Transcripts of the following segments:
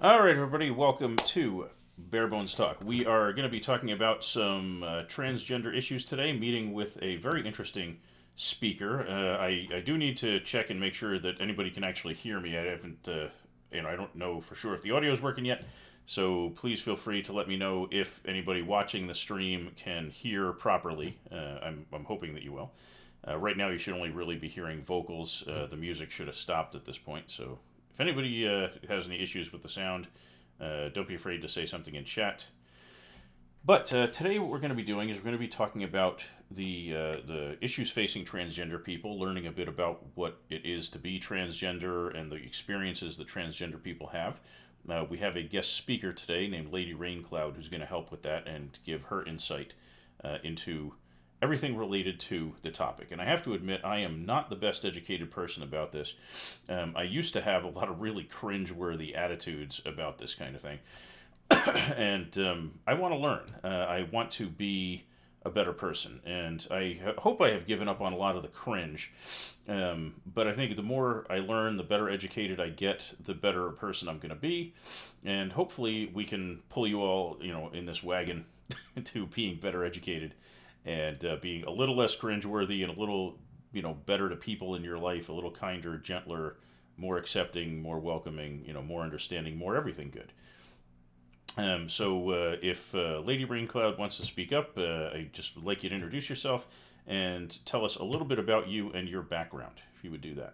All right, everybody, welcome to BareBonesTalk. We are going to be talking about some transgender issues today, meeting with a very interesting speaker. I do need to check and make sure that anybody can actually hear me. I haven't, I don't know for sure if the audio is working yet. So please feel free to let me know if anybody watching the stream can hear properly. I'm hoping that you will. Right now, you should only really be hearing vocals. The music should have stopped at this point, so if anybody has any issues with the sound, don't be afraid to say something in chat. But today, what we're going to be doing is we're going to be talking about the issues facing transgender people, learning a bit about what it is to be transgender and the experiences that transgender people have. We have a guest speaker today named LadyRayneCloud who's going to help with that and give her insight into everything related to the topic. And I have to admit, I am not the best educated person about this. I used to have a lot of really cringe-worthy attitudes about this kind of thing. And I want to learn. I want to be a better person. And I hope I have given up on a lot of the cringe. But I think the more I learn, the better educated I get, the better a person I'm going to be. And hopefully we can pull you all, in this wagon to being better educated and being a little less cringeworthy and a little, better to people in your life, a little kinder, gentler, more accepting, more welcoming, more understanding, more everything good. So if Lady RayneCloud wants to speak up, I just would like you to introduce yourself and tell us a little bit about you and your background, if you would do that.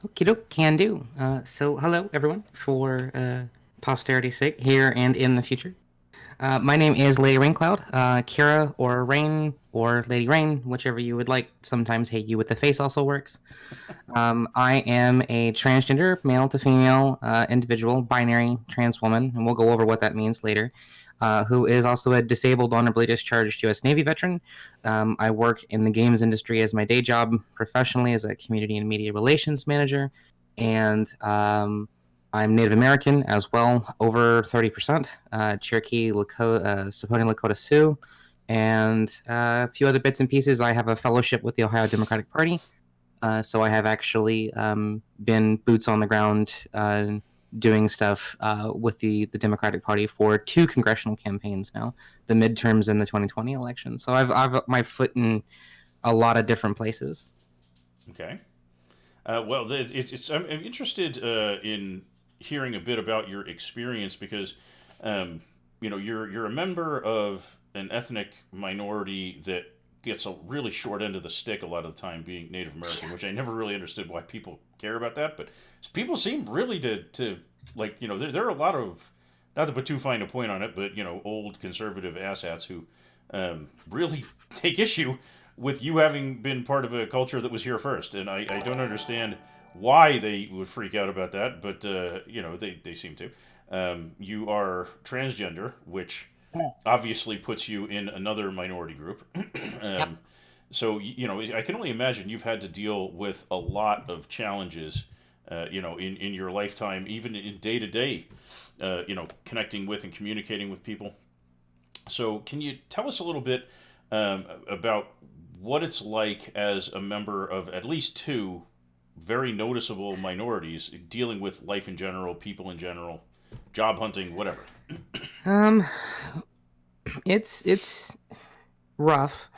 Okie doke, can do. So hello, everyone, for posterity's sake, here and in the future. My name is Lady RayneCloud, Kira or Rain or Lady Rain, whichever you would like. Sometimes Hey You with the Face also works. I am a transgender, male to female individual, binary trans woman, and we'll go over what that means later, who is also a disabled, honorably discharged U.S. Navy veteran. I work in the games industry as my day job, professionally as a community and media relations manager, and I'm Native American as well, over 30%, Cherokee, Lakota, Saponi Lakota Sioux, and a few other bits and pieces. I have a fellowship with the Ohio Democratic Party, so I have actually been boots on the ground doing stuff with the Democratic Party for 2 congressional campaigns now, the midterms and the 2020 election. So I've my foot in a lot of different places. Okay. I'm interested in hearing a bit about your experience because, you're a member of an ethnic minority that gets a really short end of the stick a lot of the time, being Native American, which I never really understood why people care about that. But people seem really to like, there are a lot of, not to put too fine a point on it, but old conservative asshats who really take issue with you having been part of a culture that was here first. And I don't understand why they would freak out about that, but they seem to. You are transgender, which obviously puts you in another minority group. Yep. So I can only imagine you've had to deal with a lot of challenges, in your lifetime, even in day to day, connecting with and communicating with people. So can you tell us a little bit about what it's like as a member of at least 2 very noticeable minorities dealing with life in general, people in general, job hunting, whatever? Um, it's rough.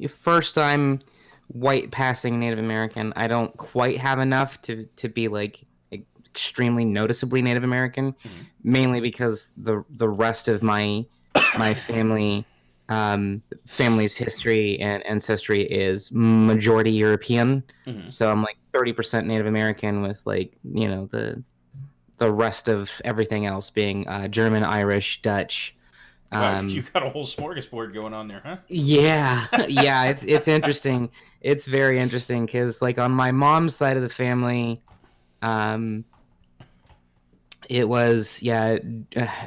First, I'm white passing Native American. I don't quite have enough to be like extremely noticeably Native American, Mm-hmm. mainly because the rest of my family family's history and ancestry is majority European. Mm-hmm. So I'm like 30% Native American with like the rest of everything else being German, Irish, Dutch. Wow, you Um, got a whole smorgasbord going on there, huh? yeah, yeah, it's interesting. It's very interesting because like on my mom's side of the family, um, it was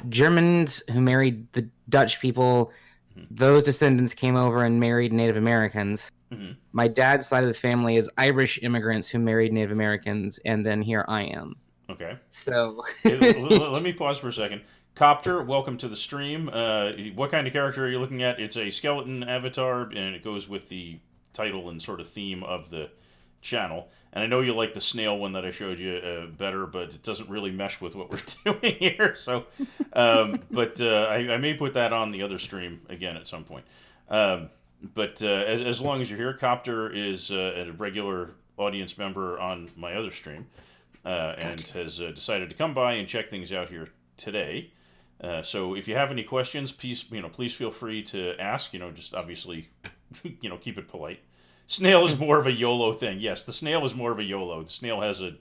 Germans who married the Dutch people. Mm-hmm. Those descendants came over and married Native Americans. Mm-hmm. My dad's side of the family is Irish immigrants who married Native Americans, and then here I am. Okay. So Let me pause for a second. Copter, welcome to the stream. What kind of character are you looking at? It's a skeleton avatar, and it goes with the title and sort of theme of the channel. And I know you like the snail one that I showed you better, but it doesn't really mesh with what we're doing here. So, but I may put that on the other stream again at some point. But as long as you're here, Copter is a regular audience member on my other stream, and has decided to come by and check things out here today. So if you have any questions, please feel free to ask. Just obviously, keep it polite. Snail is more of a YOLO thing. Yes, the snail is more of a YOLO. The snail has a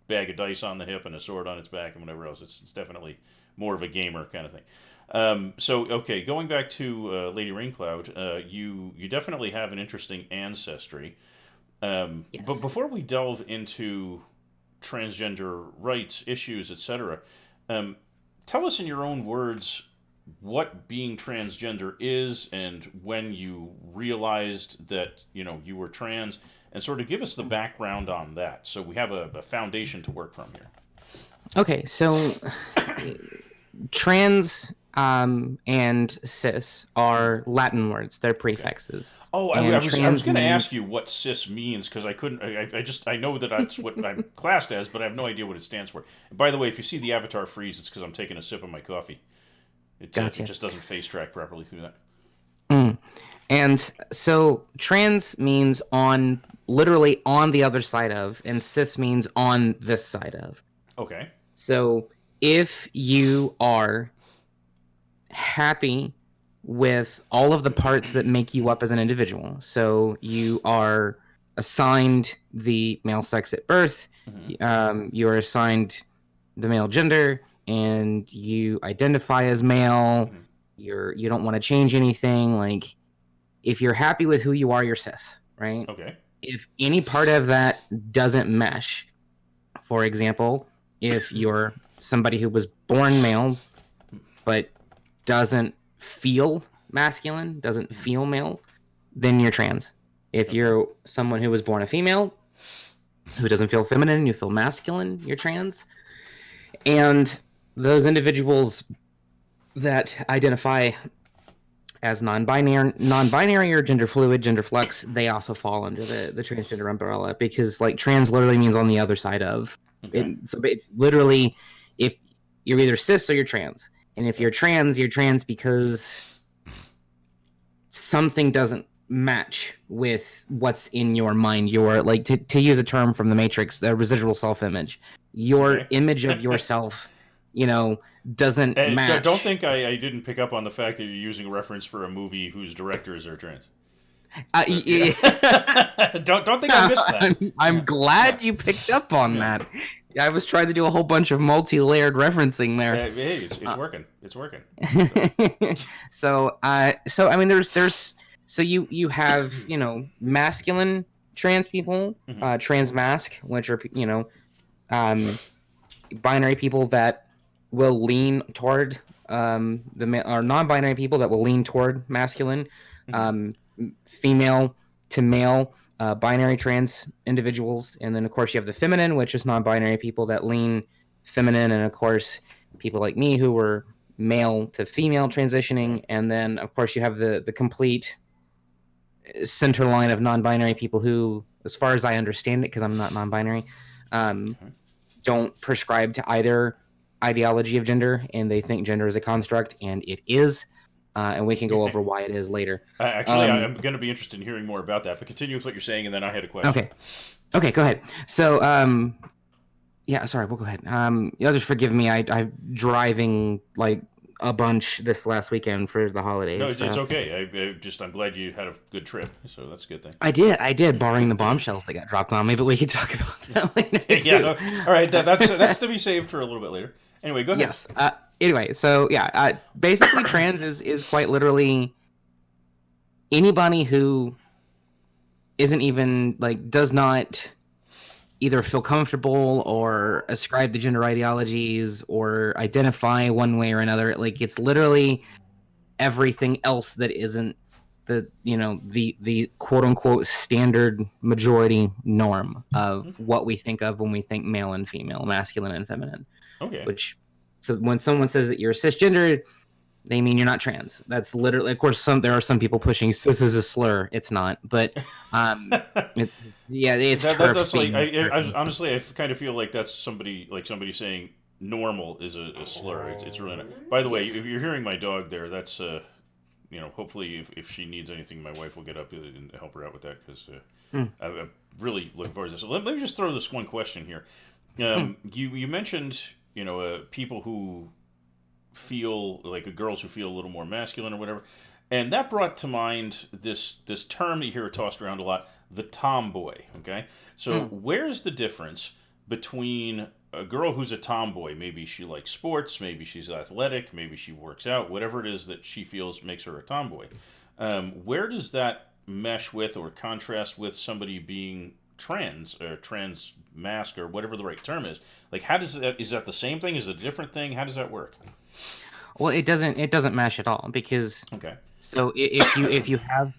bag of dice on the hip and a sword on its back and whatever else. It's definitely more of a gamer kind of thing. Okay, going back to LadyRayneCloud, you definitely have an interesting ancestry. Yes. But before we delve into transgender rights, issues, etc., tell us in your own words what being transgender is and when you realized that you were trans, and sort of give us the background on that so we have a foundation to work from here. Okay, so trans and cis are Latin words. They're prefixes. Oh, I was going to ask you what cis means, because I couldn't. I know that that's what I'm classed as, but I have no idea what it stands for. And by the way, if you see the avatar freeze, it's because I'm taking a sip of my coffee. It just doesn't face track properly through that. And so trans means literally on the other side of, and cis means on this side of. Okay. So if you are happy with all of the parts that make you up as an individual, so you are assigned the male sex at birth, you are assigned the male gender, and you identify as male, you don't want to change anything, like, if you're happy with who you are, you're cis, right? Okay. If any part of that doesn't mesh, for example, if you're somebody who was born male but doesn't feel masculine, doesn't feel male, then you're trans. If you're someone who was born a female, who doesn't feel feminine, you feel masculine, you're trans. And those individuals that identify as non-binary or gender fluid, gender flux, they also fall under the transgender umbrella, because like trans literally means on the other side of. Okay. So it's literally, if you're either cis or you're trans. And if you're trans because something doesn't match with what's in your mind. Your, like, to use a term from the Matrix, the residual self-image. Your image of yourself, doesn't match. Don't think I didn't pick up on the fact that you're using a reference for a movie whose directors are trans. Don't think I missed that. I'm glad you picked up on that. I was trying to do a whole bunch of multi-layered referencing there. Hey, it's working. It's working. So I mean, you have masculine trans people, trans masc, which are binary people that will lean toward or non-binary people that will lean toward masculine, female to male. Binary trans individuals, and then of course you have the feminine, which is non-binary people that lean feminine, and of course people like me who were male to female transitioning, and then of course you have the complete center line of non-binary people who, as far as I understand it, because I'm not non-binary, don't prescribe to either ideology of gender, and they think gender is a construct, and it is. And we can go over why it is later. Actually, I'm going to be interested in hearing more about that, but continue with what you're saying, and then I had a question. Okay, go ahead. So, sorry, we'll go ahead. You'll just forgive me. I'm driving like a bunch this last weekend for the holidays. No, it's okay. I'm glad you had a good trip, so that's a good thing. I did, barring the bombshells that got dropped on me, but we can talk about that later. Yeah, no, all right, that's to be saved for a little bit later. Anyway, go ahead. Yes. Anyway, so basically trans is quite literally anybody who isn't even, like, does not either feel comfortable or ascribe to gender ideologies or identify one way or another. Like, it's literally everything else that isn't the quote unquote standard majority norm of what we think of when we think male and female, masculine and feminine. Okay. So when someone says that you're cisgender, they mean you're not trans. That's literally, of course, there are some people pushing cis is a slur. It's not, but it, yeah, it's TERF that's like speaking. honestly, I kind of feel like that's somebody saying normal is a slur. It's really not. By the way, Yes. if you're hearing my dog there, that's hopefully if she needs anything, my wife will get up and help her out with that because Mm, I'm really looking forward to this. So let me just throw this one question here. mm. You mentioned people who feel like girls who feel a little more masculine or whatever, and that brought to mind this term that you hear tossed around a lot, the tomboy. Okay, so Mm. where's the difference between a girl who's a tomboy? Maybe she likes sports, maybe she's athletic, maybe she works out, whatever it is that she feels makes her a tomboy. Where does that mesh with or contrast with somebody being trans or trans mask or whatever the right term is? Like, how does that, is that the same thing? Is it a different thing? How does that work? Well, it doesn't mesh at all because Okay. so if you have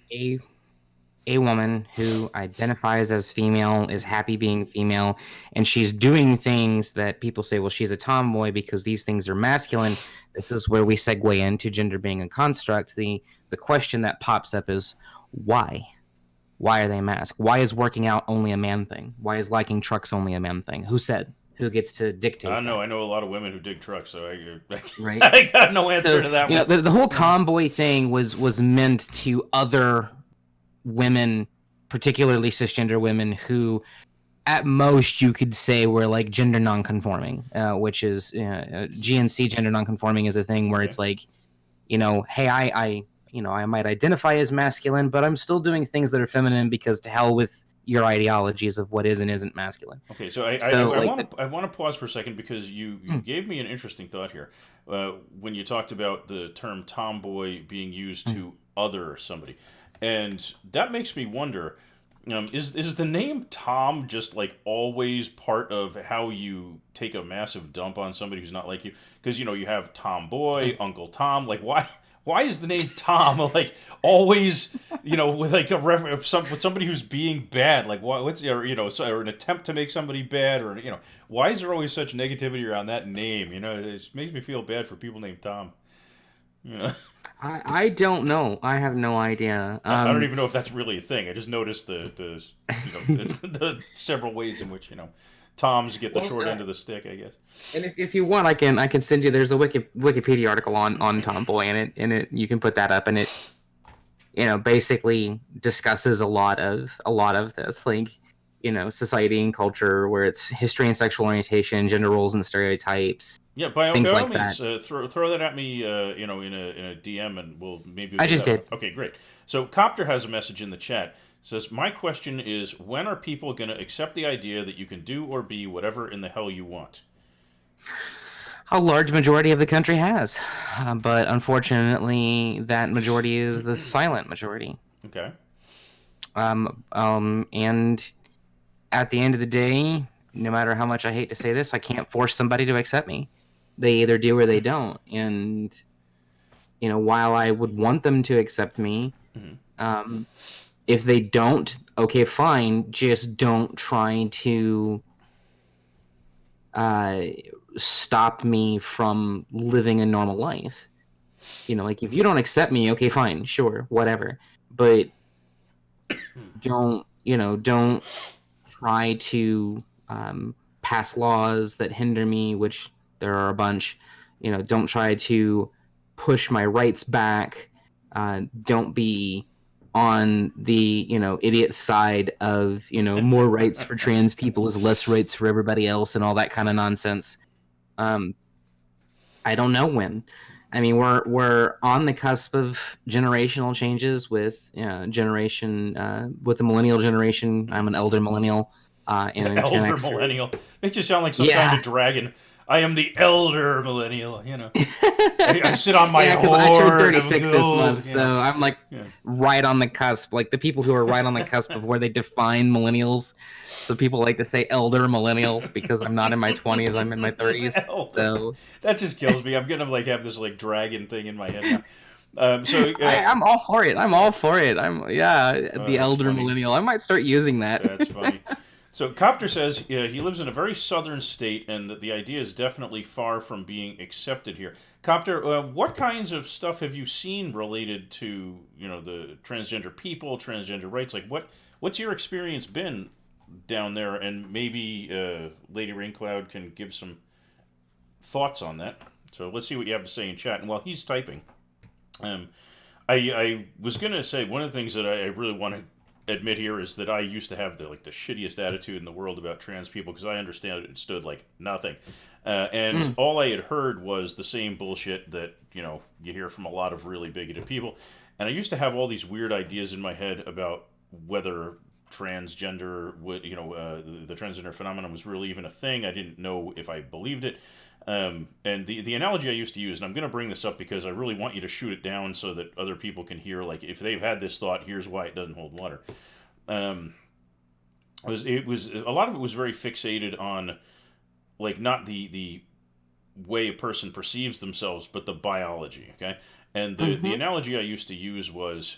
a woman who identifies as female, is happy being female, and she's doing things that people say, well, she's a tomboy because these things are masculine. This is where we segue into gender being a construct. The question that pops up is why? Why are they masked? Why is working out only a man thing? Why is liking trucks only a man thing? Who said? Who gets to I dictate know. that? I know a lot of women who dig trucks, so Right? I got no answer So to that one. the whole tomboy thing was meant to other women, particularly cisgender women, who at most you could say were like gender nonconforming, which is GNC gender nonconforming is a thing where Okay. it's like, hey, I might identify as masculine, but I'm still doing things that are feminine because to hell with your ideologies of what is and isn't masculine. Okay, so I So like, I want to pause for a second because you mm, gave me an interesting thought here when you talked about the term tomboy being used mm. to other somebody, and that makes me wonder: is the name Tom just like always part of how you take a massive dump on somebody who's not like you? Because you have Tomboy, Uncle Tom. Like why is the name Tom like always with like with somebody who's being bad? Like what's or an attempt to make somebody bad, or why is there always such negativity around that name? It makes me feel bad for people named Tom. You know, I don't know. I have no idea. I don't even know if that's really a thing. I just noticed the the several ways in which Toms get the Well, short end of the stick, I guess. and if you want, I can send you. There's a Wikipedia article on Tomboy, and it you can put that up, and it basically discusses a lot of this, like society and culture, where it's history and sexual orientation, gender roles and stereotypes, Yeah, by things all like that. means, throw that at me, in a DM, and we'll I get just that one. did. Okay, great. So Copter has a message in the chat. Says, my question is, when are people going to accept the idea that you can do or be whatever in the hell you want? A large majority of the country has, but unfortunately, that majority is the silent majority. Okay. And at the end of the day, no matter how much I hate to say this, I can't force somebody to accept me. They either do or they don't. And while I would want them to accept me, Hmm. um, if they don't, okay, fine. Just don't try to uh, stop me from living a normal life. Like if you don't accept me, okay, fine, sure, whatever. But don't try to pass laws that hinder me, which there are a bunch. Don't try to push my rights back. Don't be on the idiot side of more rights for trans people is less rights for everybody else and all that kind of nonsense. Um, I don't know when. I mean, we're on the cusp of generational changes with with the millennial generation. I'm an elder millennial and a Gen Elder Xer. millennial. Makes you sound like some kind Yeah. of dragon. I am the elder millennial. I sit on my Yeah, because I turned hoard of 36 this gold. month, so I'm like Yeah. right on the cusp. Like the people who are right on the cusp of where they define millennials. So people like to say elder millennial because I'm not in my 20s, I'm in my 30s. Elder. So That just kills me. I'm gonna have this like dragon thing in my head now. So I'm all for it. I'm all for it. The that's elder funny. millennial. I might start using that. That's funny. So Copter says he lives in a very southern state, and that the idea is definitely far from being accepted here. Copter, what kinds of stuff have you seen related to the transgender people, transgender rights? Like what's your experience been down there? And maybe Lady RayneCloud can give some thoughts on that. So let's see what you have to say in chat. And while he's typing, um, I was gonna say one of the things that I really want to admit here is that I used to have the shittiest attitude in the world about trans people because I understand it stood like nothing, and all I had heard was the same bullshit that you hear from a lot of really bigoted people, and I used to have all these weird ideas in my head about whether transgender the transgender phenomenon was really even a thing. I didn't know if I believed it. And the analogy I used to use, and I'm going to bring this up because I really want you to shoot it down so that other people can hear, like, if they've had this thought, here's why it doesn't hold water. It was a lot of it was very fixated on, like, not the way a person perceives themselves, but the biology. Okay, and the analogy I used to use was,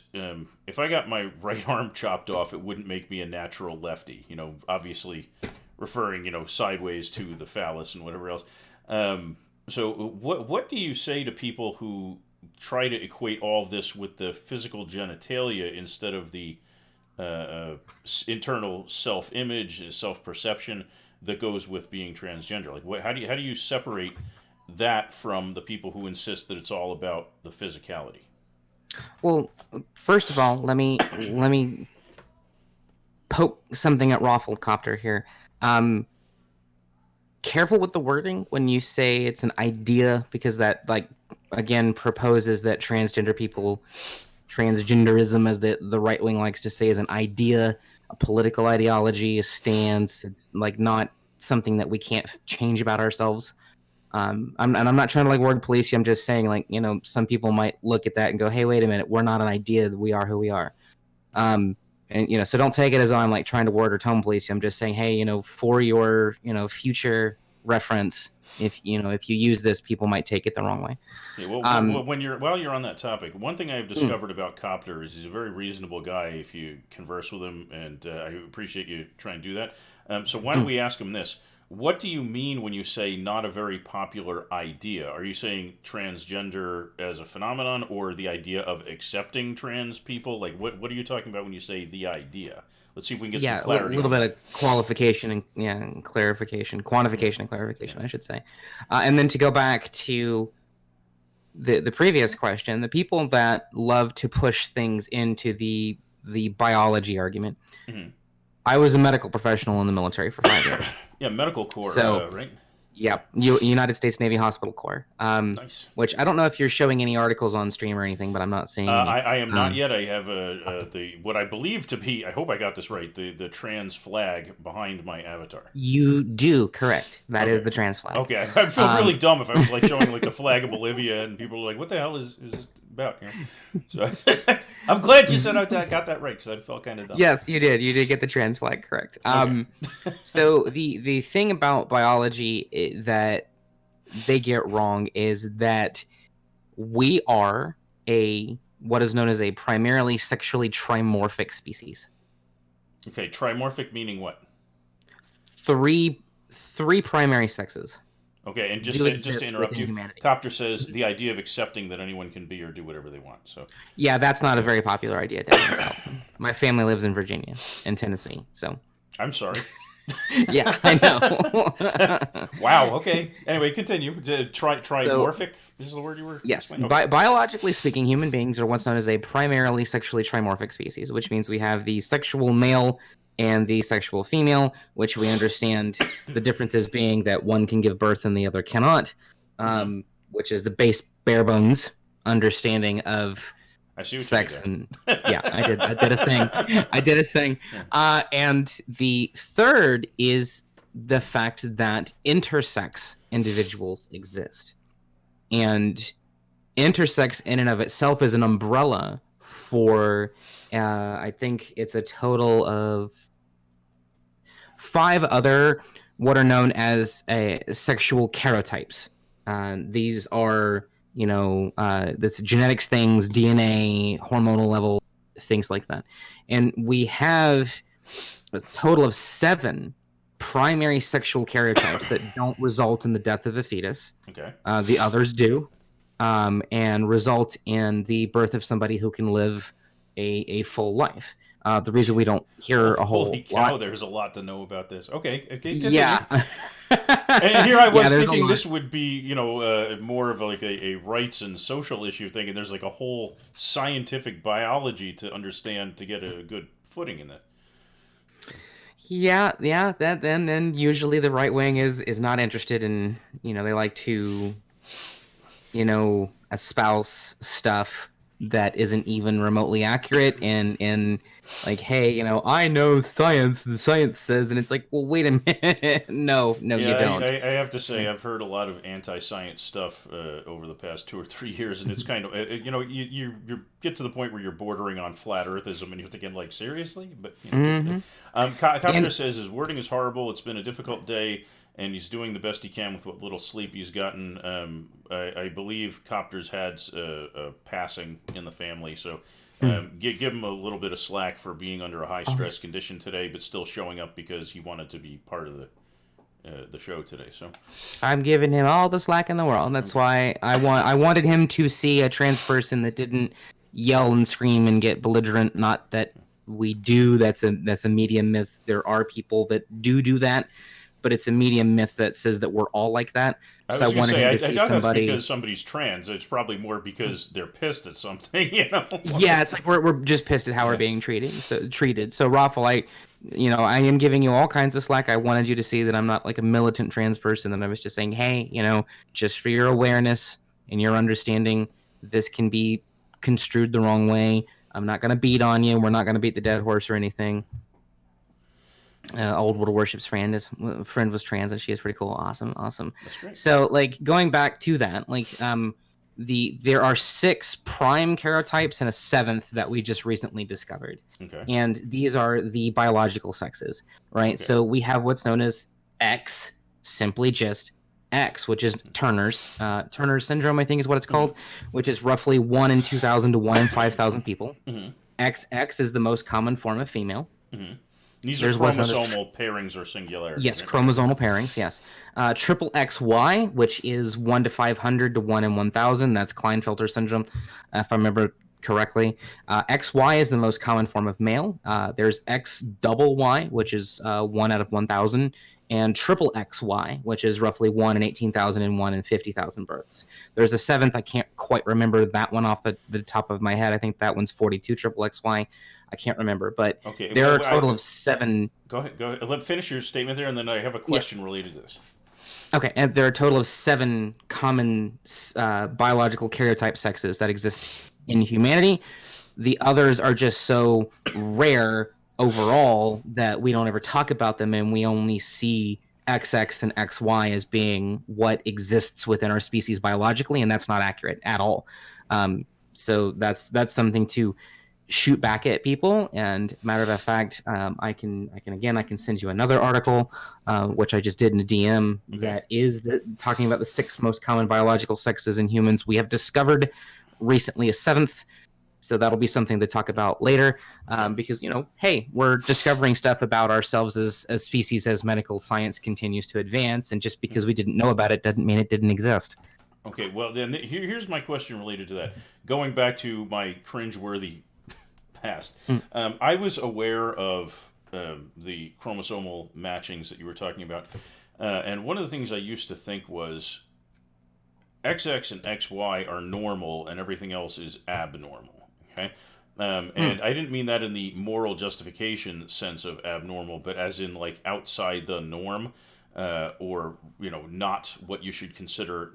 if I got my right arm chopped off, it wouldn't make me a natural lefty. Obviously referring sideways to the phallus and whatever else. So what do you say to people who try to equate all of this with the physical genitalia instead of the internal self-image, self-perception that goes with being transgender? Like, how do you separate that from the people who insist that it's all about the physicality? Well, first of all, let me poke something at Rafflecopter here. Careful with the wording when you say it's an idea, because that, like, again, proposes that transgenderism, as the right wing likes to say, is an idea, a political ideology, a stance. It's like not something that we can't change about ourselves. I'm not trying to like word police you. I'm just saying, like, some people might look at that and go, hey, wait a minute, we're not an idea, we are who we are. And so don't take it as though I'm like trying to word or tone police you. I'm just saying, hey, for your future reference, if you use this, people might take it the wrong way. Yeah, well, while you're on that topic, one thing I've discovered about Copter is he's a very reasonable guy if you converse with him, and I appreciate you trying to do that. So why don't we ask him this? What do you mean when you say not a very popular idea? Are you saying transgender as a phenomenon, or the idea of accepting trans people? Like, what are you talking about when you say the idea? Let's see if we can get some clarity. A little bit of qualification and clarification, quantification and clarification, I should say. And then to go back to the previous question, the people that love to push things into the biology argument. Mm-hmm. I was a medical professional in the military for 5 years. Yeah, medical corps, right? Yeah, United States Navy Hospital Corps. Nice. Which I don't know if you're showing any articles on stream or anything, but I'm not seeing any. I am not yet. I have what I believe to be, I hope I got this right, the trans flag behind my avatar. You do, correct. That is the trans flag. Okay, I'd feel really dumb if I was like showing like the flag of Bolivia and people were like, what the hell is this about? So I'm glad you said I got that right, because I felt kind of dumb. Yes, you did. You did get the trans flag correct. Okay. So the thing about biology that they get wrong is that we are what is known as a primarily sexually trimorphic species. Okay, trimorphic meaning what? Three primary sexes. Okay, and just to interrupt you, humanity. Copter says the idea of accepting that anyone can be or do whatever they want. So yeah, that's not a very popular idea down in South. My family lives in Virginia and Tennessee, so I'm sorry. Yeah, I know. Wow. Okay. Anyway, continue. Trimorphic is the word you were. Yes. Okay. Biologically speaking, human beings are what's known as a primarily sexually trimorphic species, which means we have the sexual male and the sexual female, which we understand the differences being that one can give birth and the other cannot, which is the bare bones understanding of sex. And yeah, I did a thing. Yeah. And the third is the fact that intersex individuals exist, and intersex in and of itself is an umbrella for I think it's a total of 5 other what are known as sexual karyotypes. These are this genetics things, DNA, hormonal level, things like that. And we have a total of 7 primary sexual karyotypes that don't result in the death of the fetus. Okay. The others do, and result in the birth of somebody who can live a full life. The reason we don't hear a whole Holy cow, lot. there's a lot to know about this. Okay, continue. Yeah. And here I was Yeah, thinking this would be, more of like a rights and social issue thing, and there's like a whole scientific biology to understand to get a good footing in that. Yeah, that then usually the right wing is not interested in, they like to, espouse stuff that isn't even remotely accurate, and like, hey, I know science, the science says, and it's like, well, wait a minute. No, Yeah, you don't. I have to say I've heard a lot of anti-science stuff over the past 2 or 3 years, and it's kind of you get to the point where you're bordering on flat earthism, and you're thinking like seriously, but Copter says his wording is horrible. It's been a difficult day, and he's doing the best he can with what little sleep he's gotten. I believe Copter's had a passing in the family, so. Give him a little bit of slack for being under a high stress condition today, but still showing up because he wanted to be part of the show today. So I'm giving him all the slack in the world. That's why I wanted him to see a trans person that didn't yell and scream and get belligerent. Not that we do. That's a media myth. There are people that do that, but it's a media myth that says that we're all like that. So I wanted him to see somebody. That's because somebody's trans. It's probably more because they're pissed at something, Yeah, it's like we're just pissed at how we're being treated. So Raffle, I am giving you all kinds of slack. I wanted you to see that I'm not like a militant trans person, and I was just saying, hey, just for your awareness and your understanding, this can be construed the wrong way. I'm not gonna beat on you. We're not gonna beat the dead horse or anything. Old World Worship's friend was trans, and she is pretty cool. Awesome. That's great. So like going back to that, like there are 6 prime karyotypes and a 7th that we just recently discovered. Okay. And these are the biological sexes, right? Okay. So we have what's known as X, simply just X, which is Turner's syndrome, I think is what it's called, which is roughly 1 in 2,000 to 1 in 5,000 people. XX is the most common form of female. These are chromosomal pairings or singularities. Yes, chromosomal pairings, yes. Triple XY, which is 1 to 500 to 1 in 1,000. That's Klinefelter syndrome, if I remember correctly. XY is the most common form of male. There's X double Y, which is 1 out of 1,000. And triple XY, which is roughly 1 in 18,000 and 1 in 50,000 births. There's a 7th. I can't quite remember that one off the top of my head. I think that one's 42 triple XY. I can't remember, but there are a total of 7. Go ahead. Let finish your statement there, and then I have a question related to this. Okay, and there are a total of 7 common biological karyotype sexes that exist in humanity. The others are just so rare overall that we don't ever talk about them, and we only see XX and XY as being what exists within our species biologically, and that's not accurate at all. So that's something to shoot back at people. And matter of fact, I can send you another article, which I just did in a DM, that is talking about the 6 most common biological sexes in humans. We have discovered recently a 7th, so that'll be something to talk about later, because hey, we're discovering stuff about ourselves as species as medical science continues to advance, and just because we didn't know about it doesn't mean it didn't exist. Okay, well then here's my question related to that. Going back to my cringeworthy past, I was aware of the chromosomal matchings that you were talking about, and one of the things I used to think was XX and XY are normal and everything else is abnormal. Okay, and I didn't mean that in the moral justification sense of abnormal, but as in like outside the norm, or not what you should consider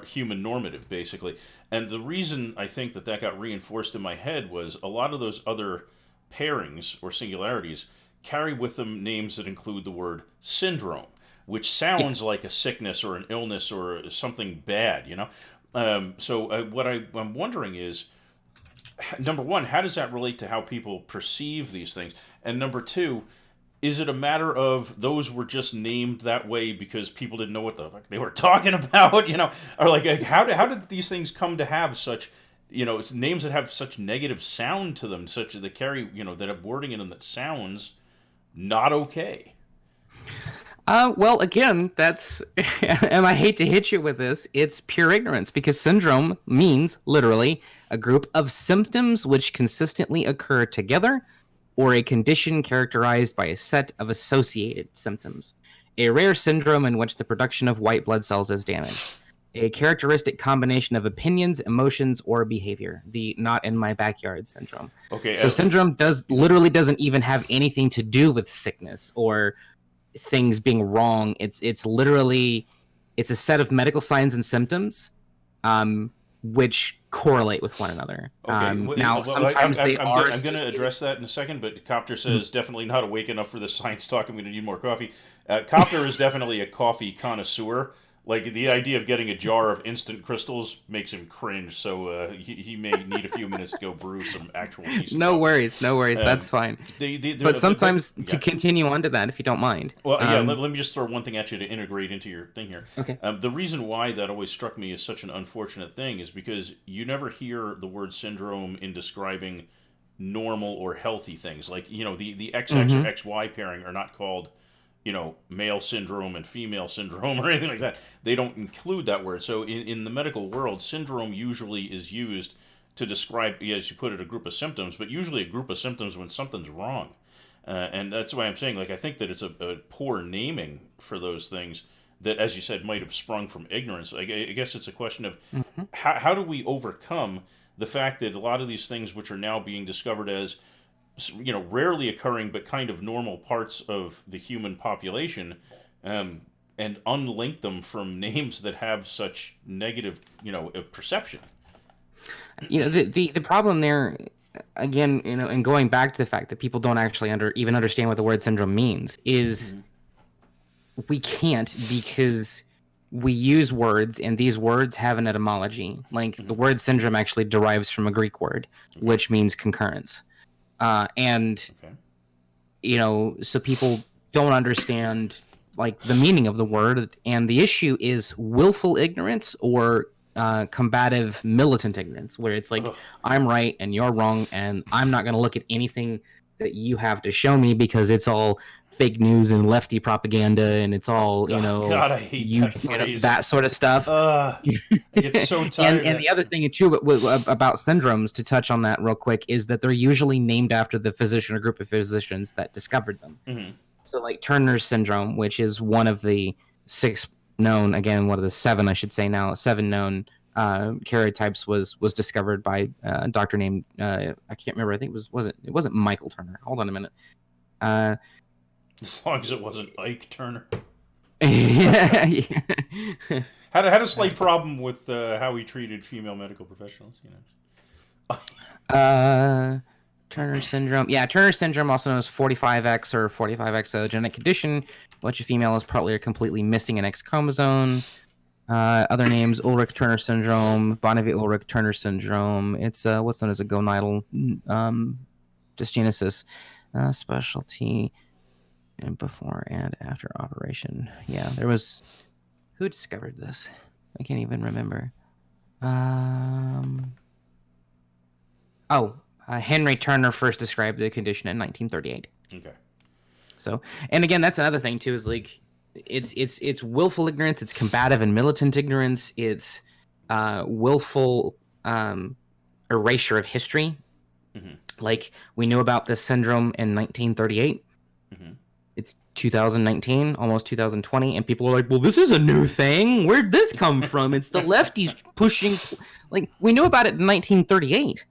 human normative, basically. And the reason I think that got reinforced in my head was a lot of those other pairings or singularities carry with them names that include the word syndrome, which sounds like a sickness or an illness or something bad, So what I'm wondering is, number one, how does that relate to how people perceive these things? And number two, is it a matter of those were just named that way because people didn't know what the fuck they were talking about, Or like how did these things come to have such, it's names that have such negative sound to them, such that carry, that have wording in them that sounds not okay. Well, again, that's, and I hate to hit you with this, it's pure ignorance because syndrome means literally a group of symptoms which consistently occur together or a condition characterized by a set of associated symptoms. A rare syndrome in which the production of white blood cells is damaged. A characteristic combination of opinions, emotions, or behavior. The not in my backyard syndrome. Okay. So syndrome literally doesn't even have anything to do with sickness or things being wrong. It's literally a set of medical signs and symptoms, which correlate with one another. Okay. Now, sometimes I'm are. I'm going to address that in a second, but Copter says definitely not awake enough for the science talk. I'm going to need more coffee. Copter is definitely a coffee connoisseur. Like, the idea of getting a jar of instant crystals makes him cringe, so he may need a few minutes to go brew some actual decent No coffee. worries. That's fine. But sometimes, to continue on to that, if you don't mind. Well, yeah, let me just throw one thing at you to integrate into your thing here. Okay. The reason why that always struck me as such an unfortunate thing is because you never hear the word syndrome in describing normal or healthy things. Like, the XX or XY pairing are not called, male syndrome and female syndrome or anything like that. They don't include that word. So in the medical world, syndrome usually is used to describe, as you put it, a group of symptoms, but usually a group of symptoms when something's wrong. And that's why I'm saying, like, I think that it's a poor naming for those things that, as you said, might have sprung from ignorance. I guess it's a question of how do we overcome the fact that a lot of these things, which are now being discovered as, rarely occurring but kind of normal parts of the human population, and unlink them from names that have such negative, perception. The problem there, again, and going back to the fact that people don't actually even understand what the word syndrome means, is we can't, because we use words and these words have an etymology. Like the word syndrome actually derives from a Greek word, which means concurrence. So people don't understand like the meaning of the word, and the issue is willful ignorance or combative militant ignorance, where it's like, I'm right and you're wrong, and I'm not going to look at anything that you have to show me because it's all fake news and lefty propaganda, and it's all God, I hate that phrase. That sort of stuff. I get so tired. And the other thing too about syndromes, to touch on that real quick, is that they're usually named after the physician or group of physicians that discovered them. So like Turner's syndrome, which is one of the one of the seven, I should say now, known karyotypes, was discovered by a doctor named I can't remember. I think it wasn't Michael Turner. Hold on a minute. As long as it wasn't Ike Turner. Yeah. Had a slight problem with how he treated female medical professionals. Turner syndrome. Yeah, Turner syndrome, also known as 45X or 45XO genetic condition, which a female is partly or completely missing an X chromosome. Other names: Ulrich Turner syndrome, Bonnevie-Ulrich Turner syndrome. It's what's known as a gonadal dysgenesis. Specialty and before and after operation. Yeah, there was. Who discovered this? I can't even remember. Henry Turner first described the condition in 1938. Okay. So, and again, that's another thing too, is like, it's willful ignorance, it's combative and militant ignorance, it's willful erasure of history. Like, we knew about this syndrome in 1938. It's 2019, almost 2020, and people are like, well, this is a new thing. Where'd this come from? It's the lefties pushing. Like, we knew about it in 1938.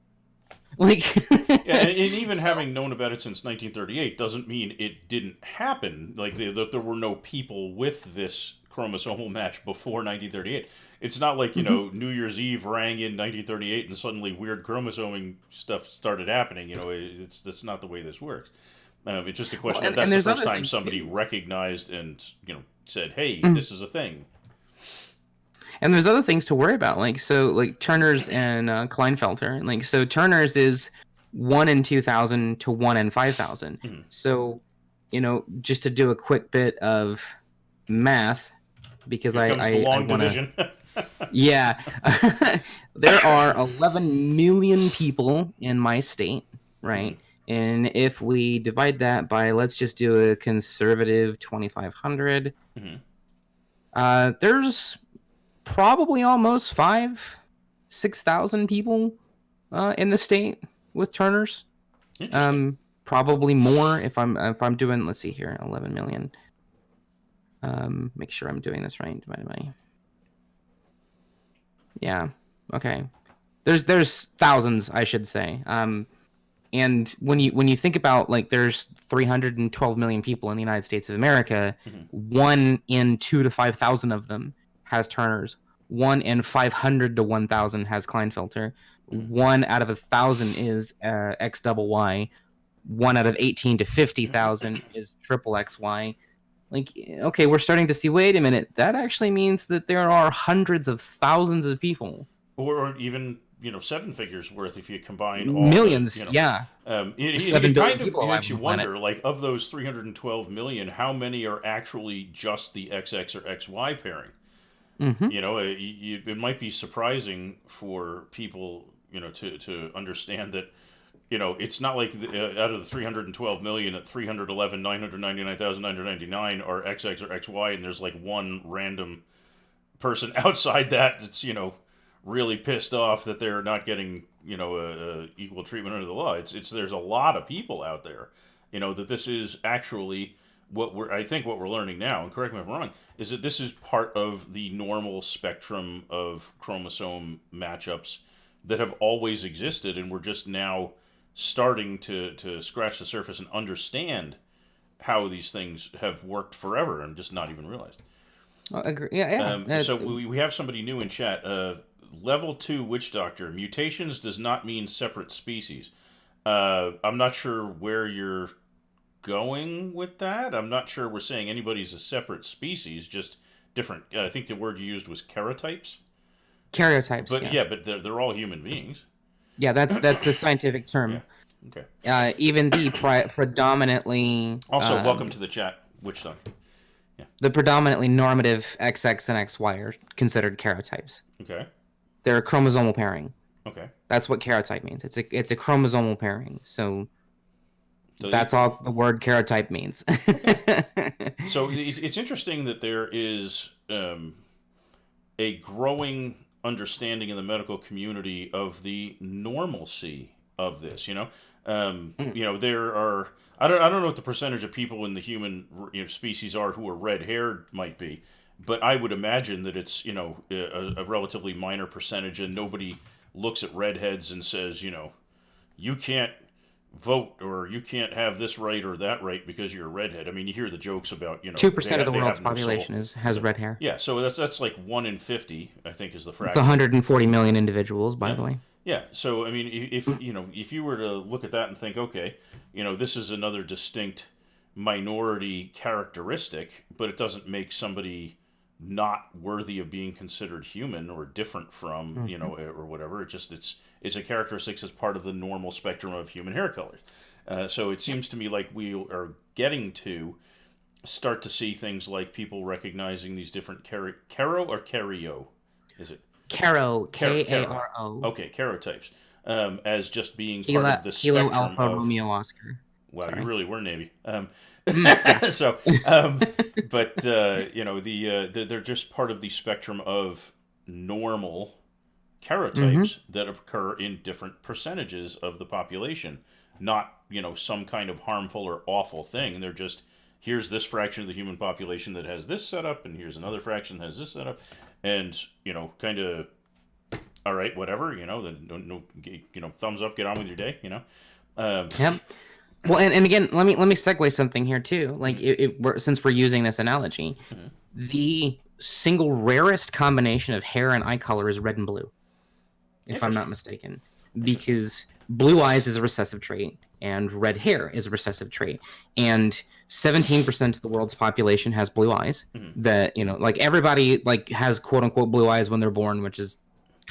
Like, yeah, and even having known about it since 1938 doesn't mean it didn't happen. Like, there were no people with this chromosomal match before 1938. It's not like, New Year's Eve rang in 1938 and suddenly weird chromosoming stuff started happening. That's not the way this works. It's just a question of that's the first time somebody recognized and, said, hey, this is a thing. And there's other things to worry about, like Turner's and Klinefelter. Like, so Turner's is 1 in 2,000 to 1 in 5,000. So, just to do a quick bit of math, because Here comes the long division. Yeah, there are 11 million people in my state, right? And if we divide that by, let's just do a conservative 2,500, there's probably almost 6,000 people in the state with Turners. Probably more if I'm doing, let's see here, 11 million. Make sure I'm doing this right. Divided by, yeah, okay. There's thousands, I should say. And when you think about, like, there's 312 million people in the United States of America, 1 in 2 to 5,000 of them has Turners. 1 in 500 to 1,000 has Klinefelter. 1 out of 1,000 is XYY. 1 out of 18 to 50,000 is triple XY. Like, okay, we're starting to see, wait a minute, that actually means that there are hundreds of thousands of people. Or even, 7 figures worth if you combine all millions, the, yeah. It kind of makes you wonder, like, of those 312 million, how many are actually just the XX or XY pairing? It might be surprising for people, to understand that, it's not like out of the 312 million, at 311,999,999 are XX or XY, and there's like one random person outside that's, really pissed off that they're not getting, equal treatment under the law. It's there's a lot of people out there, that this is actually what we're learning now, and correct me if I'm wrong, is that this is part of the normal spectrum of chromosome matchups that have always existed, and we're just now starting to scratch the surface and understand how these things have worked forever and just not even realized. Agree. Yeah. So we have somebody new in chat. Level 2 Witch Doctor. Mutations does not mean separate species. I'm not sure where you're going with that. I'm not sure we're saying anybody's a separate species, just different. I think the word you used was karyotypes. Karyotypes, but yes. Yeah, but they're all human beings. Yeah, that's the scientific term. Yeah. Okay. Even the predominantly... Also, welcome to the chat, Witch Doctor. Yeah. The predominantly normative XX and XY are considered karyotypes. Okay. They're a chromosomal pairing. Okay. That's what karyotype means. It's a chromosomal pairing. So that's all the word karyotype means. Okay. So it's interesting that there is a growing understanding in the medical community of the normalcy of this. There are, I don't know what the percentage of people in the human species are who are red-haired might be, but I would imagine that it's a relatively minor percentage, and nobody looks at redheads and says, you can't vote or you can't have this right or that right because you're a redhead. I mean, you hear the jokes about 2% of the world's population has red hair. Yeah, so that's like 1 in 50, I think, is the fraction. It's 140 million individuals, by the way. Yeah, so I mean, if you were to look at that and think, okay, this is another distinct minority characteristic, but it doesn't make somebody not worthy of being considered human or different from, or whatever. It's a characteristic that's part of the normal spectrum of human hair colors. So it seems to me like we are getting to start to see things like people recognizing these different Caro or Cario, is it? Caro, K-A-R-O. Okay, Carotypes, as just being Kilo, part of the spectrum Kilo Alpha of Romeo Oscar. Wow, Sorry. You really were Navy. Yeah. So, but they're just part of the spectrum of normal karyotypes that occur in different percentages of the population. Not some kind of harmful or awful thing. They're just, here's this fraction of the human population that has this setup, and here's another fraction that has this setup, and kind of, all right, whatever. Then thumbs up, get on with your day. Yep. Well, and again, let me segue something here too. Like, since we're using this analogy, the single rarest combination of hair and eye color is red and blue, if I'm not mistaken, because blue eyes is a recessive trait and red hair is a recessive trait, and 17% of the world's population has blue eyes. That like everybody has quote unquote blue eyes when they're born, which is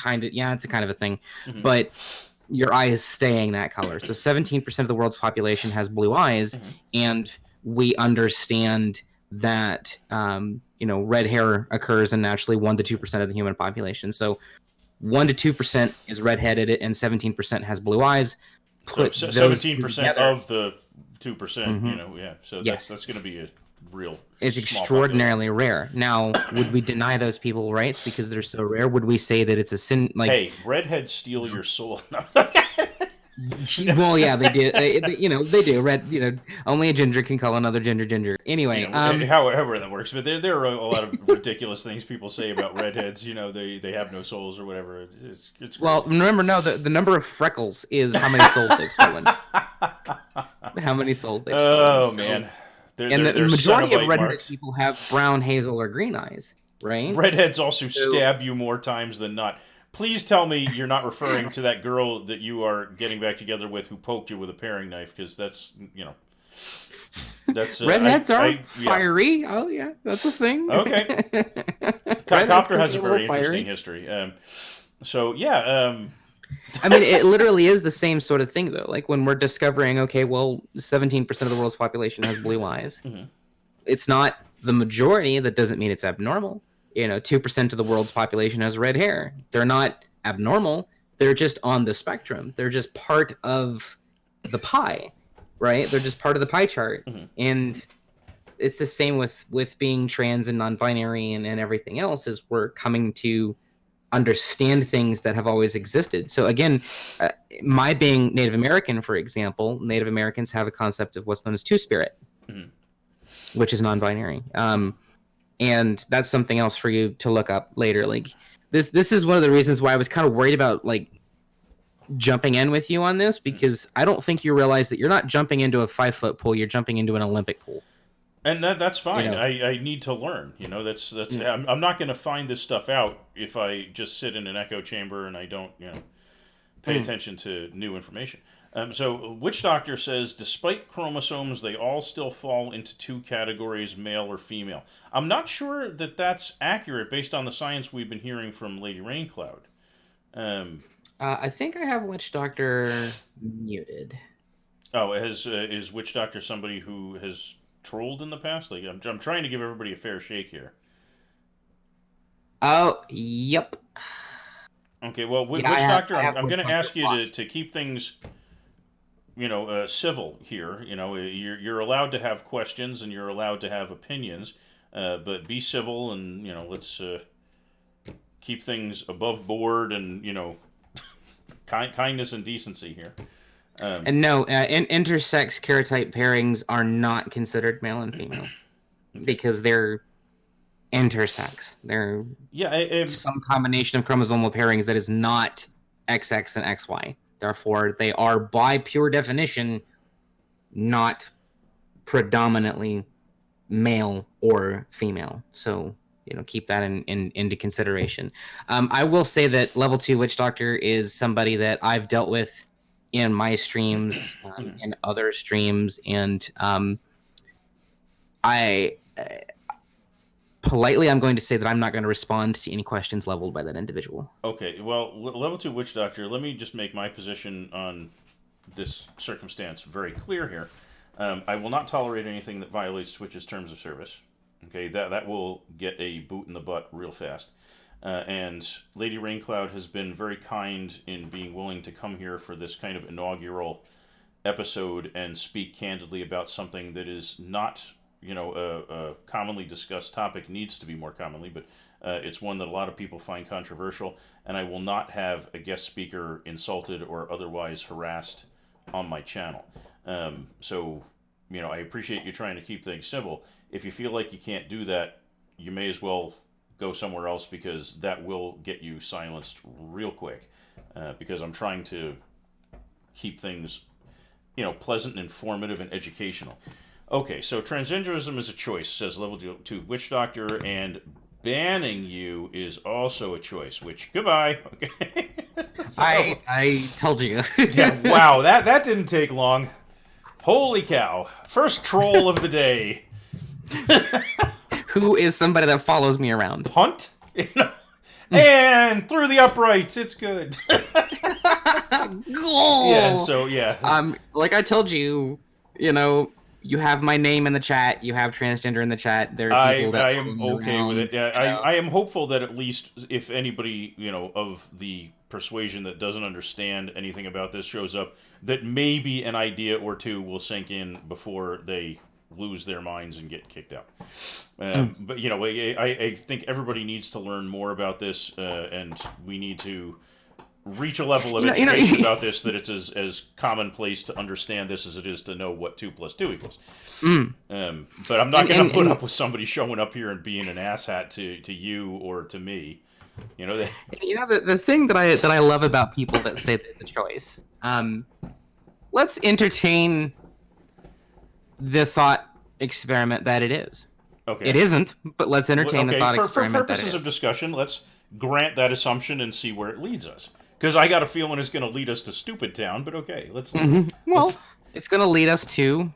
it's a kind of a thing, but your eye is staying that color. So 17% of the world's population has blue eyes, and we understand that red hair occurs in naturally 1 to 2% of the human population. So 1 to 2% is redheaded, and 17% has blue eyes. put So those two 17% together, of the 2%, you know, yeah. So Yes. that's going to be a real it's small extraordinarily rare. Now, would we deny those people rights because they're so rare? Would we say that it's a sin? Like, Hey, redheads steal your soul. well, yeah, they do. They do. Only a ginger can call another ginger ginger. Anyway, however that works, but there are a lot of ridiculous things people say about redheads. You know, they have no souls or whatever. It's crazy. well, remember, no, the number of freckles is how many souls they've stolen. How many souls they've stolen. Oh man, And the majority of Cenobite redheaded marks. people have brown, hazel, or green eyes, right? Redheads also stab you more times than not. Please tell me you're not referring to that girl that you are getting back together with who poked you with a paring knife, because that's, you know, that's redheads are fiery. Oh yeah, that's a thing. Okay. Copter has a very interesting history. So yeah. I mean, it literally is the same sort of thing, though. Like when we're discovering, okay, well, 17% of the world's population has blue eyes. Mm-hmm. It's not the majority. That doesn't mean it's abnormal. 2% of the world's population has red hair. They're not abnormal. They're just on the spectrum. They're just part of the pie, right? They're just part of the pie chart. Mm-hmm. And it's the same with being trans and non-binary and everything else, is we're coming to understand things that have always existed. So again, my being Native American, for example, Native Americans have a concept of what's known as two-spirit, Mm-hmm. which is non-binary. And that's something else for you to look up later. Like this is one of the reasons why I was kind of worried about like jumping in with you on this, because I don't think you realize that you're not jumping into a 5-foot pool, you're jumping into an Olympic pool. And that's fine. I need to learn. That's I'm not going to find this stuff out if I just sit in an echo chamber and I don't pay attention to new information. So Witch Doctor says, despite chromosomes, they all still fall into two categories, male or female. I'm not sure that that's accurate based on the science we've been hearing from LadyRayneCloud. I think I have Witch Doctor muted. Oh, is Witch Doctor somebody who has trolled in the past? Like I'm trying to give everybody a fair shake here. Oh, yep. Okay, well, Witch Doctor, I'm going to ask you to keep things, civil here. You're allowed to have questions and you're allowed to have opinions, but be civil and let's keep things above board and kindness and decency here. And no, intersex karyotype pairings are not considered male and female because they're intersex. They're some combination of chromosomal pairings that is not XX and XY. Therefore, they are by pure definition not predominantly male or female. So keep that into consideration. I will say that level 2 Witch Doctor is somebody that I've dealt with in my streams and other streams, and politely I'm going to say that I'm not going to respond to any questions leveled by that individual. Okay, well, level 2 Witch Doctor, let me just make my position on this circumstance very clear here. I will not tolerate anything that violates Twitch's terms of service. Okay, that will get a boot in the butt real fast. And LadyRayneCloud has been very kind in being willing to come here for this kind of inaugural episode and speak candidly about something that is not, a commonly discussed topic, needs to be more commonly, but it's one that a lot of people find controversial, and I will not have a guest speaker insulted or otherwise harassed on my channel. So, I appreciate you trying to keep things civil. If you feel like you can't do that, you may as well go somewhere else, because that will get you silenced real quick, because I'm trying to keep things, pleasant and informative and educational. Okay, so transgenderism is a choice, says level 2 Witch Doctor, and banning you is also a choice, which, goodbye. Okay. So, I told you. Yeah, wow, that didn't take long. Holy cow. First troll of the day. Who is somebody that follows me around? Punt? And through the uprights, it's good. Goal! Yeah, so yeah. Like I told you, you have my name in the chat, you have transgender in the chat. There are people that I am okay with it. Yeah, I am hopeful that at least if anybody, of the persuasion that doesn't understand anything about this shows up, that maybe an idea or two will sink in before they lose their minds and get kicked out. But I think everybody needs to learn more about this, and we need to reach a level of education about this that it's as commonplace to understand this as it is to know what 2 + 2 equals. But I'm not going to put up with somebody showing up here and being an asshat to you or to me. The thing that I love about people that say that it's a choice. Let's entertain the thought experiment that it is. Okay. It isn't, but let's entertain the thought experiment for purposes of discussion, let's grant that assumption and see where it leads us. Because I got a feeling it's going to lead us to Stupid Town, but okay, let's. It's going to lead us to,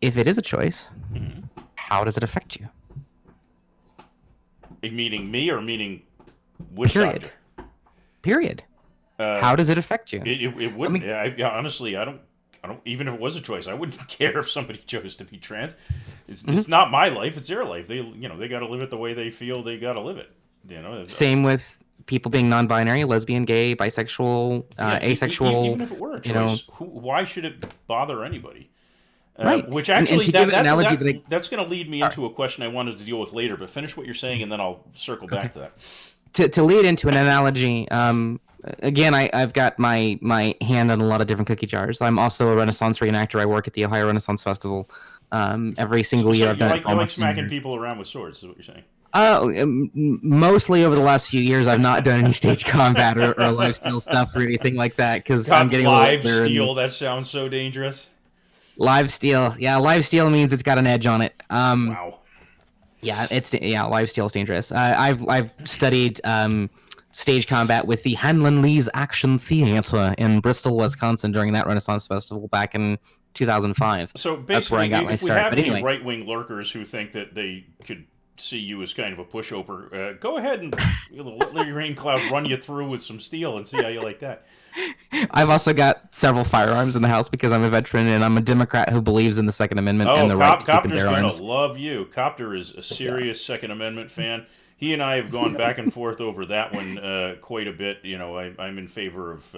if it is a choice, how does it affect you? Meaning me or meaning which doctor? Period. How does it affect you? It wouldn't. Honestly, I don't. Even if it was a choice, I wouldn't care if somebody chose to be trans. It's not my life; it's their life. They got to live it the way they feel they got to live it. Same with people being non-binary, lesbian, gay, bisexual, asexual. Even if it were a choice, why should it bother anybody? Right. Which actually, that's going to lead me into a question I wanted to deal with later. But finish what you're saying, and then I'll circle back to that. To lead into an analogy. Again, I've got my hand on a lot of different cookie jars. I'm also a Renaissance reenactor. I work at the Ohio Renaissance Festival every single year. I've done it for almost smacking people around with swords, is what you're saying? Mostly over the last few years, I've not done any stage combat or live steel stuff or anything like that because I'm getting live steel. That sounds so dangerous. Live steel, yeah. Live steel means it's got an edge on it. Wow. Yeah, live steel is dangerous. I've studied stage combat with the Hanlon Lee's Action Theater in Bristol, Wisconsin during that Renaissance Festival back in 2005. So basically, that's where I got my start. If we have but any anyway. right-wing lurkers who think that they could see you as kind of a pushover, go ahead and let LadyRayneCloud run you through with some steel and see how you like that. I've also got several firearms in the house because I'm a veteran and I'm a Democrat who believes in the Second Amendment and the right to keep and bear arms. Copter's gonna love you. Copter is a serious Second Amendment fan. He and I have gone back and forth over that one quite a bit. I'm in favor of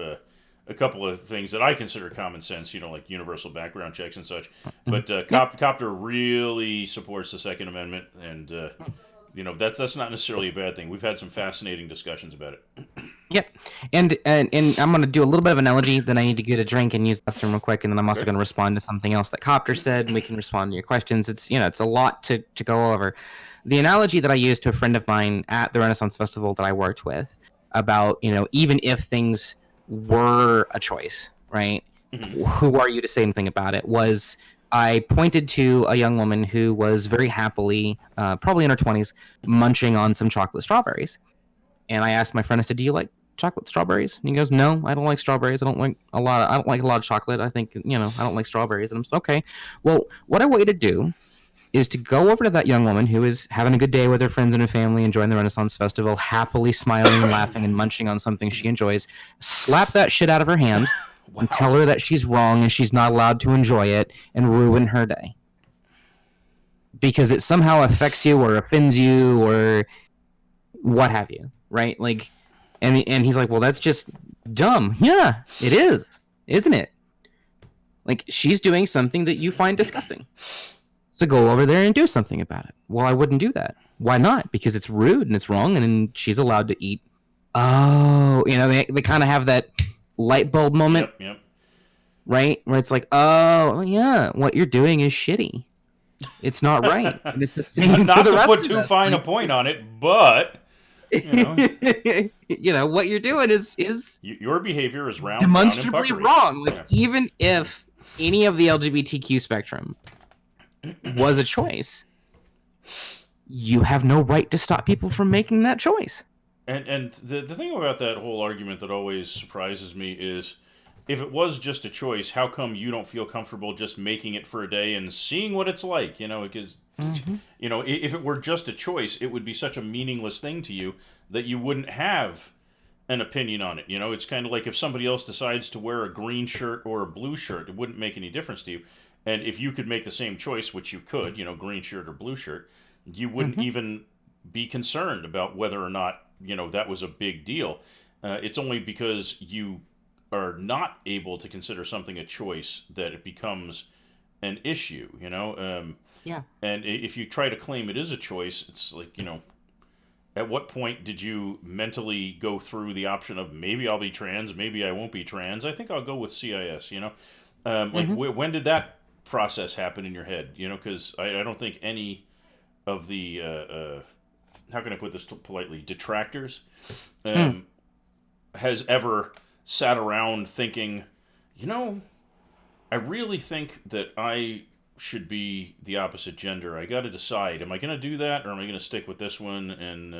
a couple of things that I consider common sense, like universal background checks and such. But Copter really supports the Second Amendment, and that's not necessarily a bad thing. We've had some fascinating discussions about it. Yep, and I'm going to do a little bit of analogy. Then I need to get a drink and use the bathroom real quick, and then I'm also going to respond to something else that Copter said, and we can respond to your questions. It's it's a lot to go over. The analogy that I used to a friend of mine at the Renaissance Festival that I worked with about, even if things were a choice, right? Mm-hmm. Who are you to say anything about it? Was I pointed to a young woman who was very happily, probably in her 20s, munching on some chocolate strawberries. And I asked my friend, I said, do you like chocolate strawberries? And he goes, no, I don't like strawberries. I don't like a lot of chocolate. I think, I don't like strawberries. And I'm like, okay, well, what I want you to do is to go over to that young woman who is having a good day with her friends and her family, enjoying the Renaissance Festival, happily smiling and laughing and munching on something she enjoys, slap that shit out of her hand and tell her that she's wrong and she's not allowed to enjoy it and ruin her day. Because it somehow affects you or offends you or what have you, right? Like, and he's like, well, that's just dumb. Yeah, it is, isn't it? Like, she's doing something that you find disgusting. So go over there and do something about it. Well, I wouldn't do that. Why not? Because it's rude and it's wrong, and she's allowed to eat. Oh, they kind of have that light bulb moment, yep. Right? Where it's like, oh, yeah, what you're doing is shitty. It's not right. And it's the same not for the to rest put of too us. fine a point on it, but what you're doing is your behavior is round, demonstrably round and wrong. Like, even if any of the LGBTQ spectrum was a choice, you have no right to stop people from making that choice. And the thing about that whole argument that always surprises me is, if it was just a choice, how come you don't feel comfortable just making it for a day and seeing what it's like? Because if it were just a choice, it would be such a meaningless thing to you that you wouldn't have an opinion on it. It's kind of like if somebody else decides to wear a green shirt or a blue shirt, it wouldn't make any difference to you. And if you could make the same choice, which you could, green shirt or blue shirt, you wouldn't even be concerned about whether or not, that was a big deal. It's only because you are not able to consider something a choice that it becomes an issue, you know. Yeah. And if you try to claim it is a choice, it's like, at what point did you mentally go through the option of maybe I'll be trans, maybe I won't be trans? I think I'll go with CIS. Like Hmm. when did that process happen in your head? Because I don't think any of the how can I put this politely, detractors, Mm. um, has ever sat around thinking, you know, I really think that I should be the opposite gender. I got to decide: am I going to do that, or am I going to stick with this one? And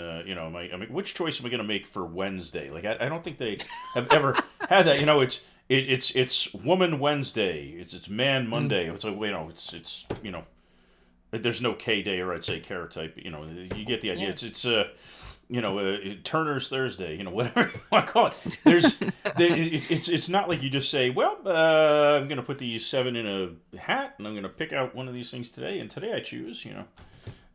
which choice am I going to make for Wednesday? Like, I don't think they have ever had that. It's Woman Wednesday. It's Man Mm. Monday. It's like, it's there's no K day, or I'd say carrot type. You get the idea. Yeah. It's Turner's Thursday, whatever you want to call it. It's not like you just say, well, I'm going to put these 7 in a hat, and I'm going to pick out one of these things today, and today I choose. Yeah.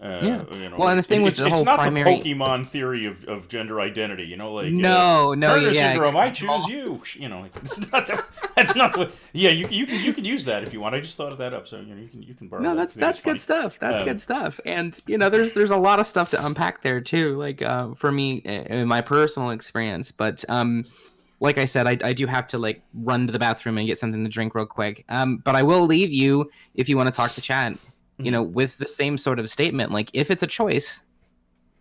Well, and the thing with the It's whole not the primary. Pokemon theory of gender identity. Like No, no, Turner yeah. syndrome. I choose you. It's not the, that's not the. Yeah, you can use that if you want. I just thought of that up, so you can borrow No, that. I that's think it's that's good funny. stuff. That's Um, good stuff. And there's a lot of stuff to unpack there too. Like for me, in my personal experience. But like I said, I do have to like run to the bathroom and get something to drink real quick. But I will leave you if you want to talk to chat. mhm, With the same sort of statement. Like if it's a choice,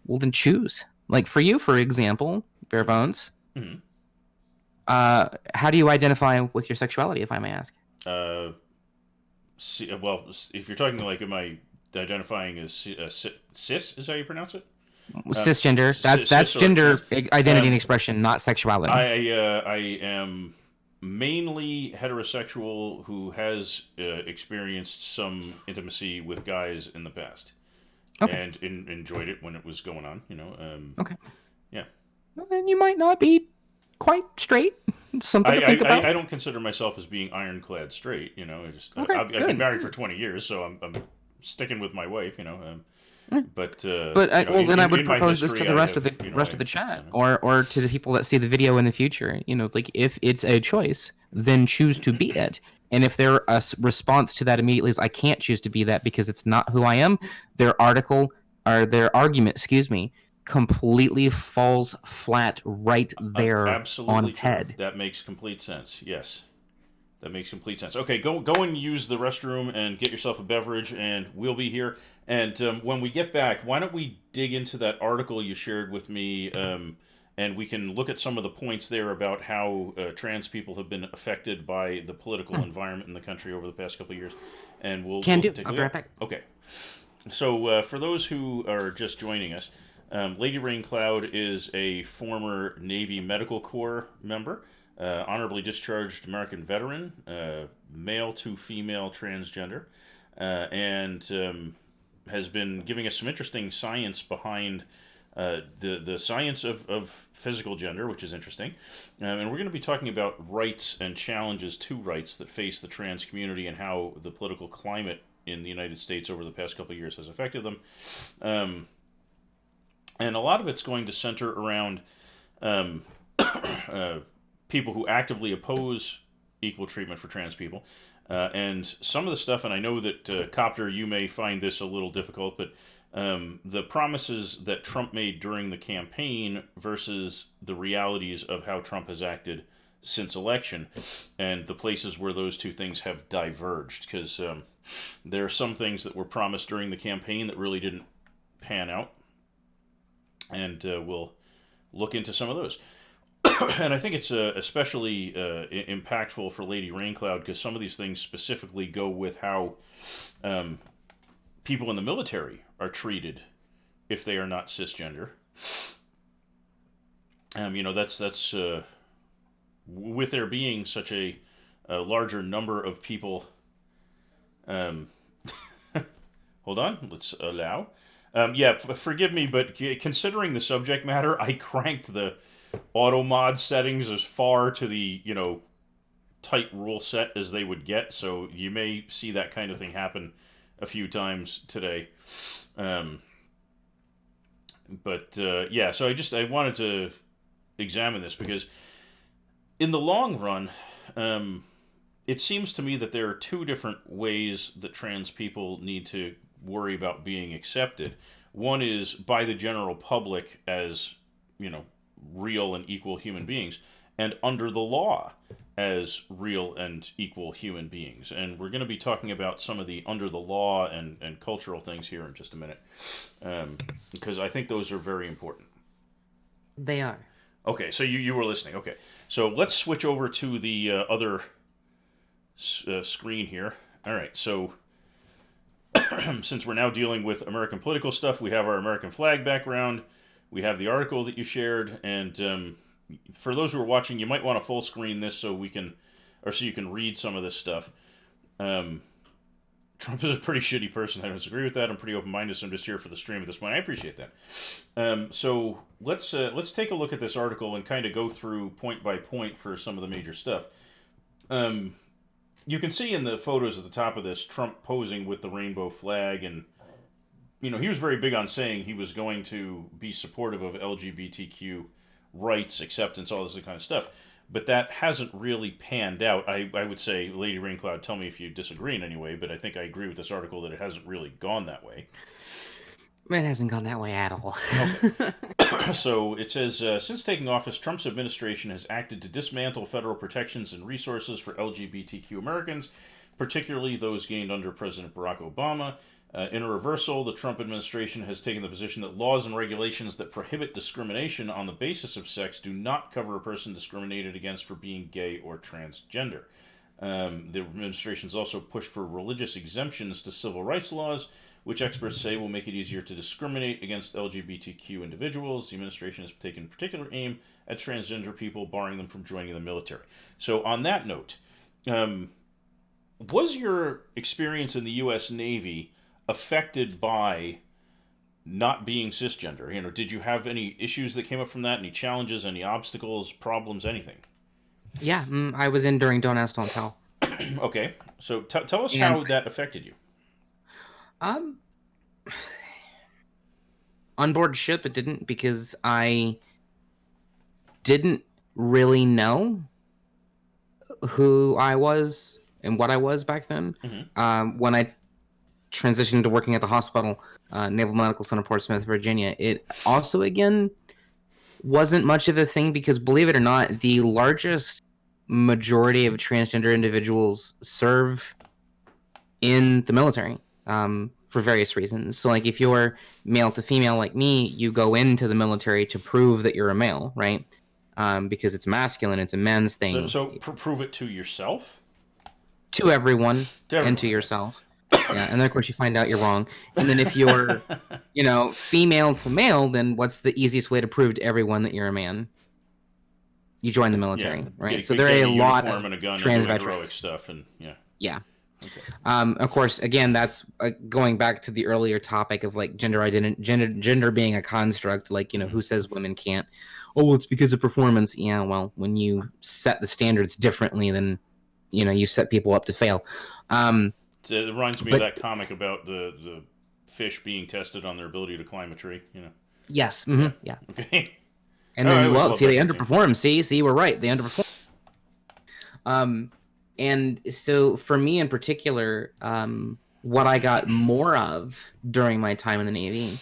well then choose. Like for you, for example, bare mhm, bones. mhm. How do you identify with your sexuality, if I may ask? Uh, well, if you're talking like, am I identifying as cis? Is how you pronounce it? Cisgender. That's Cis or trans? gender identity and Um, expression, not sexuality. I am mainly heterosexual who has experienced some intimacy with guys in the past Okay. and enjoyed it when it was going on. Okay. Yeah. Well, then you might not be quite straight. Something to think I about. don't consider myself as being ironclad straight. Okay, I've been good, married for good. 20 years, so I'm sticking with my wife. Mm. But But well, then I would in my propose this to history, the I rest of have the rest of the I've chat, or to the people that see the video in the future. It's like if it's a choice, then choose to be it. And if their response to that immediately is, "I can't choose to be that because it's not who I am," their article or their argument, excuse me, completely falls flat right there on absolutely its true. head. That makes complete sense. Yes. That makes complete sense. Okay, go and use the restroom and get yourself a beverage, and we'll be here. And when we get back, why don't we dig into that article you shared with me, and we can look at some of the points there about how trans people have been affected by the political Hmm. environment in the country over the past couple of years, and Can we'll do. take a I'll look be at right that. back. Okay. So for those who are just joining us, LadyRayneCloud is a former Navy Medical Corps member, honorably discharged American veteran, male to female transgender, and has been giving us some interesting science behind the science of physical gender, which is interesting. And we're going to be talking about rights and challenges to rights that face the trans community and how the political climate in the United States over the past couple of years has affected them. Um, and a lot of it's going to center around um, people who actively oppose equal treatment for trans people. And some of the stuff, and I know that Copter, you may find this a little difficult, but the promises that Trump made during the campaign versus the realities of how Trump has acted since election, and the places where those two things have diverged. Because there are some things that were promised during the campaign that really didn't pan out, and we'll look into some of those. And I think it's especially impactful for Lady Raincloud because some of these things specifically go with how um, people in the military are treated if they are not cisgender. That's with there being such a larger number of people. Um, hold on, let's allow. Yeah, forgive me, but considering the subject matter, I cranked the auto mod settings as far to the tight rule set as they would get. So you may see that kind of thing happen a few times today. Um, but yeah, so I wanted to examine this because in the long run, it seems to me that there are two different ways that trans people need to worry about being accepted. One is by the general public as, you know, real and equal human beings, and under the law as real and equal human beings. And we're going to be talking about some of the under the law and cultural things here in just a minute, because I think those are very important. They are. Okay, so you were listening. Okay, so let's switch over to the other screen here. All right, so since we're now dealing with American political stuff, we have our American flag background, we have the article that you shared, and for those who are watching, you might want to full screen this so we can, or so you can read some of this stuff. Trump is a pretty shitty person. I don't disagree with that. I'm pretty open-minded, so I'm just here for the stream at this point. I appreciate that. So let's take a look at this article and kind of go through point by point for some of the major stuff. You can see in the photos at the top of this Trump posing with the rainbow flag, and you know he was very big on saying he was going to be supportive of LGBTQ rights, acceptance, all this kind of stuff. But that hasn't really panned out. I would say, LadyRayneCloud, tell me if you disagree in any way, but I think I agree with this article that it hasn't really gone that way. It hasn't gone that way at all. Okay. So it says, since taking office, Trump's administration has acted to dismantle federal protections and resources for LGBTQ Americans, particularly those gained under President Barack Obama. In a reversal, the Trump administration has taken the position that laws and regulations that prohibit discrimination on the basis of sex do not cover a person discriminated against for being gay or transgender. The administration has also pushed for religious exemptions to civil rights laws, which experts say will make it easier to discriminate against LGBTQ individuals. The administration has taken particular aim at transgender people, barring them from joining the military. So on that note, was your experience in the U.S. Navy affected by not being cisgender? You know, did you have any issues that came up from that? Any challenges, any obstacles, problems, anything? Yeah, I was in during Don't Ask, Don't Tell. Okay, so tell us how that affected you. On board ship, it didn't, because I didn't really know who I was and what I was back then. Mm-hmm. When I transitioned to working at the hospital, Naval Medical Center, Portsmouth, Virginia, it also, again, wasn't much of a thing because, believe it or not, the largest majority of transgender individuals serve in the military for various reasons. So, like, if you're male to female like me, you go into the military to prove that you're a male, right? Because it's masculine, it's a men's thing. So prove it to yourself? To everyone, and to yourself. Yeah, and then of course you find out you're wrong. And then if you're, female to male, then what's the easiest way to prove to everyone that you're a man? You join the military, right? So there are a lot of trans veterans stuff, and yeah. Yeah. Okay. Of course, again, that's going back to the earlier topic of like gender identity, gender being a construct. Like, who says women can't? Oh, well, it's because of performance. Yeah, well, when you set the standards differently, then you set people up to fail. It reminds me of that comic about the fish being tested on their ability to climb a tree. Yes. Mm-hmm, yeah. Okay. And then, they underperform. See, we're right. They underperform. And so for me in particular, what I got more of during my time in the Navy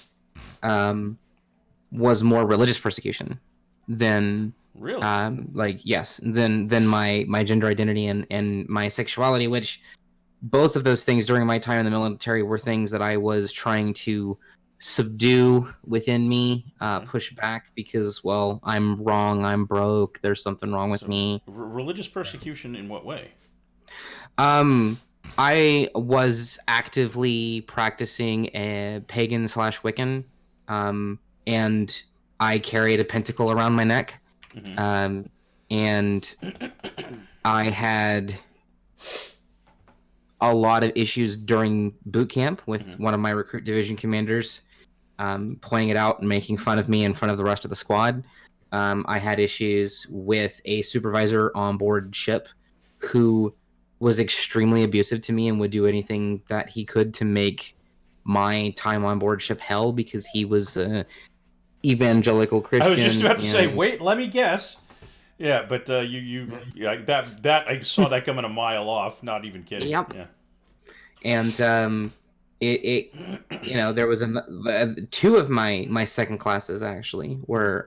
was more religious persecution than really, than my gender identity and my sexuality, which both of those things during my time in the military were things that I was trying to subdue within me, push back because, well, I'm wrong, I'm broke, there's something wrong with me. Religious persecution in what way? I was actively practicing a pagan/Wiccan, and I carried a pentacle around my neck, and I had a lot of issues during boot camp with one of my recruit division commanders pointing it out and making fun of me in front of the rest of the squad. I had issues with a supervisor on board ship who was extremely abusive to me and would do anything that he could to make my time on board ship hell because he was an evangelical Christian. I was just about to say, wait, let me guess. Yeah, but yeah, that I saw that coming a mile off. Not even kidding. Yep. Yeah. And it there was two of my second classes actually were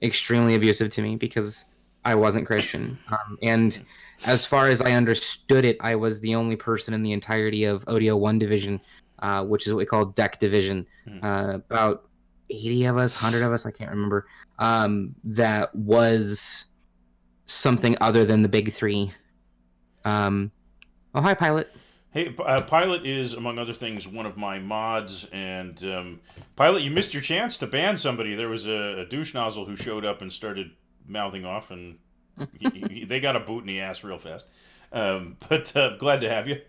extremely abusive to me because I wasn't Christian. And as far as I understood it, I was the only person in the entirety of ODO 1 division, which is what we call deck division. About 80 of us, 100 of us, I can't remember. That was something other than the big three. Oh, hi, Pilot. Hey, Pilot is, among other things, one of my mods. And Pilot, you missed your chance to ban somebody. There was a douche nozzle who showed up and started mouthing off, and they got a boot in the ass real fast. But glad to have you.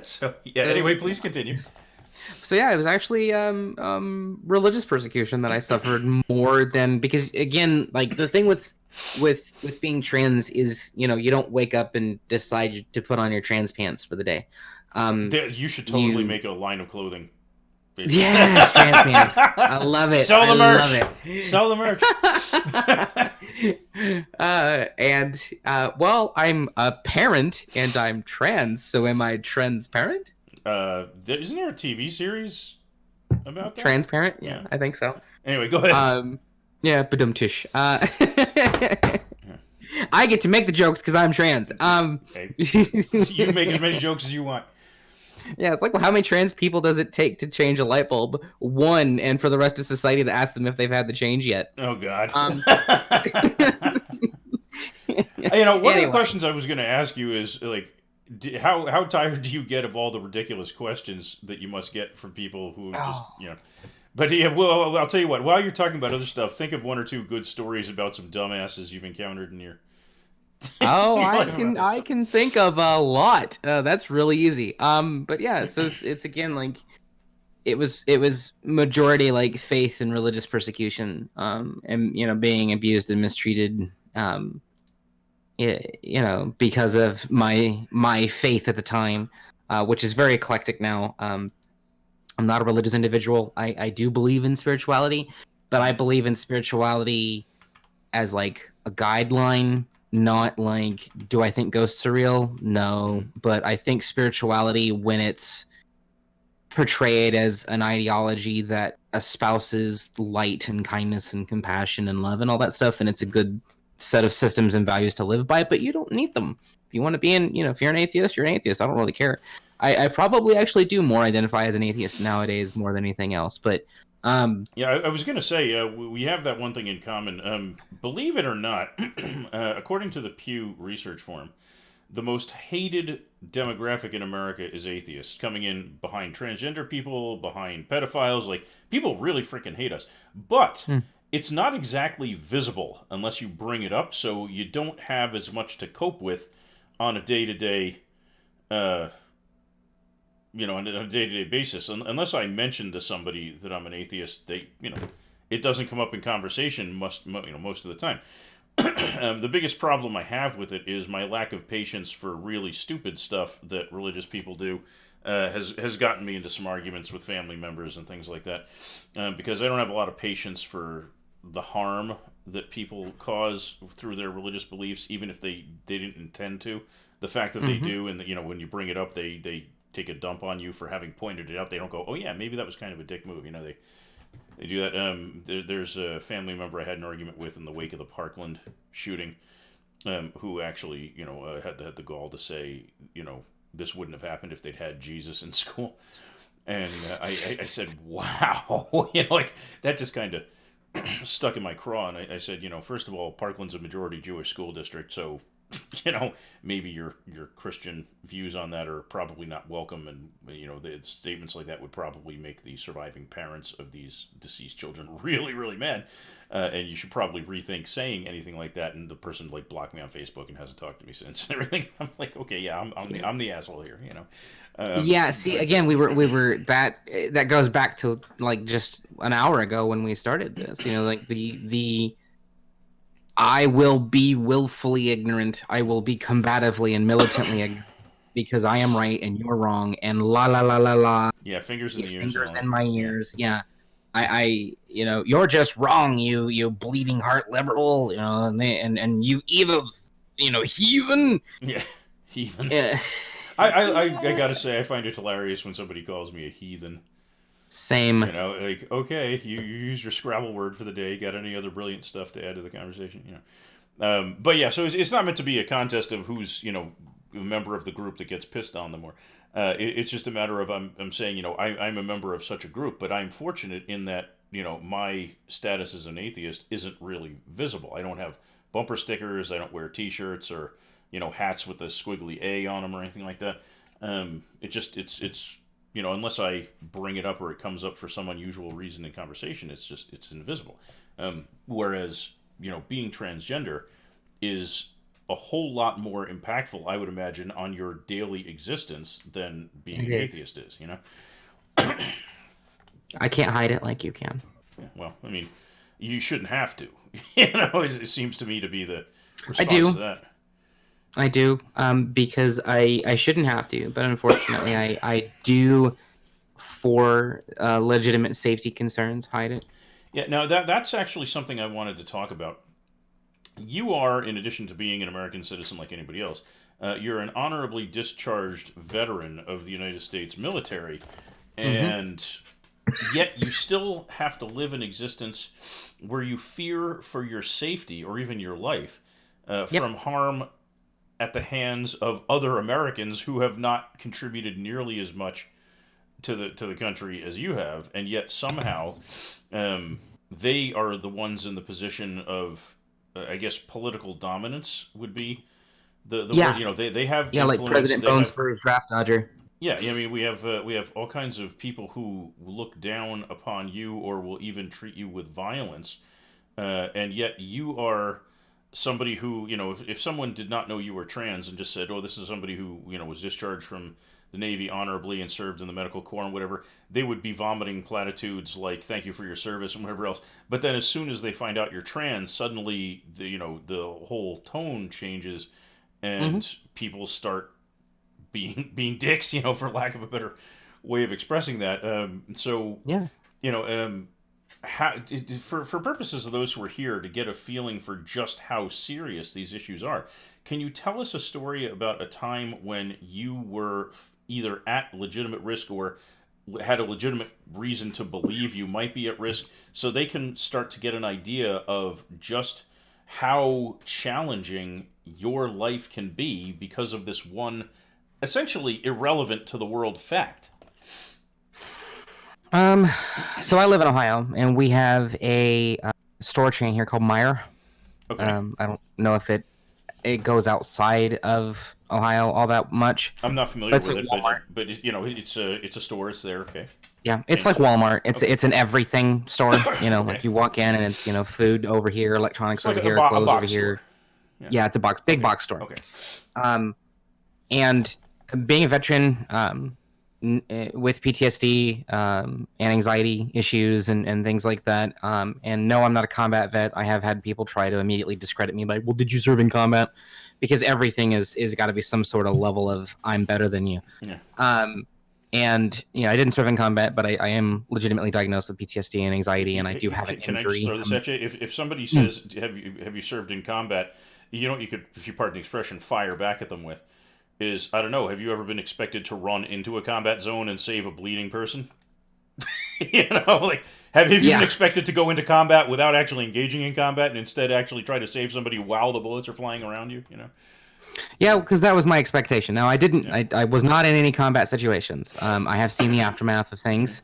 So yeah. Anyway, please continue. So yeah, it was actually religious persecution that I suffered more than, because again, like the thing with being trans is, you don't wake up and decide to put on your trans pants for the day. You should totally make a line of clothing. Yes, trans pants. I love it. Sell the merch. Love it. Sell the merch. Well, I'm a parent and I'm trans, so am I transparent? Isn't there a TV series about that? Transparent? Yeah, I think so. Anyway, go ahead. Yeah, badum-tish. I get to make the jokes because I'm trans. Okay. So you make as many jokes as you want. Yeah, it's like, well, how many trans people does it take to change a light bulb? One, and for the rest of society to ask them if they've had the change yet. Oh, God. One of the questions I was going to ask you is, like, how tired do you get of all the ridiculous questions that you must get from people who just, But yeah, well, I'll tell you what. While you're talking about other stuff, think of one or two good stories about some dumbasses you've encountered in your. Oh, I can think of a lot. That's really easy. But yeah, so it's again like it was majority like faith and religious persecution. And being abused and mistreated. Because of my faith at the time, which is very eclectic now. I'm not a religious individual. I do believe in spirituality, but I believe in spirituality as like a guideline, not like, do I think ghosts are real? No, but I think spirituality, when it's portrayed as an ideology that espouses light and kindness and compassion and love and all that stuff, and it's a good set of systems and values to live by, but you don't need them. If you want to be if you're an atheist, you're an atheist. I don't really care. I probably actually do more identify as an atheist nowadays more than anything else. But yeah, I was going to say we have that one thing in common. Believe it or not, according to the Pew Research Forum, the most hated demographic in America is atheists, coming in behind transgender people, behind pedophiles. Like, people really freaking hate us. But it's not exactly visible unless you bring it up, so you don't have as much to cope with on a day-to-day on a day-to-day basis. Unless I mention to somebody that I'm an atheist, it doesn't come up in conversation most of the time. The biggest problem I have with it is my lack of patience for really stupid stuff that religious people do. Has gotten me into some arguments with family members and things like that, because I don't have a lot of patience for the harm that people cause through their religious beliefs, even if they didn't intend to. The fact that they do, and when you bring it up, they take a dump on you for having pointed it out. They don't go, oh yeah, maybe that was kind of a dick move. They do that. There's a family member I had an argument with in the wake of the Parkland shooting, who actually had the gall to say this wouldn't have happened if they'd had Jesus in school. And I said, wow, that just kind of stuck in my craw. And I said, first of all, Parkland's a majority Jewish school district, so maybe your Christian views on that are probably not welcome, and the statements like that would probably make the surviving parents of these deceased children really, really mad, and you should probably rethink saying anything like that. And the person blocked me on Facebook and hasn't talked to me since and everything. I'm like, okay, yeah, I'm the asshole here, yeah, see, again, we were that goes back to like just an hour ago when we started this. Like the I will be willfully ignorant. I will be combatively and militantly ignorant because I am right and you're wrong, and la la la la la. Yeah, fingers in the ears. Fingers in my ears. Yeah. you're just wrong, you bleeding heart liberal, and you evils, heathen. Yeah, heathen. Yeah. I gotta say, I find it hilarious when somebody calls me a heathen. Same. Like, okay, you used your Scrabble word for the day. Got any other brilliant stuff to add to the conversation? But yeah, so it's not meant to be a contest of who's a member of the group that gets pissed on the more. It's just a matter of I'm saying I'm a member of such a group, but I'm fortunate in that my status as an atheist isn't really visible. I don't have bumper stickers. I don't wear T-shirts or hats with the squiggly A on them or anything like that. It's unless I bring it up or it comes up for some unusual reason in conversation, it's invisible. Whereas being transgender is a whole lot more impactful, I would imagine, on your daily existence than being an atheist is. I can't hide it like you can. Yeah, well, I mean, you shouldn't have to. It seems to me to be the response I do. to that. I do, because I shouldn't have to, but unfortunately, I do, for legitimate safety concerns, hide it. Yeah, now that's actually something I wanted to talk about. You are, in addition to being an American citizen like anybody else, you're an honorably discharged veteran of the United States military, and yet you still have to live an existence where you fear for your safety or even your life from harm at the hands of other Americans who have not contributed nearly as much to the country as you have, and yet somehow they are the ones in the position of, I guess, political dominance would be the word. They have like President Bone Spurs draft dodger. Yeah, I mean we have all kinds of people who look down upon you or will even treat you with violence, and yet you are somebody who if someone did not know you were trans and just said, oh, this is somebody who was discharged from the Navy honorably and served in the medical corps and whatever, they would be vomiting platitudes like thank you for your service and whatever else. But then as soon as they find out you're trans, suddenly the whole tone changes and people start being dicks, for lack of a better way of expressing that. How, for purposes of those who are here to get a feeling for just how serious these issues are, can you tell us a story about a time when you were either at legitimate risk or had a legitimate reason to believe you might be at risk, so they can start to get an idea of just how challenging your life can be because of this one essentially irrelevant to the world fact? So I live in Ohio, and we have a store chain here called Meijer. Okay. I don't know if it goes outside of Ohio all that much. I'm not familiar with it, Walmart. but it's a store. It's there. Okay. Yeah, it's like Walmart. It's an everything store. Like you walk in and it's food over here, electronics over here, clothes over here. Yeah, it's a big box store. Okay. And being a veteran, with PTSD and anxiety issues and things like that. And no, I'm not a combat vet. I have had people try to immediately discredit me, like, well, did you serve in combat? Because everything is got to be some sort of level of I'm better than you. Yeah. And I didn't serve in combat, but I am legitimately diagnosed with PTSD and anxiety, and I do have an injury. Can I just throw this at you? If somebody says, have you served in combat? You could, if you pardon the expression, fire back at them with is, I don't know, have you ever been expected to run into a combat zone and save a bleeding person? Have you been expected to go into combat without actually engaging in combat and instead actually try to save somebody while the bullets are flying around you? Yeah, because that was my expectation. Now, I didn't. Yeah. I was not in any combat situations. I have seen the aftermath of things,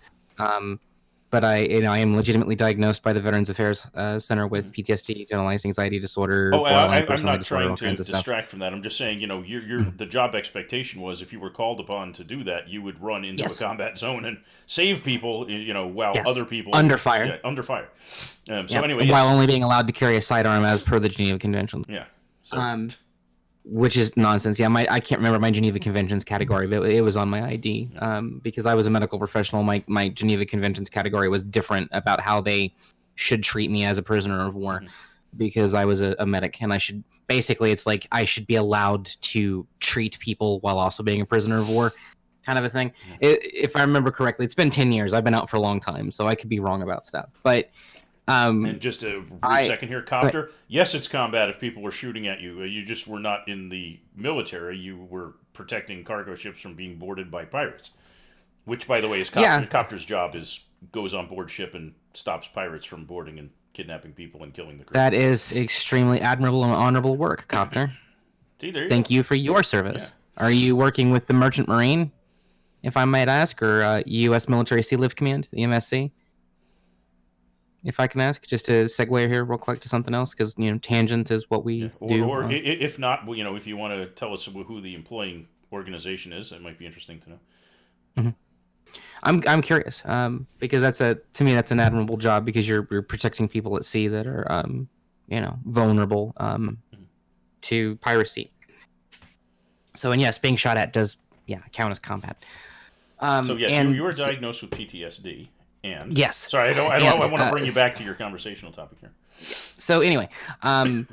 but I am legitimately diagnosed by the Veterans Affairs Center with PTSD, generalized anxiety disorder. I'm not trying to distract from that. I'm just saying, the job expectation was if you were called upon to do that, you would run into a combat zone and save people, while other people under fire. Yeah, under fire. Anyway, while only being allowed to carry a sidearm as per the Geneva Conventions. Yeah. Which is nonsense. Yeah, I can't remember my Geneva Conventions category, but it was on my ID. Because I was a medical professional, my Geneva Conventions category was different about how they should treat me as a prisoner of war, because I was a medic, and it's like I should be allowed to treat people while also being a prisoner of war. kind of a thing. Yeah. If I remember correctly, it's been 10 years. I've been out for a long time, so I could be wrong about stuff. But And just a brief second here, but Copter. Yes, it's combat if people were shooting at you. You just were not in the military. You were protecting cargo ships from being boarded by pirates. Which, by the way, is Copter's job is goes on board ship and stops pirates from boarding and kidnapping people and killing the crew. that is extremely admirable and honorable work, Copter. See, there you Thank go. you for your service. Yeah. Are you working with the Merchant Marine, if I might ask, or U.S. Military Sea Lift Command, the MSC? If I can ask, just to segue here real quick to something else, because tangent is what we do. Or if not, if you want to tell us who the employing organization is, it might be interesting to know. Mm-hmm. I'm curious, because to me that's an admirable job, because you're protecting people at sea that are vulnerable to piracy. So, and yes, being shot at does count as combat. So yes, you were diagnosed with PTSD. And yes, sorry, I want to bring you back to your conversational topic here. So anyway, I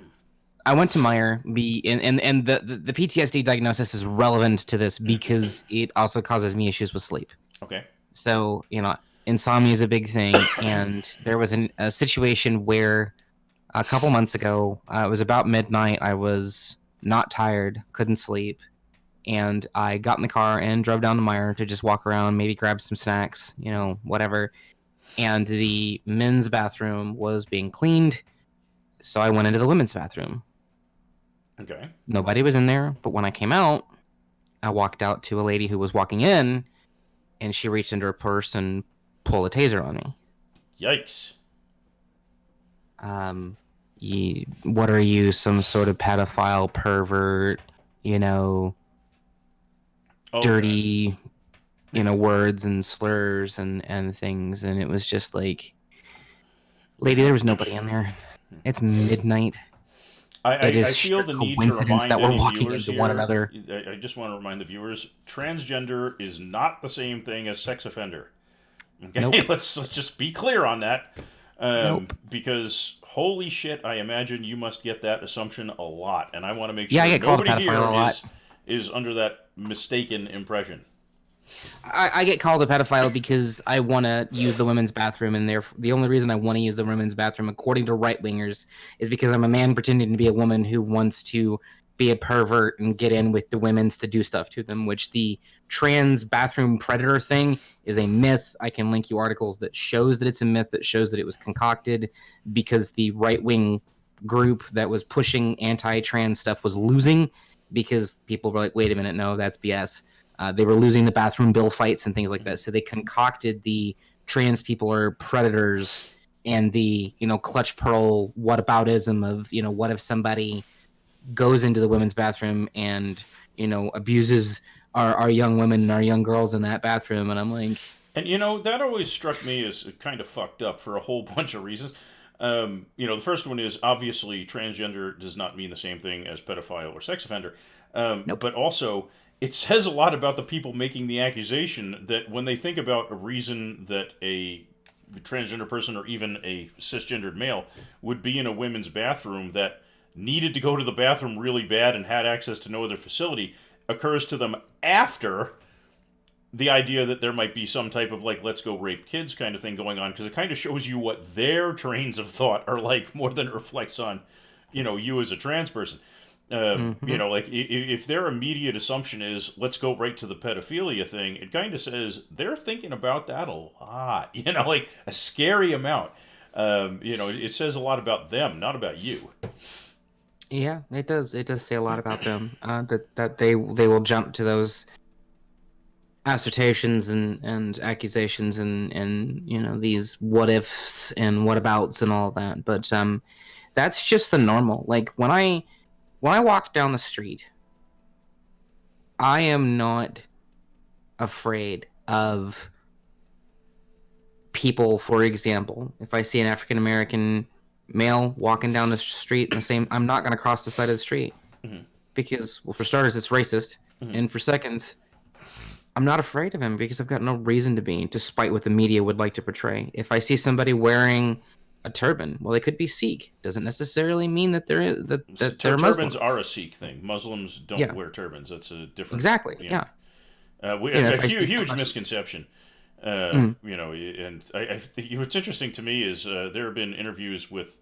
went to Meyer, and the PTSD diagnosis is relevant to this because it also causes me issues with sleep. Okay. So insomnia is a big thing, and there was a situation where a couple months ago, it was about midnight. I was not tired, couldn't sleep, and I got in the car and drove down to Meyer to just walk around, maybe grab some snacks, whatever. And the men's bathroom was being cleaned, so I went into the women's bathroom. Okay. Nobody was in there, but when I came out, I walked out to a lady who was walking in, and she reached into her purse and pulled a taser on me. Yikes. What are you, some sort of pedophile pervert, dirty, words and slurs and things, and it was just like, lady, there was nobody in there. It's midnight. I feel the need to remind that we're any walking viewers into here, one another. I just want to remind the viewers, transgender is not the same thing as sex offender. Okay, nope. let's just be clear on that. Nope. Because holy shit, I imagine you must get that assumption a lot, and I want to make sure I get called a nobody pedophile a lot. is under that mistaken impression. I get called a pedophile because I want to use the women's bathroom, and the only reason I want to use the women's bathroom, according to right-wingers, is because I'm a man pretending to be a woman who wants to be a pervert and get in with the women's to do stuff to them, which the trans bathroom predator thing is a myth. I can link you articles that shows that it's a myth, that shows that it was concocted because the right-wing group that was pushing anti-trans stuff was losing, because people were like, wait a minute, no, that's BS. They were losing the bathroom bill fights and things like that. So they concocted the trans people are predators and the, clutch pearl whataboutism of, what if somebody goes into the women's bathroom and, abuses our young women and our young girls in that bathroom. And I'm like... And, that always struck me as kind of fucked up for a whole bunch of reasons. The first one is, obviously, transgender does not mean the same thing as pedophile or sex offender. Nope. But also... it says a lot about the people making the accusation that when they think about a reason that a transgender person or even a cisgendered male would be in a women's bathroom that needed to go to the bathroom really bad and had access to no other facility occurs to them after the idea that there might be some type of let's go rape kids kind of thing going on, because it kind of shows you what their trains of thought are like more than it reflects on, you as a trans person. If their immediate assumption is let's go right to the pedophilia thing, it kind of says they're thinking about that a lot, a scary amount. It says a lot about them, not about you. Yeah, it does. It does say a lot about them. That they will jump to those assertions and accusations and these what ifs and what abouts and all that. But that's just the normal. Like when I walk down the street, I am not afraid of people. For example, if I see an African American male walking down the street I'm not going to cross the side of the street. Mm-hmm. Because, well, for starters, it's racist. Mm-hmm. And for seconds, I'm not afraid of him because I've got no reason to be, despite what the media would like to portray. If I see somebody wearing a turban, well, they could be Sikh. Doesn't necessarily mean that they're they're Muslim. Turbans are a Sikh thing. Muslims don't wear turbans. That's a different... Exactly, yeah. A huge misconception. You know, and I think what's interesting to me is there have been interviews with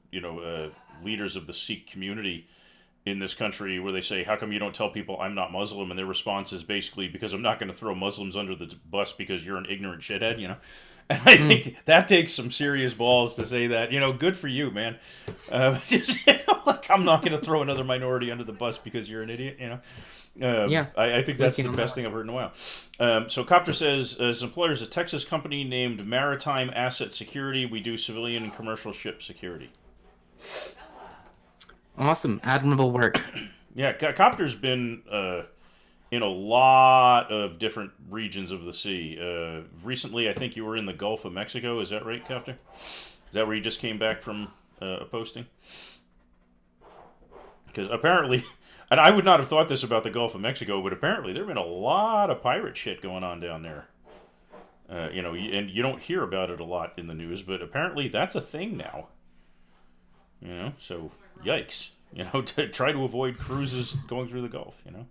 leaders of the Sikh community in this country where they say, "How come you don't tell people I'm not Muslim?" And their response is basically, "Because I'm not going to throw Muslims under the bus because you're an ignorant shithead," you know. And I think that takes some serious balls to say that. You know, good for you, man. Just like I'm not going to throw another minority under the bus because you're an idiot. You know. I think that's the best thing I've heard in a while. So Copter says, his employer is a Texas company named Maritime Asset Security. We do civilian and commercial ship security. Awesome. Admirable work. Yeah, Copter's been in a lot of different regions of the sea. Recently, I think you were in the Gulf of Mexico. Is that right, Copter? Is that where you just came back from a posting? Because apparently, and I would not have thought this about the Gulf of Mexico, but apparently there have been a lot of pirate shit going on down there. You know, and you don't hear about it a lot in the news, but apparently that's a thing now. You know, so yikes. You know, to try to avoid cruises going through the Gulf, you know?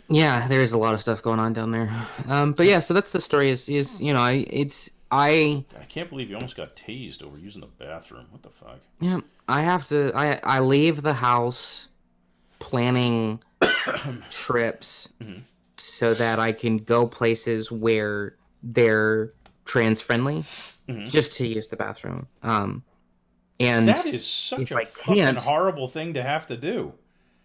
Yeah, there's a lot of stuff going on down there. But yeah, so that's the story is you know, I can't believe you almost got tased over using the bathroom. What the fuck? Yeah, I leave the house planning trips so that I can go places where they're trans friendly just to use the bathroom. And that is such a fucking horrible thing to have to do.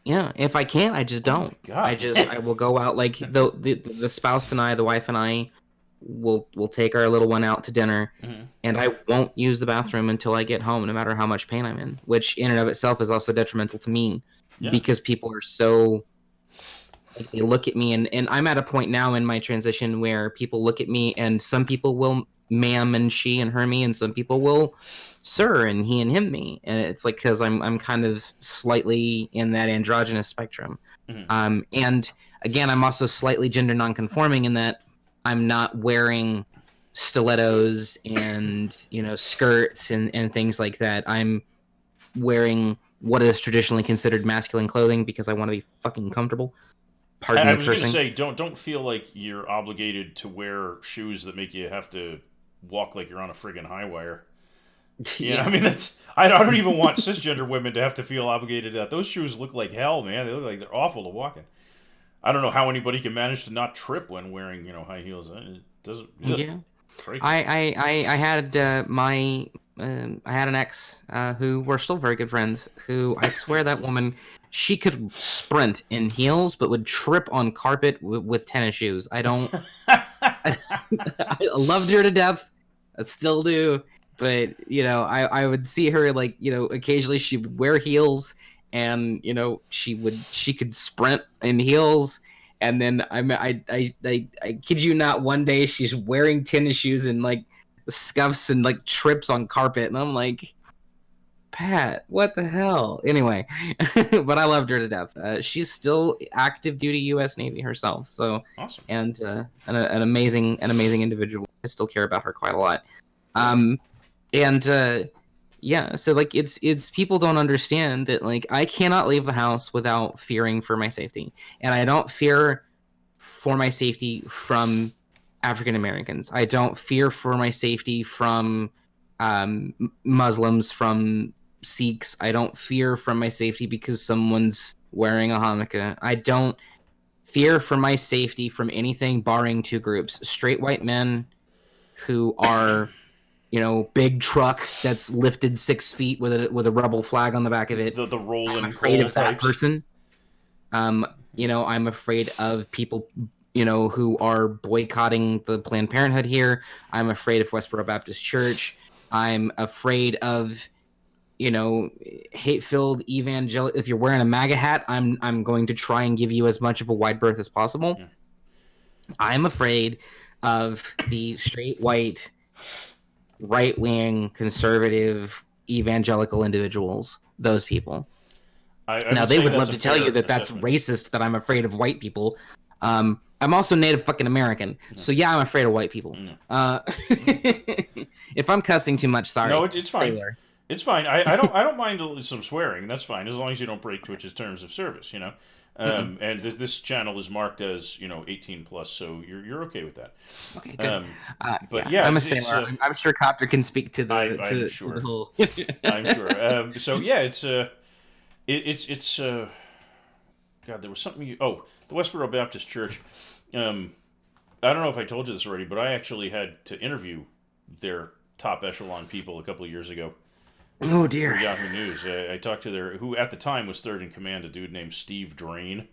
Yeah, if I can't, I just don't. I will go out, like the spouse and I, the wife and I, will take our little one out to dinner, and I won't use the bathroom until I get home, no matter how much pain I'm in. Which in and of itself is also detrimental to me, because people are so. They look at me, and I'm at a point now in my transition where people look at me, and some people will ma'am and she and her me, and some people will sir and he and him me, and it's like because I'm kind of slightly in that androgynous spectrum, and again I'm also slightly gender nonconforming in that I'm not wearing stilettos and skirts and things like that. I'm wearing what is traditionally considered masculine clothing because I want to be fucking comfortable. Pardon I was going to say, don't feel like you're obligated to wear shoes that make you have to walk like you're on a friggin' high wire. Yeah, I mean I don't even want cisgender women to have to feel obligated to that. Those shoes look like hell, man. They look like they're awful to walk in. I don't know how anybody can manage to not trip when wearing high heels. It doesn't. Yeah, I had I had an ex who we're still very good friends. Who I swear that woman, she could sprint in heels, but would trip on carpet with tennis shoes. I don't. I loved her to death. I still do. But, I would see her, occasionally she would wear heels, and, she could sprint in heels. And then I kid you not, one day she's wearing tennis shoes and, scuffs and, trips on carpet. And I'm like, Pat, what the hell? Anyway, but I loved her to death. She's still active duty U.S. Navy herself. So awesome. And an amazing individual. I still care about her quite a lot. So it's people don't understand that I cannot leave the house without fearing for my safety, and I don't fear for my safety from African Americans. I don't fear for my safety from Muslims, from Sikhs. I don't fear for my safety because someone's wearing a yarmulke. I don't fear for my safety from anything barring two groups: straight white men who are big truck that's lifted 6 feet with a rebel flag on the back of it. The rolling. I'm afraid of that person. I'm afraid of people, who are boycotting the Planned Parenthood here. I'm afraid of Westboro Baptist Church. I'm afraid of, hate-filled evangelical. If you're wearing a MAGA hat, I'm going to try and give you as much of a wide berth as possible. Yeah. I'm afraid of the straight white, right-wing, conservative, evangelical individuals, those people. Now, they would love to tell you that that's racist, that I'm afraid of white people. I'm also Native fucking American, so yeah, I'm afraid of white people. If I'm cussing too much, sorry. No, it's fine. Sailor. It's fine. I don't mind some swearing. That's fine, as long as you don't break Twitch's terms of service, And this channel is marked as 18 plus, so you're okay with that. Okay, good. But Yeah, yeah, I'm a sailor. I'm sure Copter can speak to I'm to the sure. whole. I'm sure. So yeah, it's God, there was something. The Westboro Baptist Church. I don't know if I told you this already, but I actually had to interview their top echelon people a couple of years ago Oh for dear. Yahoo News. I talked to who at the time was third in command, a dude named Steve Drain,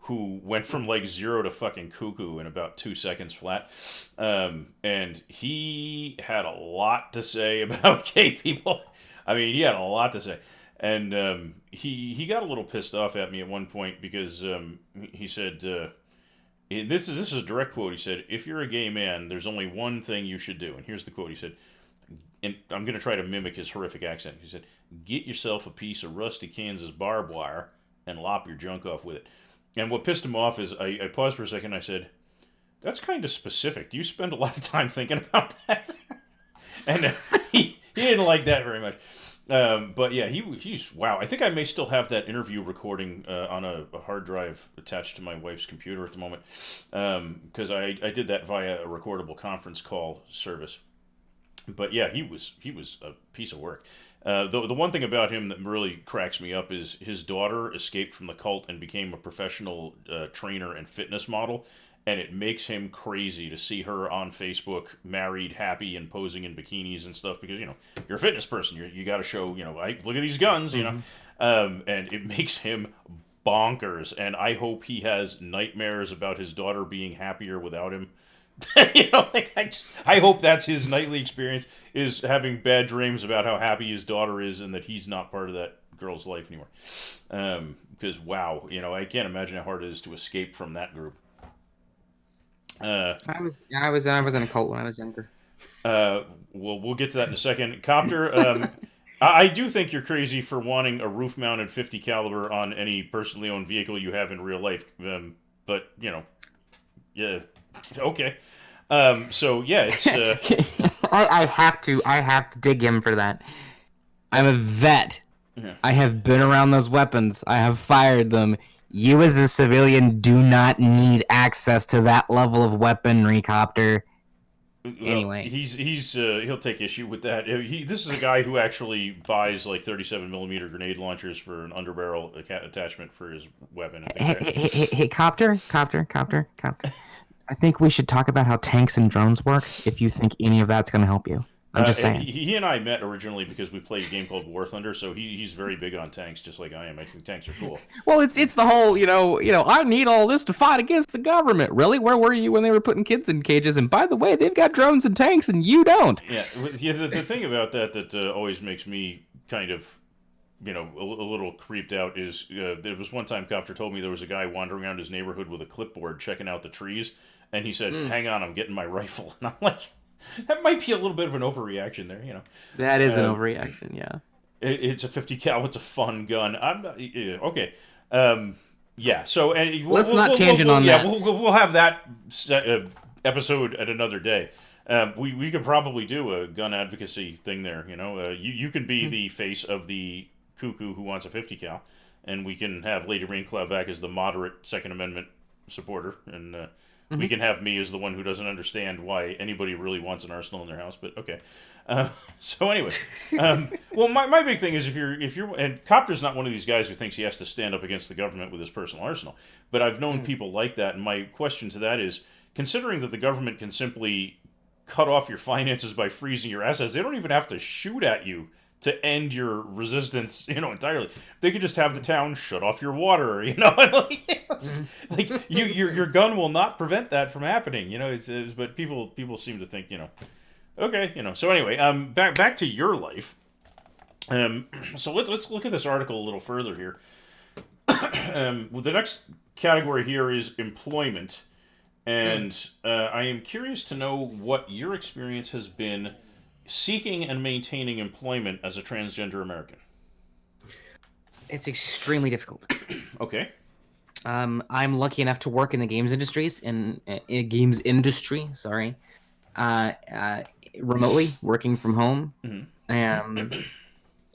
who went from like 0 to fucking cuckoo in about 2 seconds flat. And he had a lot to say about gay people. I mean, he had a lot to say. And he got a little pissed off at me at one point because he said, this is a direct quote. He said, "If you're a gay man, there's only one thing you should do." And here's the quote. He said, and I'm going to try to mimic his horrific accent. He said, "Get yourself a piece of rusty Kansas barbed wire and lop your junk off with it." And what pissed him off is I paused for a second. I said, "That's kind of specific. Do you spend a lot of time thinking about that?" And he didn't like that very much. But yeah, he's wow. I think I may still have that interview recording on a hard drive attached to my wife's computer at the moment, because I did that via a recordable conference call service. But yeah, he was a piece of work. The one thing about him that really cracks me up is his daughter escaped from the cult and became a professional trainer and fitness model, and it makes him crazy to see her on Facebook, married, happy, and posing in bikinis and stuff. Because you're a fitness person, you got to show look at these guns, and it makes him bonkers. And I hope he has nightmares about his daughter being happier without him. I hope that's his nightly experience, is having bad dreams about how happy his daughter is and that he's not part of that girl's life anymore. Because wow, I can't imagine how hard it is to escape from that group. I was in a cult when I was younger. We'll get to that in a second. Copter, I do think you're crazy for wanting a roof-mounted 50 caliber on any personally owned vehicle you have in real life. But yeah, okay. So yeah, it's. I have to dig him for that. I'm a vet. Yeah. I have been around those weapons. I have fired them. You as a civilian do not need access to that level of weaponry, Copter. Anyway, he'll take issue with that. This is a guy who actually buys like 37 millimeter grenade launchers for an underbarrel attachment for his weapon. And things like that. Hey, Copter. I think we should talk about how tanks and drones work. If you think any of that's going to help you, I'm just saying. He and I met originally because we played a game called War Thunder, so he's very big on tanks, just like I am. I think tanks are cool. Well, it's the whole I need all this to fight against the government. Really, where were you when they were putting kids in cages? And by the way, they've got drones and tanks, and you don't. Yeah. The thing about that always makes me kind of a little creeped out is there was one time Copter told me there was a guy wandering around his neighborhood with a clipboard checking out the trees, and he said, "Hang on, I'm getting my rifle," and I'm like. That might be a little bit of an overreaction there, That is an overreaction, yeah. It's a 50 cal. It's a fun gun. I'm not okay. Yeah. So let's not tangent on that. Yeah, we'll have that episode at another day. We could probably do a gun advocacy thing there. You can be the face of the cuckoo who wants a 50 cal, and we can have LadyRayneCloud back as the moderate Second Amendment supporter, and. We can have me as the one who doesn't understand why anybody really wants an arsenal in their house, but okay. So anyway, well, my big thing is if you're, and Copter's not one of these guys who thinks he has to stand up against the government with his personal arsenal, but I've known people like that, and my question to that is, considering that the government can simply cut off your finances by freezing your assets, they don't even have to shoot at you to end your resistance, entirely. They could just have the town shut off your water, like your gun will not prevent that from happening, but people seem to think, okay, So anyway, back to your life. So let's look at this article a little further here. Well, the next category here is employment, and I am curious to know what your experience has been seeking and maintaining employment as a transgender American. It's extremely difficult. Okay. I'm lucky enough to work in the games industries sorry, remotely, working from home.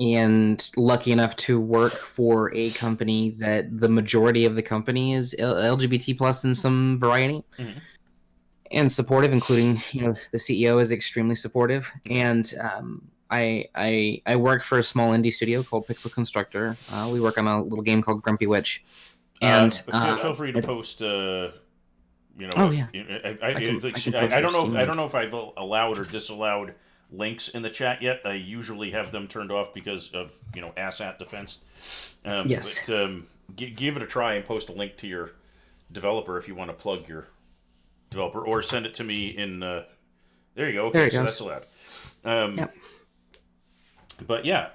and lucky enough to work for a company that the majority of the company is LGBT plus in some variety. Mm-hmm. And supportive, including the CEO is extremely supportive. Okay. And I work for a small indie studio called Pixel Constructor. We work on a little game called Grumpy Witch. And feel free to post. Oh yeah, I post don't your know if Steam I don't link. know if I've allowed or disallowed links in the chat yet. I usually have them turned off because of ASAT defense. Yes. But give it a try and post a link to your developer if you want to plug your developer, or send it to me in. There you go. Okay, There it so goes. that's allowed. Yep. But yeah,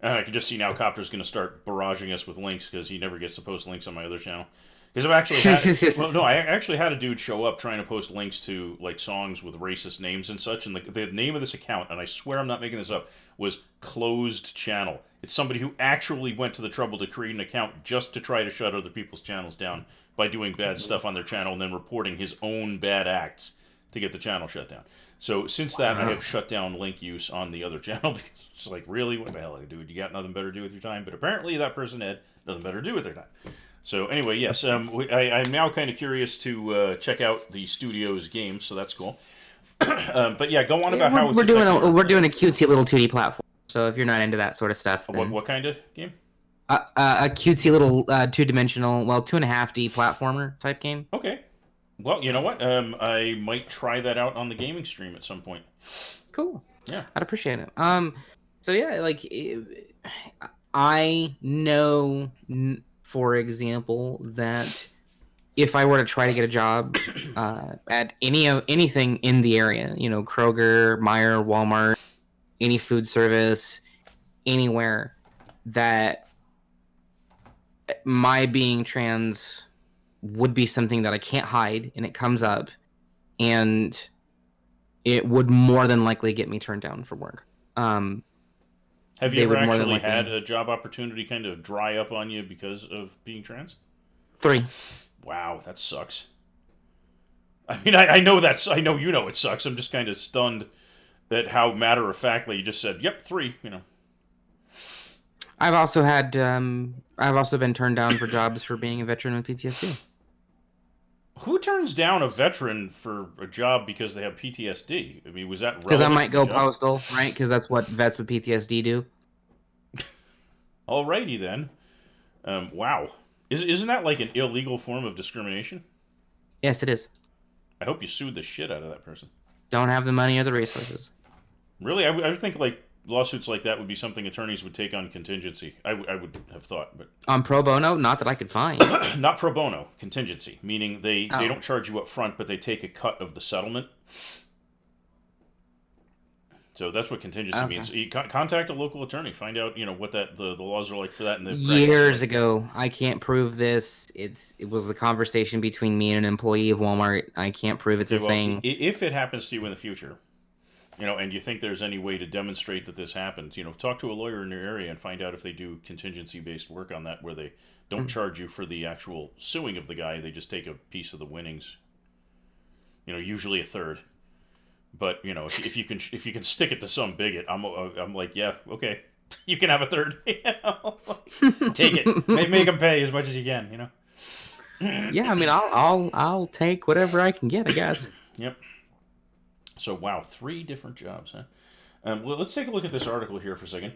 I can just see now Copter's going to start barraging us with links because he never gets to post links on my other channel. Because I've actually had, I actually had a dude show up trying to post links to like songs with racist names and such, and the name of this account, and I swear I'm not making this up, was Closed Channel. It's somebody who actually went to the trouble to create an account just to try to shut other people's channels down by doing bad stuff on their channel and then reporting his own bad acts to get the channel shut down. So since that, I have shut down link use on the other channel because it's like, really, what the hell, dude? You got nothing better to do with your time? But apparently that person had nothing better to do with their time. So anyway, yes, I'm now kind of curious to check out the studio's games, so that's cool. But yeah, go on about how it's we're doing a cutesy little 2D platform. So if you're not into that sort of stuff, then, what kind of game? A cutesy little 2-dimensional, 2.5D platformer type game. Okay. Well, you know what? I might try that out on the gaming stream at some point. Cool. Yeah, I'd appreciate it. So yeah, like I know, for example, that if I were to try to get a job at anything in the area, Kroger, Meijer, Walmart, any food service, anywhere, that my being trans would be something that I can't hide, and it comes up, and it would more than likely get me turned down for work. Have you ever actually had a job opportunity kind of dry up on you because of being trans? 3. Wow, that sucks. I mean, I know I know it sucks. I'm just kind of stunned at how matter of factly you just said, "Yep, 3." I've also been turned down for jobs for being a veteran with PTSD. Who turns down a veteran for a job because they have PTSD? I mean, was that because I might go job? postal, right? Because that's what vets with PTSD do. Alrighty then. Wow, isn't that like an illegal form of discrimination? Yes, it is. I hope you sued the shit out of that person. Don't have the money or the resources. Really, I would think like lawsuits like that would be something attorneys would take on contingency. I would have thought, but On pro bono, not that I could find. not pro bono, contingency, meaning they don't charge you up front, but they take a cut of the settlement. So that's what contingency means. You contact a local attorney, find out what that the laws are like for that. And years ago, I can't prove this. It was a conversation between me and an employee of Walmart. I can't prove it's a thing. If it happens to you in the future, and you think there's any way to demonstrate that this happened, talk to a lawyer in your area and find out if they do contingency-based work on that, where they don't charge you for the actual suing of the guy. They just take a piece of the winnings. Usually a third. But if you can stick it to some bigot, I'm like, yeah, okay, you can have a third. Take it, make them pay as much as you can. Yeah, I mean, I'll take whatever I can get, I guess. Yep. So wow, 3 different jobs, huh? Well, let's take a look at this article here for a second.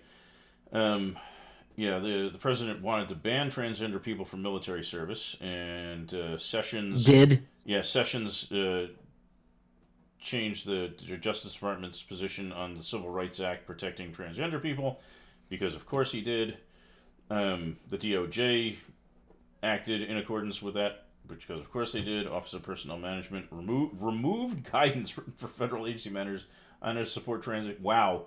Yeah, the president wanted to ban transgender people from military service, and Sessions did. Yeah, Sessions changed the Justice Department's position on the Civil Rights Act protecting transgender people, because of course he did. The DOJ acted in accordance with that, because of course they did. Office of Personnel Management removed guidance for federal agency managers on how to support trans. Wow.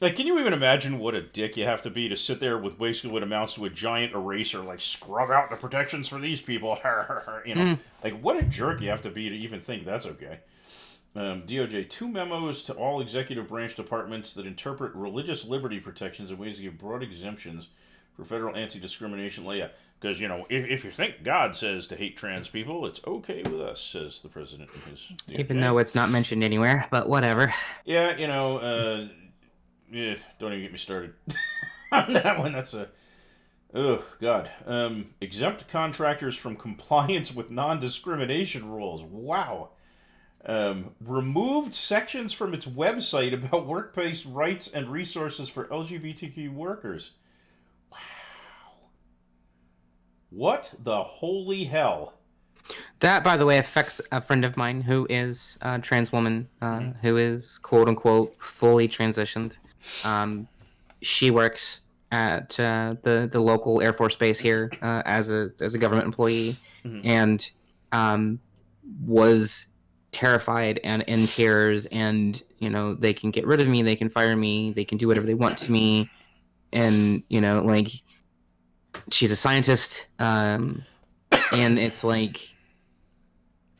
Like, can you even imagine what a dick you have to be to sit there with basically what amounts to a giant eraser, like, scrub out the protections for these people? Like, what a jerk you have to be to even think that's okay. DOJ, 2 memos to all executive branch departments that interpret religious liberty protections in ways to give broad exemptions for federal anti-discrimination law. Because, if you think God says to hate trans people, it's okay with us, says the president in his DOJ. Even though it's not mentioned anywhere, but whatever. Yeah, don't even get me started. on that one. That's a oh god. Exempt contractors from compliance with non-discrimination rules. Wow. Removed sections from its website about workplace rights and resources for LGBTQ workers. Wow. What the holy hell? That, by the way, affects a friend of mine who is a trans woman, who is quote unquote fully transitioned. She works at the local Air Force base here as a government employee, and was terrified and in tears. And they can get rid of me, they can fire me, they can do whatever they want to me, and like she's a scientist, and it's like.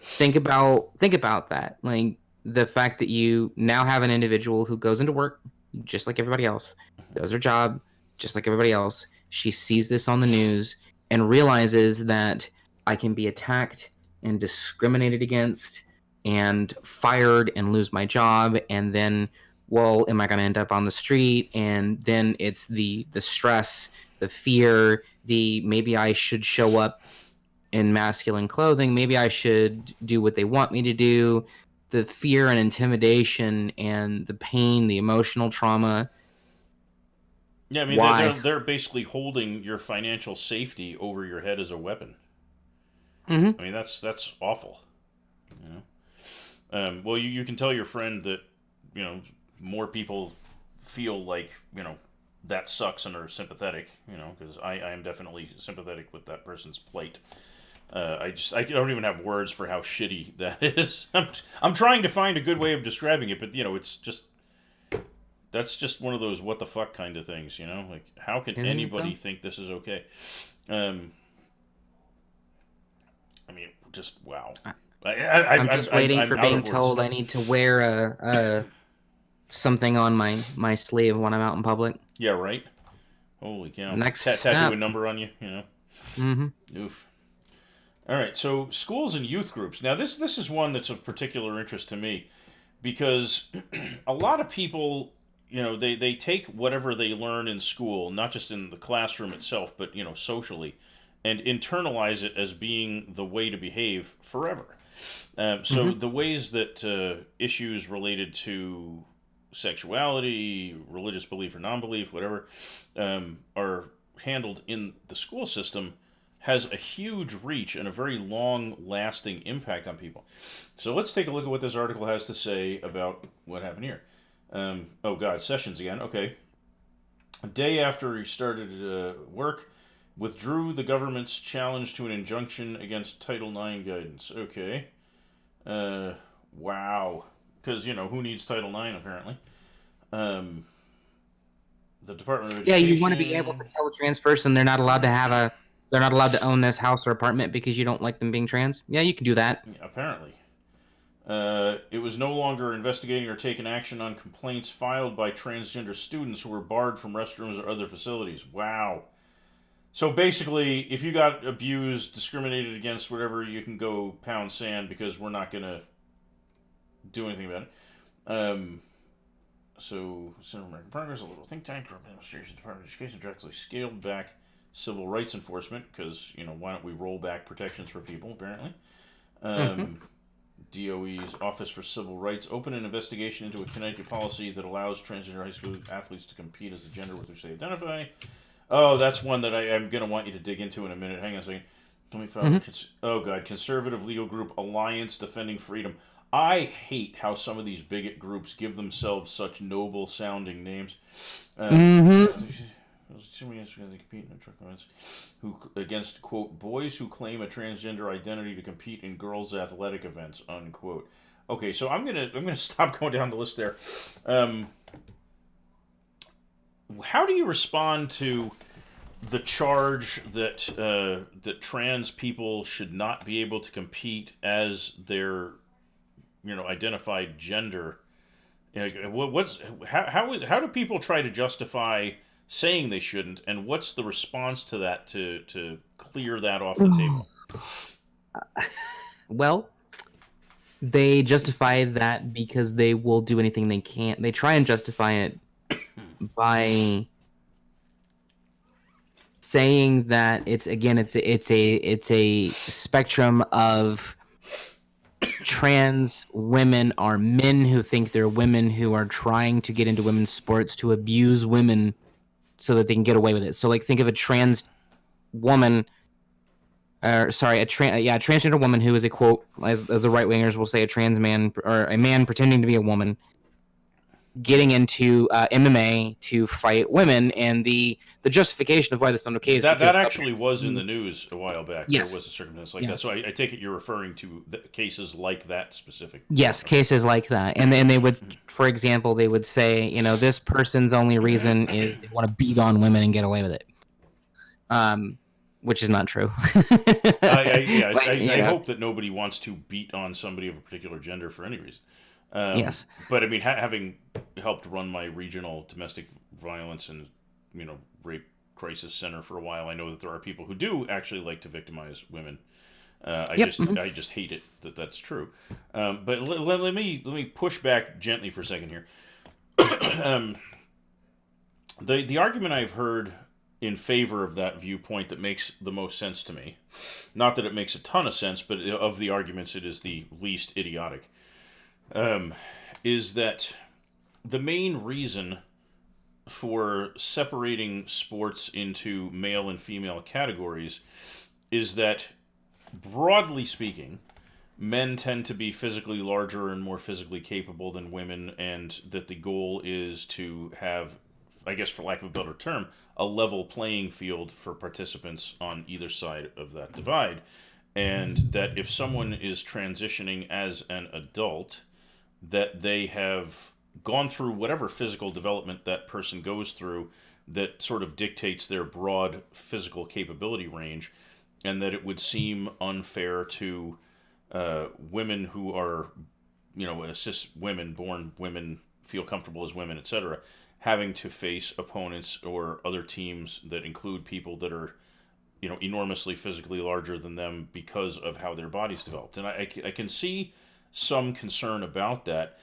Think about that. Like the fact that you now have an individual who goes into work just like everybody else, does her job just like everybody else. She sees this on the news and realizes that I can be attacked and discriminated against and fired and lose my job, and then am I going to end up on the street? And then it's the stress, the fear, the maybe I should show up in masculine clothing, maybe I should do what they want me to do, the fear and intimidation and the pain, the emotional trauma. Yeah, I mean they're basically holding your financial safety over your head as a weapon. Mm-hmm. I mean that's awful. Well, you can tell your friend that more people feel like that sucks and are sympathetic. Because I am definitely sympathetic with that person's plight. I don't even have words for how shitty that is. I'm trying to find a good way of describing it, but it's just that's just one of those what the fuck kind of things, like how can anybody think this is okay? I mean, just wow. I'm just waiting for being told I need to wear a something on my sleeve when I'm out in public. Yeah, right. Holy cow! Next tattoo a number on you, Mm-hmm. Oof. All right, so schools and youth groups. Now, this is one that's of particular interest to me because a lot of people, they take whatever they learn in school, not just in the classroom itself, but socially, and internalize it as being the way to behave forever. So the ways that issues related to sexuality, religious belief or non-belief, whatever, are handled in the school system has a huge reach and a very long-lasting impact on people. So let's take a look at what this article has to say about what happened here. Oh God, Sessions again. Okay. A day after he started work, withdrew the government's challenge to an injunction against Title IX guidance. Okay. Wow. Because, who needs Title IX, apparently? The Department of Education... Yeah, you want to be able to tell a trans person they're not allowed to own this house or apartment because you don't like them being trans? Yeah, you can do that. Yeah, apparently. It was no longer investigating or taking action on complaints filed by transgender students who were barred from restrooms or other facilities. Wow. So basically, if you got abused, discriminated against, whatever, you can go pound sand because we're not going to do anything about it. So, Center American Progress, a little think tank, Trump administration, Department of Education directly scaled back civil rights enforcement because, why don't we roll back protections for people, apparently. DOE's Office for Civil Rights opened an investigation into a Connecticut policy that allows transgender high school athletes to compete as the gender with which they identify. Oh, that's one that I'm going to want you to dig into in a minute. Hang on a second. Let me find oh, God. Conservative legal group Alliance Defending Freedom. I hate how some of these bigot groups give themselves such noble-sounding names. Who against, quote, boys who claim a transgender identity to compete in girls' athletic events, unquote. Okay, so I'm gonna stop going down the list there. How do you respond to the charge that that trans people should not be able to compete as their identified gender? How do people try to justify saying they shouldn't, and what's the response to that to clear that off the table? Well, they justify that because they will do anything they can. They try and justify it by saying that it's a spectrum of trans women are men who think they're women who are trying to get into women's sports to abuse women so that they can get away with it. So like think of a trans woman a transgender woman who is a quote, as the right wingers will say, a trans man or a man pretending to be a woman, getting into MMA to fight women, and the justification of why this is not okay is because that actually was in the news a while back. Yes. There was a circumstance like that. So I take it you're referring to cases like that specific. Yes, cases like that, and they would, for example, they would say, this person's only reason is they want to beat on women and get away with it. Which is not true. I hope that nobody wants to beat on somebody of a particular gender for any reason. Yes. But I mean, having helped run my regional domestic violence and rape crisis center for a while, I know that there are people who do actually like to victimize women. I just hate it that's true. But let me push back gently for a second here. The argument I've heard in favor of that viewpoint that makes the most sense to me, not that it makes a ton of sense, but of the arguments it is the least idiotic, is that the main reason for separating sports into male and female categories is that, broadly speaking, men tend to be physically larger and more physically capable than women, and that the goal is to have, I guess for lack of a better term, a level playing field for participants on either side of that divide. And that if someone is transitioning as an adult, that they have gone through whatever physical development that person goes through that sort of dictates their broad physical capability range, and that it would seem unfair to women who are, cis women, born women, feel comfortable as women, etc., having to face opponents or other teams that include people that are, enormously physically larger than them because of how their bodies developed. And I can see some concern about that,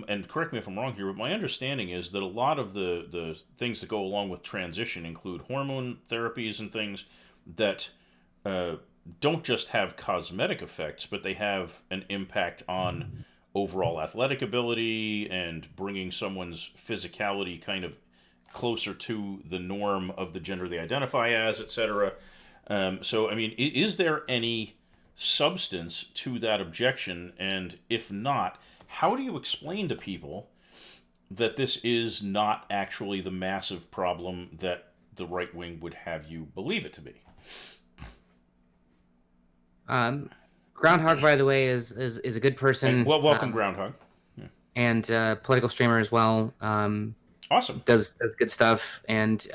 and correct me if I'm wrong here, but my understanding is that a lot of the things that go along with transition include hormone therapies and things that don't just have cosmetic effects, but they have an impact on overall athletic ability and bringing someone's physicality kind of closer to the norm of the gender they identify as, etc. So, I mean, is there any substance to that objection? And if not, how do you explain to people that this is not actually the massive problem that the right wing would have you believe it to be? Groundhog, by the way, is a good person. And, well, welcome, Groundhog. Yeah. And political streamer as well. Awesome. Does good stuff. And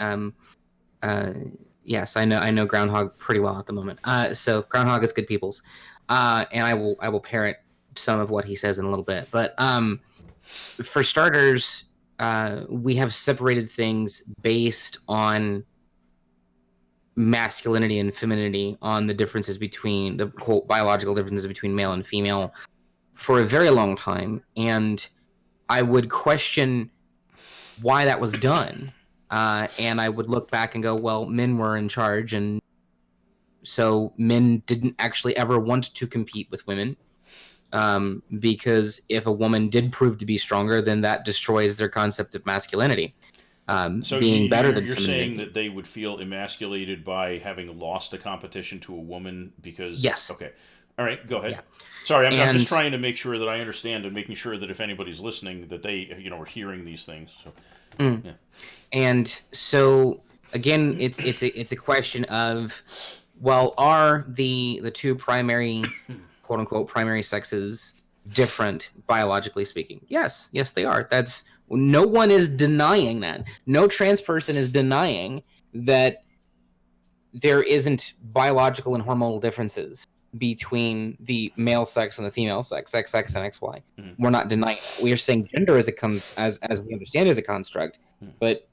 yes, I know Groundhog pretty well at the moment. So Groundhog is good people's. And I will parrot some of what he says in a little bit. But for starters, we have separated things based on masculinity and femininity, on the differences between the quote biological differences between male and female for a very long time, and I would question why that was done, and I would look back and go, well, men were in charge, and so men didn't actually ever want to compete with women, because if a woman did prove to be stronger, then that destroys their concept of masculinity. So being better than you're femininity. saying that they would feel emasculated by having lost a competition to a woman because... Yes. Okay. All right, go ahead. Yeah. Sorry, I'm just trying to make sure that I understand and making sure that if anybody's listening that they, are hearing these things. So, yeah. And so again, it's a question of, well, are the two primary, quote unquote, primary sexes different biologically speaking? Yes, they are. No one is denying that. No trans person is denying that there isn't biological and hormonal differences between the male sex and the female sex, XX and XY. We're not denying it. We are saying gender as we understand it as a construct, but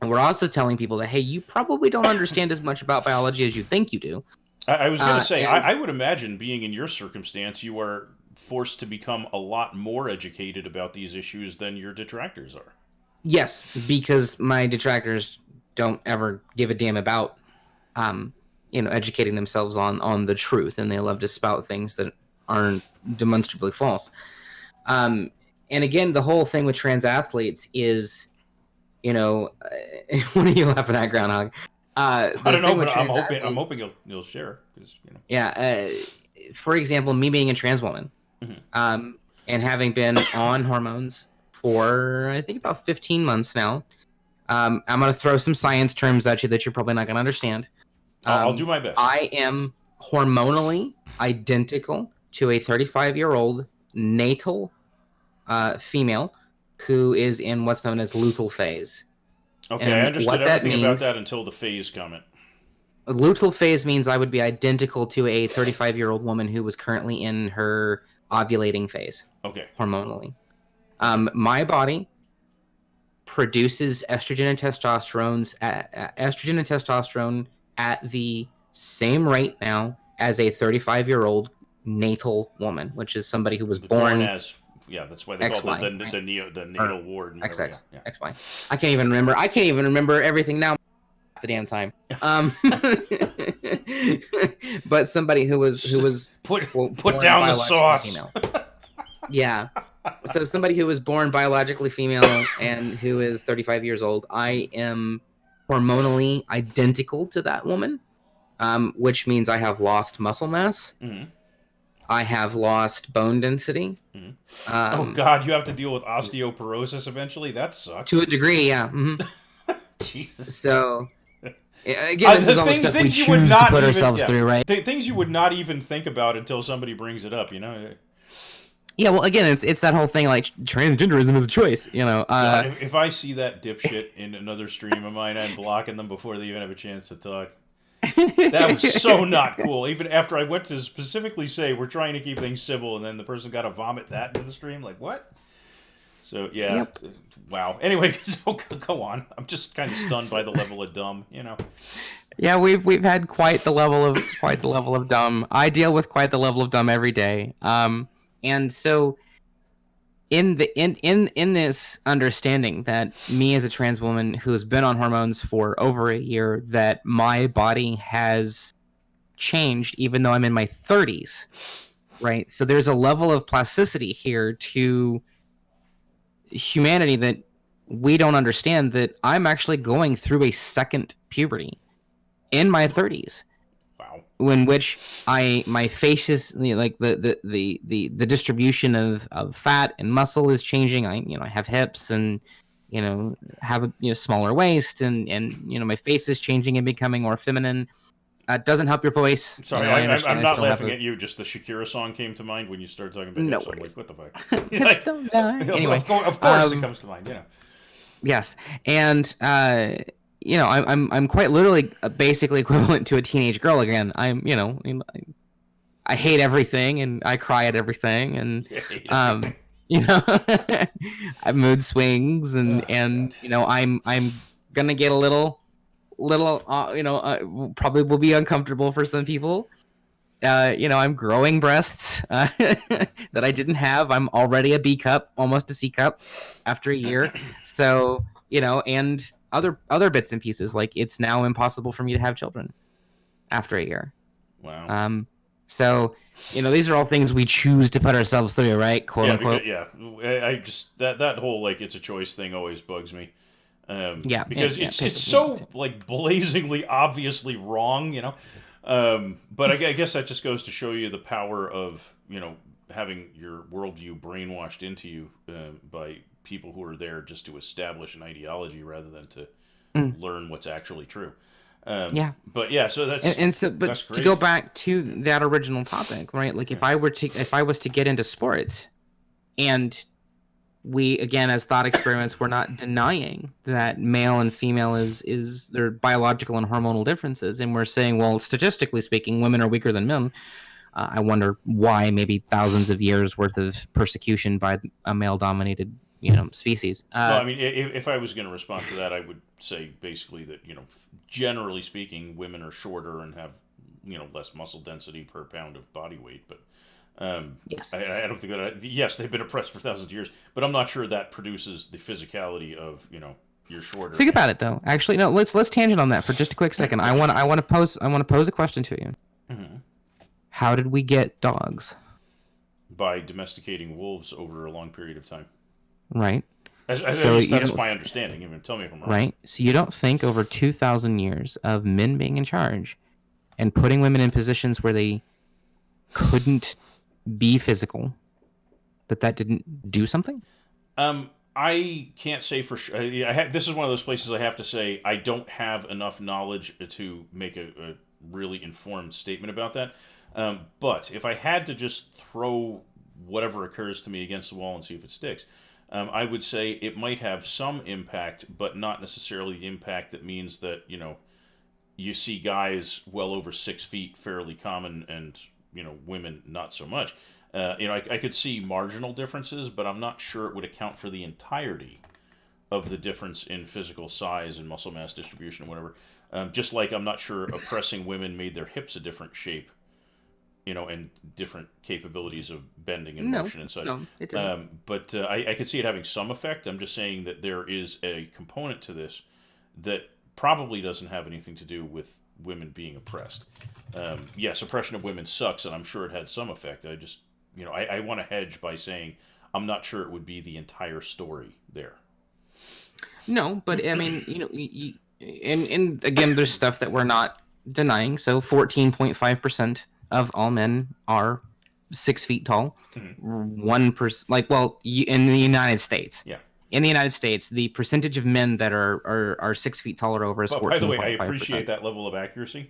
we're also telling people that, hey, you probably don't understand as much about biology as you think you do. I was going to say, I would imagine being in your circumstance, you are forced to become a lot more educated about these issues than your detractors are. Yes, because my detractors don't ever give a damn about, educating themselves on the truth, and they love to spout things that aren't demonstrably false. And again, the whole thing with trans athletes is, what are you laughing at, Groundhog? I don't know, but I'm hoping you'll share, because Yeah. For example, me being a trans woman, and having been on hormones for I think about 15 months now. I'm going to throw some science terms at you that you're probably not going to understand. I'll do my best. I am hormonally identical to a 35-year-old natal female who is in what's known as luteal phase. Okay, I understood everything about that until the phase comment. Luteal phase means I would be identical to a 35-year-old woman who was currently in her ovulating phase. Okay. Hormonally. My body produces estrogen and testosterone at the same rate now as a 35-year-old natal woman, which is somebody who was born as, that's why they call it the natal ward. XX, XY. I can't even remember everything now. The damn time. But somebody who was put down the sauce. Yeah. So somebody who was born biologically female and who is 35 years old, I am hormonally identical to that woman, which means I have lost muscle mass. Mm-hmm. I have lost bone density. Mm-hmm. Oh, God, you have to deal with osteoporosis eventually? That sucks. To a degree, yeah. Mm-hmm. Jesus. So, again, this is all the stuff we choose to put ourselves through, right? Things you would not even think about until somebody brings it up, Yeah, well, again, it's that whole thing, like, transgenderism is a choice, God, if I see that dipshit in another stream of mine, I'm blocking them before they even have a chance to talk. That was so not cool. Even after I went to specifically say, we're trying to keep things civil, and then the person got to vomit that into the stream, like, what? So, yeah, yep. Wow. Anyway, so go on. I'm just kind of stunned by the level of dumb, Yeah, we've had quite the level of dumb. I deal with quite the level of dumb every day. And so in this understanding that me as a trans woman who's been on hormones for over a year, that my body has changed even though I'm in my 30s, right? So there's a level of plasticity here to humanity that we don't understand, that I'm actually going through a second puberty in my 30s. In which my face is like the distribution of fat and muscle is changing. I have hips and have a smaller waist and my face is changing and becoming more feminine. Doesn't help your voice. Sorry, I'm not laughing at you. Just the Shakira song came to mind when you started talking about hips. I'm like, what the fuck? Hips don't die. Anyway, of course it comes to mind. Yes, and. I'm quite literally basically equivalent to a teenage girl again. I hate everything and I cry at everything and I have mood swings and I'm gonna get a little probably will be uncomfortable for some people. I'm growing breasts that I didn't have. I'm already a B cup, almost a C cup after a year. So and other bits and pieces, like it's now impossible for me to have children after a year. Wow. So these are all things we choose to put ourselves through, right? Quote unquote. I just that whole like it's a choice thing always bugs me. Because it's so like blazingly obviously wrong, but I guess that just goes to show you the power of having your worldview brainwashed into you by people who are there just to establish an ideology rather than to learn what's actually true. But so that's but that's to go back to that original topic, right? Like if I was to get into sports, and we again as thought experiments, we're not denying that male and female is their biological and hormonal differences, and we're saying, well, statistically speaking, women are weaker than men. I wonder why. Maybe thousands of years worth of persecution by a male-dominated species. No, I mean, if I was going to respond to that, I would say basically that generally speaking, women are shorter and have less muscle density per pound of body weight. But yes, I don't think that. Yes, they've been oppressed for thousands of years, but I'm not sure that produces the physicality of you're shorter. Think about it though. Actually, no. Let's tangent on that for just a quick second. I want to pose a question to you. Mm-hmm. How did we get dogs? By domesticating wolves over a long period of time. Right. At So least you that's don't, my understanding. Even tell me if I'm wrong. right. So you don't think over 2,000 years of men being in charge and putting women in positions where they couldn't be physical, that didn't do something? I can't say for sure. This is one of those places I have to say I don't have enough knowledge to make a really informed statement about that. But if I had to just throw whatever occurs to me against the wall and see if it sticks, I would say it might have some impact, but not necessarily the impact that means that, you see guys well over 6 feet fairly common and, women not so much. I could see marginal differences, but I'm not sure it would account for the entirety of the difference in physical size and muscle mass distribution and whatever. Just like I'm not sure oppressing women made their hips a different shape, and different capabilities of bending and motion and such. No, it didn't. But I could see it having some effect. I'm just saying that there is a component to this that probably doesn't have anything to do with women being oppressed. Yes, oppression of women sucks, and I'm sure it had some effect. I just, I want to hedge by saying I'm not sure it would be the entire story there. No, but I mean, and again, there's stuff that we're not denying. So 14.5% of all men are 6 feet tall. 1%, in the United States. Yeah. In the United States, the percentage of men that are 6 feet tall or over is 14.5%. By the way, I appreciate that level of accuracy.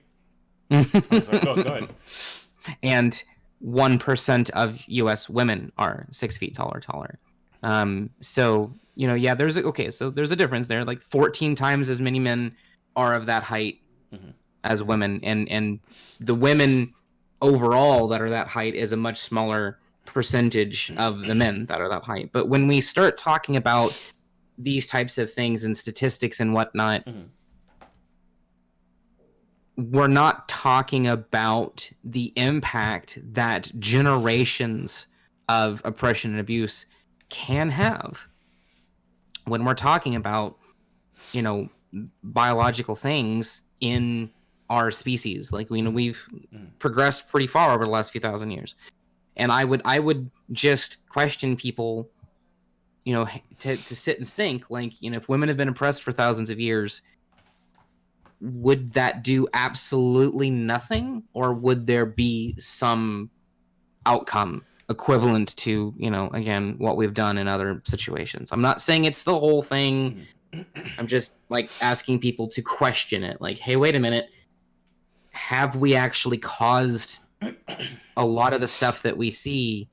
I was like, go ahead. And 1% of U.S. women are 6 feet tall or taller. So there's a difference there. Like 14 times as many men are of that height as women, and the women overall that are that height is a much smaller percentage of the men that are that height. But when we start talking about these types of things and statistics and whatnot, we're not talking about the impact that generations of oppression and abuse can have. When we're talking about, biological things in our species, like we've progressed pretty far over the last few thousand years, and I would just question people, to sit and think, like, if women have been oppressed for thousands of years, would that do absolutely nothing, or would there be some outcome equivalent to, again, what we've done in other situations? I'm not saying it's the whole thing. I'm just like asking people to question it. Like, hey, wait a minute. Have we actually caused a lot of the stuff that we see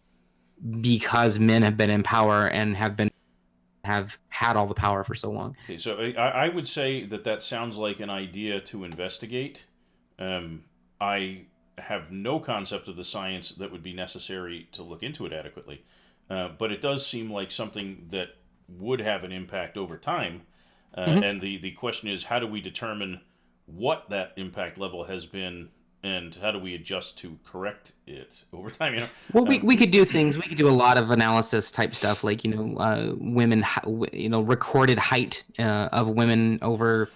because men have been in power and have had all the power for so long? Okay, so I would say that sounds like an idea to investigate. I have no concept of the science that would be necessary to look into it adequately, but it does seem like something that would have an impact over time. And the question is, how do we determine what that impact level has been, and how do we adjust to correct it over time? Well, we could do things. We could do a lot of analysis type stuff, like women, recorded height of women over,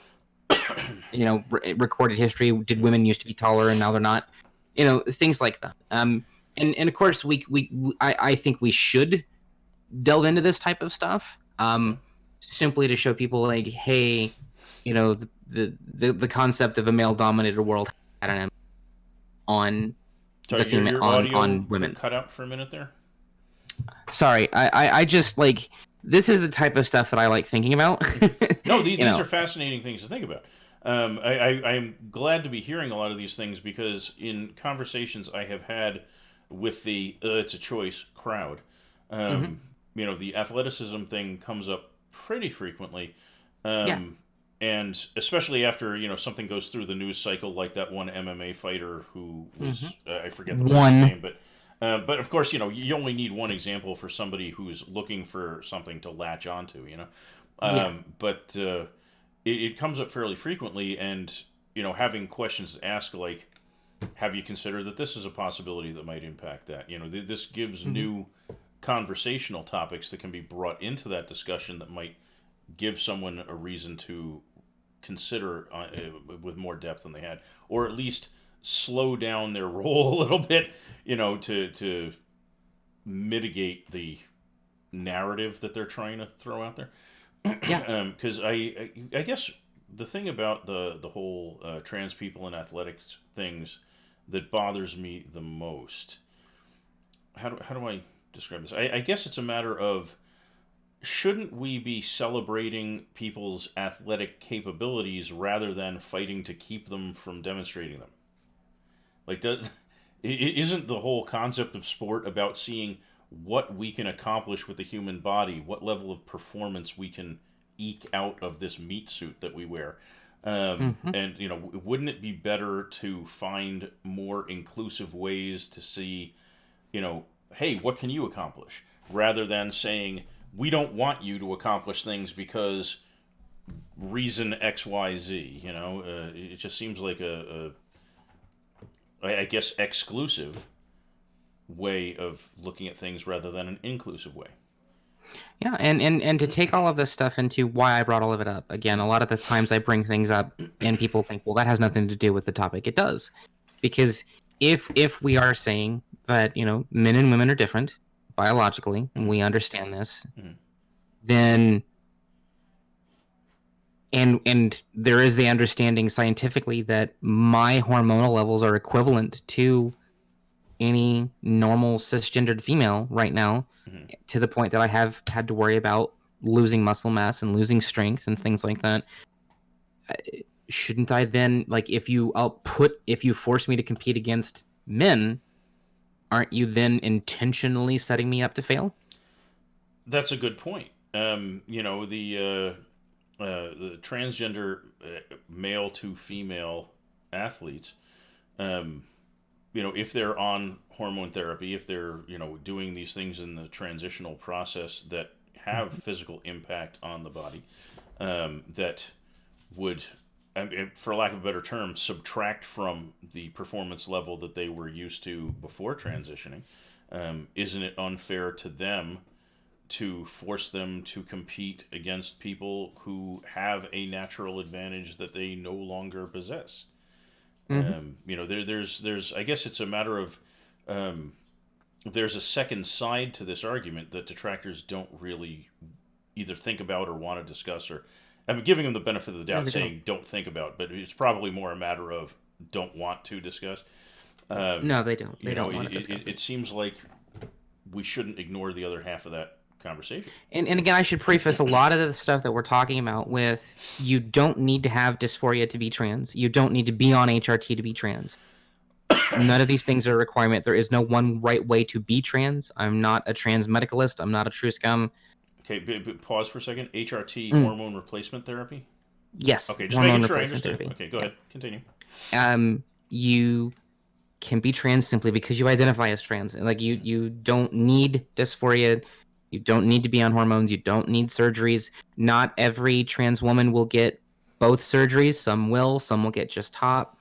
recorded history. Did women used to be taller and now they're not? Things like that. And of course, I think we should delve into this type of stuff. Simply to show people, like, hey, the concept of a male-dominated world had an impact on Sorry, the female, your audio on women. cut out for a minute there. Sorry, I just like, this is the type of stuff that I like thinking about. No, these are fascinating things to think about. I'm glad to be hearing a lot of these things, because in conversations I have had with the it's a choice crowd, the athleticism thing comes up pretty frequently. And especially after, something goes through the news cycle, like that one MMA fighter who was, I forget the person's name, but of course, you only need one example for somebody who's looking for something to latch onto, But it comes up fairly frequently, and, having questions to ask, like, have you considered that this is a possibility that might impact that? This gives new conversational topics that can be brought into that discussion that might give someone a reason to consider with more depth than they had, or at least slow down their roll a little bit, to mitigate the narrative that they're trying to throw out there. Yeah. Because I guess the thing about the whole trans people and athletics things that bothers me the most, how do I describe this? I guess it's a matter of, shouldn't we be celebrating people's athletic capabilities rather than fighting to keep them from demonstrating them? Like that, isn't the whole concept of sport about seeing what we can accomplish with the human body, what level of performance we can eke out of this meat suit that we wear? Hmm. And wouldn't it be better to find more inclusive ways to see, hey, what can you accomplish, rather than saying we don't want you to accomplish things because reason X Y Z. It just seems like I guess, exclusive way of looking at things rather than an inclusive way. Yeah, and to take all of this stuff into why I brought all of it up. Again, a lot of the times I bring things up and people think, well, that has nothing to do with the topic. It does. Because if we are saying that, men and women are different biologically, and we understand this, Mm-hmm. then and there is the understanding scientifically that my hormonal levels are equivalent to any normal cisgendered female right now, Mm-hmm. to the point that I have had to worry about losing muscle mass and losing strength and things like that. Shouldn't I then, like, if you force me to compete against men, aren't you then intentionally setting me up to fail? That's a good point. The transgender male to female athletes, um, if they're on hormone therapy, if they're doing these things in the transitional process that have Mhm. physical impact on the body, that would, for lack of a better term, subtract from the performance level that they were used to before transitioning. Isn't it unfair to them to force them to compete against people who have a natural advantage that they no longer possess? Mhm. There's I guess it's a matter of, um, there's a second side to this argument that detractors don't really either think about or want to discuss, or I'm giving them the benefit of the No, doubt they don't. saying don't think about, but it's probably more a matter of don't want to discuss. Um, No, they don't. They don't want to it, discuss it, it. it seems like we shouldn't ignore the other half of that conversation. And again, I should preface a lot of the stuff that we're talking about with, you don't need to have dysphoria to be trans. You don't need to be on HRT to be trans. None of these things are a requirement. There is no one right way to be trans. I'm not a trans medicalist. I'm not a true scum. Okay, pause for a second. HRT, Mm, hormone replacement therapy. yes, Okay, just making hormone sure I replacement understood. therapy. Okay, go Yeah. ahead. Continue. You can be trans simply because you identify as trans. Like, you don't need dysphoria. You don't need to be on hormones. You don't need surgeries. Not every trans woman will get both surgeries. Some will. Some will get just top.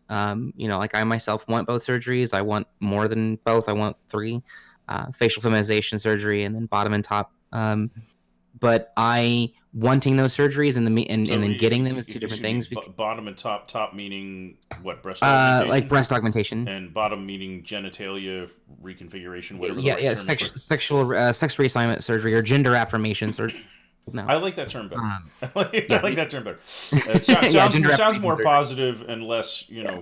Like I myself want both surgeries. I want more than both. I want three: facial feminization surgery and then bottom and top. But I wanting those surgeries and So then getting them is two different excuse me. things. Bottom and top. Top meaning what? Breast augmentation, Like breast augmentation. and bottom meaning genitalia reconfiguration, whatever the Yeah, right yeah, term is for. sexual sex reassignment surgery or gender affirmation surgery. No. I like that term better. Um, I yeah, like that term better. It yeah, gender sounds affirmation more surgery. positive and less, Yeah,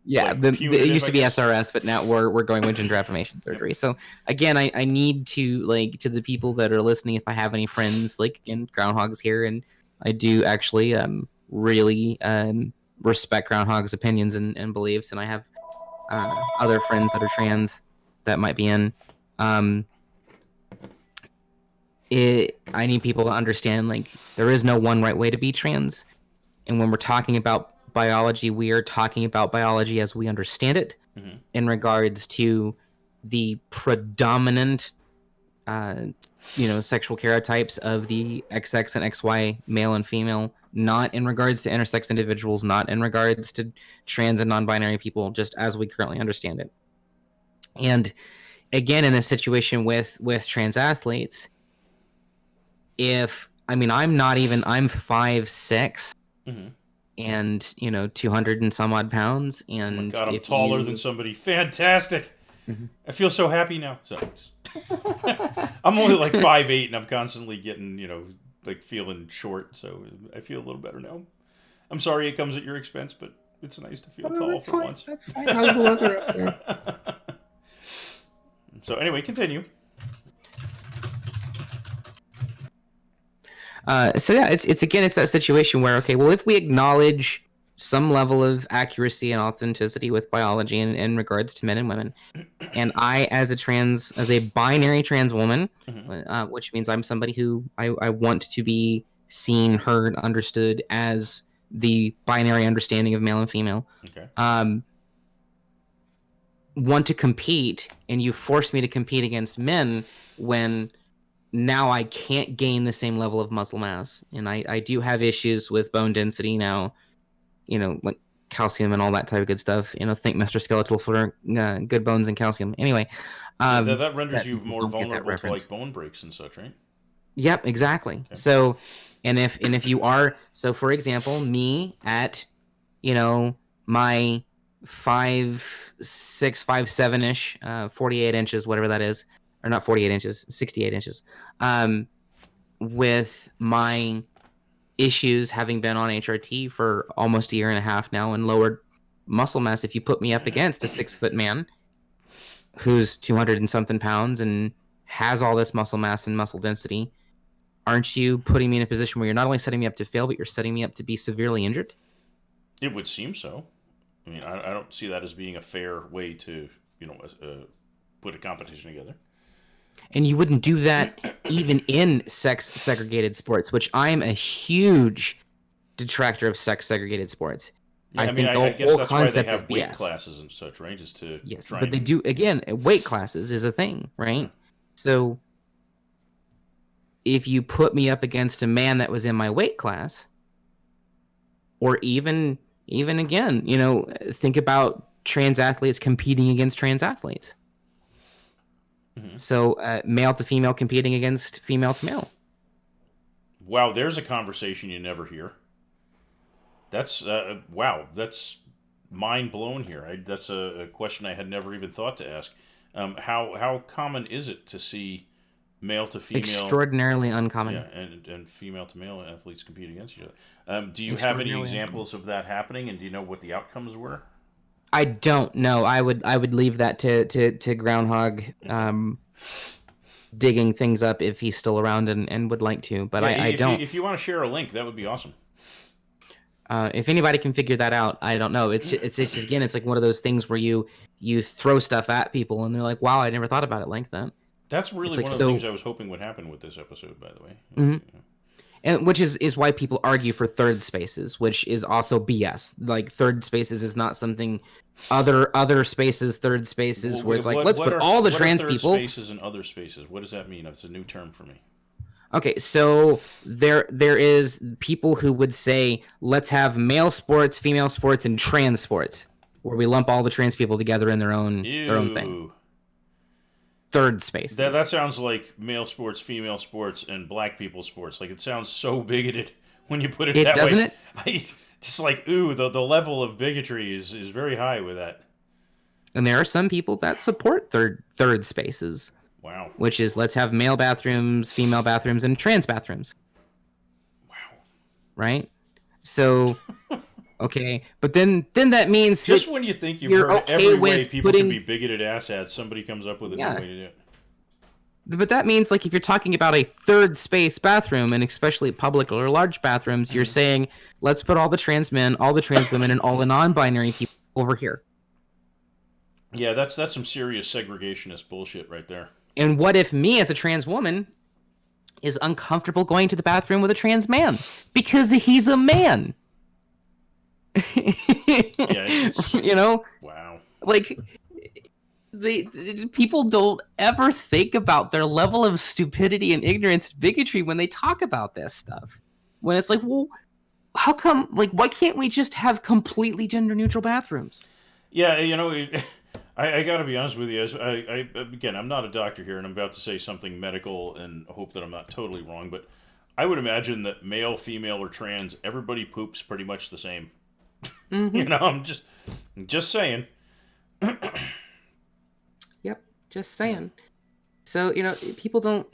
yeah. like It punitive, used I to be guess. SRS, but now we're going with gender affirmation Yep. surgery. So again, I need to, like, to the people that are listening, if I have any friends like in Groundhogs here, and I do actually really respect Groundhogs opinions and beliefs, and I have other friends that are trans that might be in. Um, I need people to understand, like, there is no one right way to be trans. And when we're talking about biology, we are talking about biology as we understand it, Hmm. in regards to the predominant, uh, sexual karyotypes of the XX and XY, male and female, not in regards to intersex individuals, not in regards to trans and non-binary people, just as we currently understand it. And again, in a situation with trans athletes, if I mean, I'm 5'6" Mm-hmm. and 200 and some odd pounds, Oh my and god, I'm if taller than you somebody. Fantastic! Mhm. I feel so happy now. So, I'm only like 5'8", and I'm constantly getting, like feeling short. So I feel a little better now. I'm sorry it comes at your expense, but it's nice to feel Oh, tall that's for fine. once. That's fine. How's the weather up there? So anyway, continue. So yeah, it's that situation where, okay, well, if we acknowledge some level of accuracy and authenticity with biology in regards to men and women, and I, as a binary trans woman, Mm-hmm. which means I'm somebody who I want to be seen, heard, understood as the binary understanding of male and female, Okay. want to compete, and you force me to compete against men when now I can't gain the same level of muscle mass, and I do have issues with bone density now, like calcium and all that type of good stuff. Think Mr. Skeletal for good bones and calcium. Anyway, Yeah, that renders that you people more don't get that vulnerable to reference. like bone breaks and such, right? Yep, exactly. Okay. So, and if you are, so for example, me at, my 5'6", 5'7" ish, 48 inches, whatever that is, or not 48 inches, 68 inches, with my issues having been on HRT for almost a year and a half now and lowered muscle mass, if you put me up against a 6-foot man who's 200 and something pounds and has all this muscle mass and muscle density, aren't you putting me in a position where you're not only setting me up to fail, but you're setting me up to be severely injured? It would seem so. I mean, I don't see that as being a fair way to, put a competition together. And you wouldn't do that even in sex segregated sports, which I'm a huge detractor of sex segregated sports. Yeah, I I mean, think the I guess whole that's why they concept is have weight BS. classes and such, right? Just to Yes, try but they and do, again, weight classes is a thing, yeah. right? So if you put me up against a man that was in my weight class, or even again, think about trans athletes competing against trans athletes. Mm-hmm. So male to female competing against female to male. Wow, there's a conversation you never hear. That's wow, that's mind blown here. That's a question I had never even thought to ask. How common is it to see male to female, Extraordinarily uncommon. yeah, and female to male athletes compete against each other? Do you have any Extraordinarily uncommon. examples of that happening, and do you know what the outcomes were? I don't know. I would leave that to Groundhog Okay. digging things up if he's still around and would like to, but Yeah, I if you don't. if you want to share a link, that would be awesome. If anybody can figure that out, I don't know. It's just, again, it's like one of those things where you throw stuff at people and they're like, "Wow, I never thought about it like that." That's It's really like, one of the things so, I was hoping would happen with this episode, by the way. mhm. And which is why people argue for third spaces, which is also BS. Like, third spaces is not something, other spaces, third spaces, where it's like, let's put all the What are trans third people. spaces and other spaces? What does that mean? That's a new term for me. Okay, so there is people who would say, let's have male sports, female sports, and trans sports, where we lump all the trans people together in their own thing. Ew. Third That spaces. sounds like male sports, female sports, and black people sports. Like, it sounds so bigoted when you put it It that doesn't way. it? I just like, ooh, the level of bigotry is very high with that. And there are some people that support third spaces, Wow. which is, let's have male bathrooms, female bathrooms, and trans bathrooms. Wow. Right? So, okay, but then that means Just that when you think you've you're heard okay every way with people can putting, be bigoted asshats, somebody comes up with a new yeah. way to do it. But that means, like, if you're talking about a third space bathroom, and especially public or large bathrooms, you're saying, let's put all the trans men, all the trans women, and all the non-binary people over here. Yeah, that's some serious segregationist bullshit right there. And what if me, as a trans woman, is uncomfortable going to the bathroom with a trans man because he's a man? Yeah, wow. Like, the people don't ever think about their level of stupidity and ignorance and bigotry when they talk about this stuff. When it's like, well, how come, like, why can't we just have completely gender neutral bathrooms? Yeah, I got to be honest with you. Again, I'm not a doctor here, and I'm about to say something medical, and hope that I'm not totally wrong. But I would imagine that male, female, or trans, everybody poops pretty much the same. Mm-hmm. I'm just saying. Yep. Just saying. So people don't.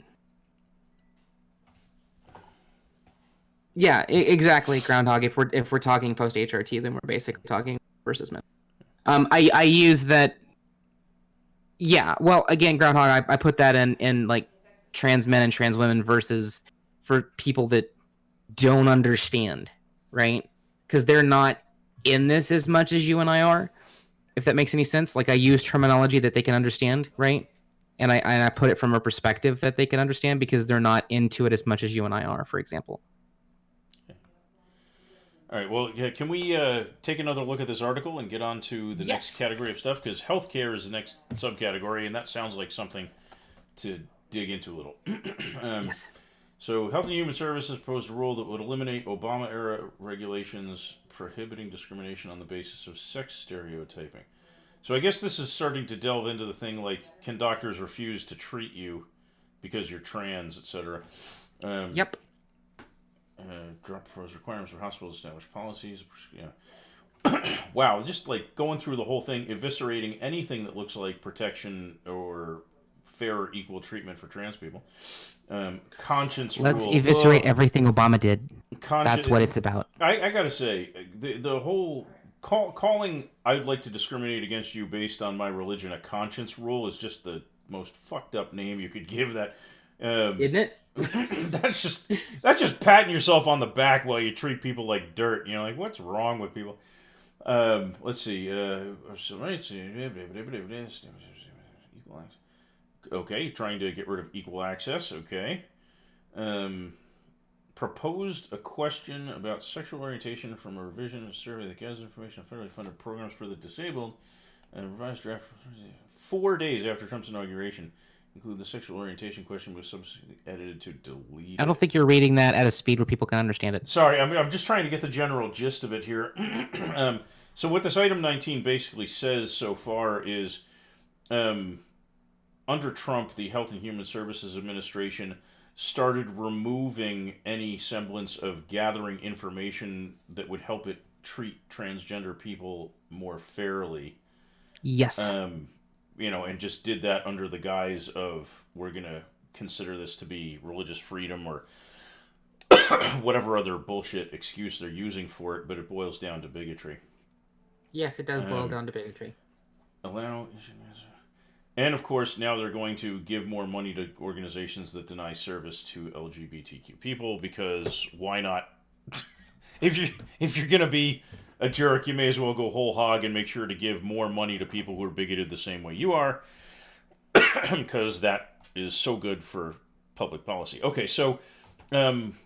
Yeah, exactly. Groundhog. If we're talking post HRT, then we're basically talking versus men. I use that. Yeah. Well, again, Groundhog. I put that in like trans men and trans women versus for people that don't understand, right? Because they're not in this as much as you and I are. If that makes any sense. Like I use terminology that they can understand, right? And I put it from a perspective that they can understand because they're not into it as much as you and I are, for example. All right, well, yeah, can we take another look at this article and get on to the next Yes. category of stuff? Because healthcare is the next subcategory, and that sounds like something to dig into a little. um, Yes. so, Health and Human Services proposed a rule that would eliminate Obama era regulations prohibiting discrimination on the basis of sex stereotyping. So, I guess this is starting to delve into the thing like, can doctors refuse to treat you because you're trans, etc.? Um, Yep. Drop proposed requirements for hospitals to establish policies. Wow, just like going through the whole thing, eviscerating anything that looks like protection or fair or equal treatment for trans people. Conscience Let's rule. eviscerate everything Obama did. That's what Conscience. it's about. I gotta say, the whole calling I'd like to discriminate against you based on my religion a conscience rule is just the most fucked up name you could give that. Isn't it? That's just patting yourself on the back while you treat people like dirt. Like what's wrong with people? Let's see. Equal access. Okay, trying to get rid of equal access. Okay. Um, Proposed a question about sexual orientation from a revision of a survey that gathers information on federally funded programs for the disabled. Revised draft 4 days after Trump's inauguration. Include the sexual orientation question was subsequently edited to delete. I don't think you're reading that at a speed where people can understand it. Sorry, I'm just trying to get the general gist of it here. So what this item 19 basically says so far is, under Trump, the Health and Human Services Administration started removing any semblance of gathering information that would help it treat transgender people more fairly. Yes. And just did that under the guise of we're gonna consider this to be religious freedom or whatever other bullshit excuse they're using for it, but it boils down to bigotry. Yes, it does boil down to bigotry. Allow. And of course, now they're going to give more money to organizations that deny service to LGBTQ people because why not? if you're gonna be a jerk, you may as well go whole hog and make sure to give more money to people who are bigoted the same way you are, because that is so good for public policy. Okay, so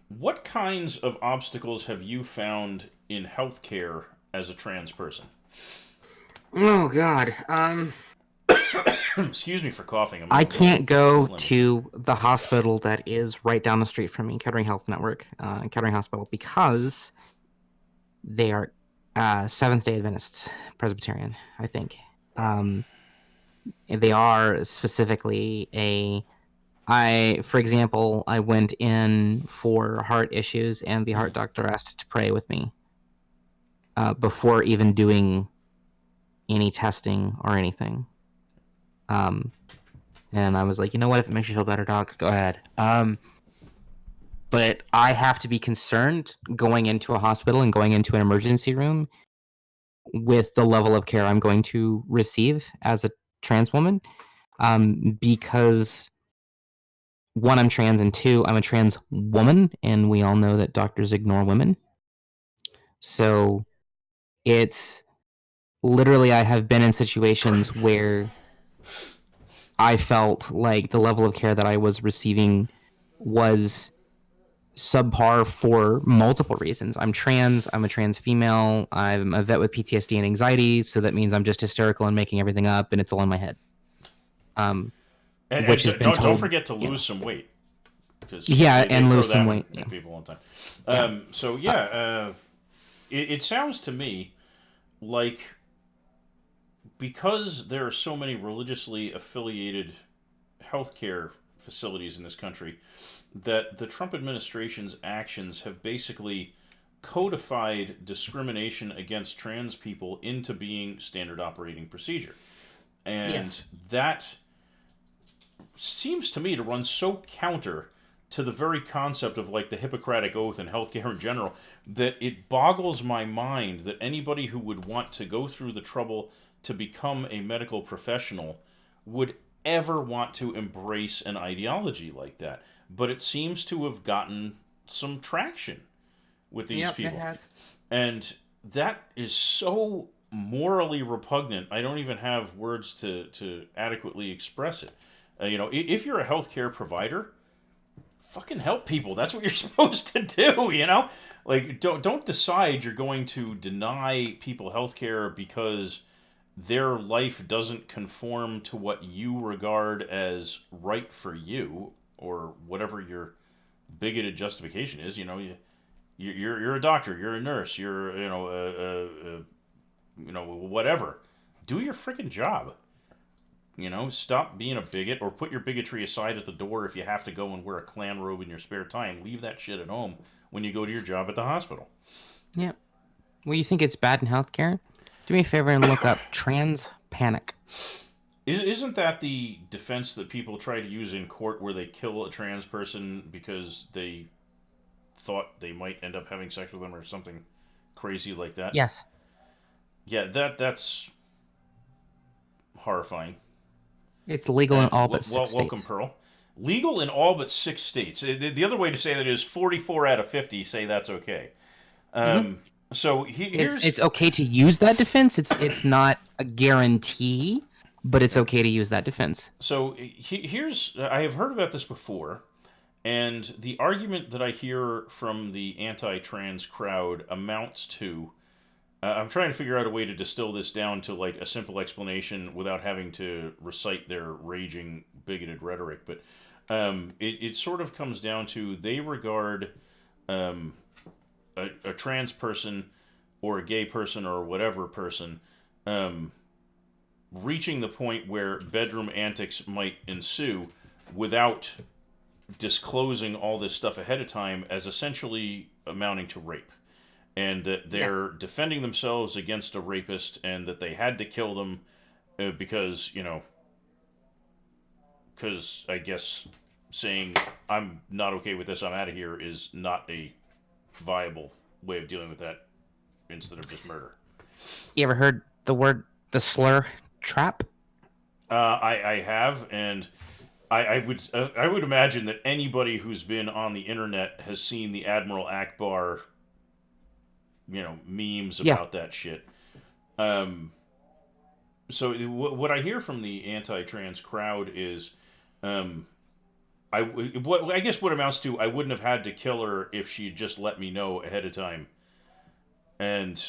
what kinds of obstacles have you found in healthcare as a trans person? Oh God. Excuse me for coughing. I can't go to the hospital that is right down the street from me, Kettering Health Network, Kettering Hospital, because they are Seventh-day Adventists, Presbyterian, I think. They are specifically for example, I went in for heart issues, and the heart doctor asked to pray with me before even doing any testing or anything. And I was like, you know what? If it makes you feel better, doc, go ahead. But I have to be concerned going into a hospital and going into an emergency room with the level of care I'm going to receive as a trans woman, because one, I'm trans, and two, I'm a trans woman, and we all know that doctors ignore women. So it's literally, I have been in situations where I felt like the level of care that I was receiving was subpar for multiple reasons. I'm trans, I'm a trans female, I'm a vet with PTSD and anxiety, so that means I'm just hysterical and making everything up, and it's all in my head. Which has been told. Don't forget to lose some weight. Yeah, and lose some weight. In people all the time. So it sounds to me like because there are so many religiously affiliated healthcare facilities in this country, that the Trump administration's actions have basically codified discrimination against trans people into being standard operating procedure. And Yes. that seems to me to run so counter to the very concept of like the Hippocratic Oath and healthcare in general that it boggles my mind that anybody who would want to go through the trouble to become a medical professional would ever want to embrace an ideology like that. But it seems to have gotten some traction with these Yep, it people. has. And that is so morally repugnant. I don't even have words to adequately express it. If you're a healthcare provider, fucking help people. That's what you're supposed to do, Like, don't decide you're going to deny people healthcare because their life doesn't conform to what you regard as right for you, or whatever your bigoted justification is. You're a doctor, you're a nurse, you're whatever. Do your freaking job. Stop being a bigot, or put your bigotry aside at the door if you have to go and wear a clan robe in your spare time. Leave that shit at home when you go to your job at the hospital. Yep. Well, you think it's bad in healthcare? Do me a favor and look up trans panic. Isn't that the defense that people try to use in court where they kill a trans person because they thought they might end up having sex with them or something crazy like that? Yes. Yeah, that's horrifying. It's legal in all but 6 states. Welcome, Pearl. Legal in all but 6 states. The other way to say that is 44 out of 50 say that's okay. So here's... It's okay to use that defense. It's not a guarantee, but it's okay to use that defense. So here's... I have heard about this before, and the argument that I hear from the anti-trans crowd amounts to... I'm trying to figure out a way to distill this down to like a simple explanation without having to recite their raging, bigoted rhetoric. But it sort of comes down to they regard a trans person or a gay person or whatever person reaching the point where bedroom antics might ensue without disclosing all this stuff ahead of time as essentially amounting to rape. And that they're defending themselves against a rapist, and that they had to kill them because I guess saying, I'm not okay with this, I'm out of here, is not a viable way of dealing with that instead of just murder. You ever heard the slur trap? I have, and I would imagine that anybody who's been on the internet has seen the Admiral Akbar memes about that shit. So what I hear from the anti-trans crowd is, I guess what amounts to, I wouldn't have had to kill her if she just let me know ahead of time. And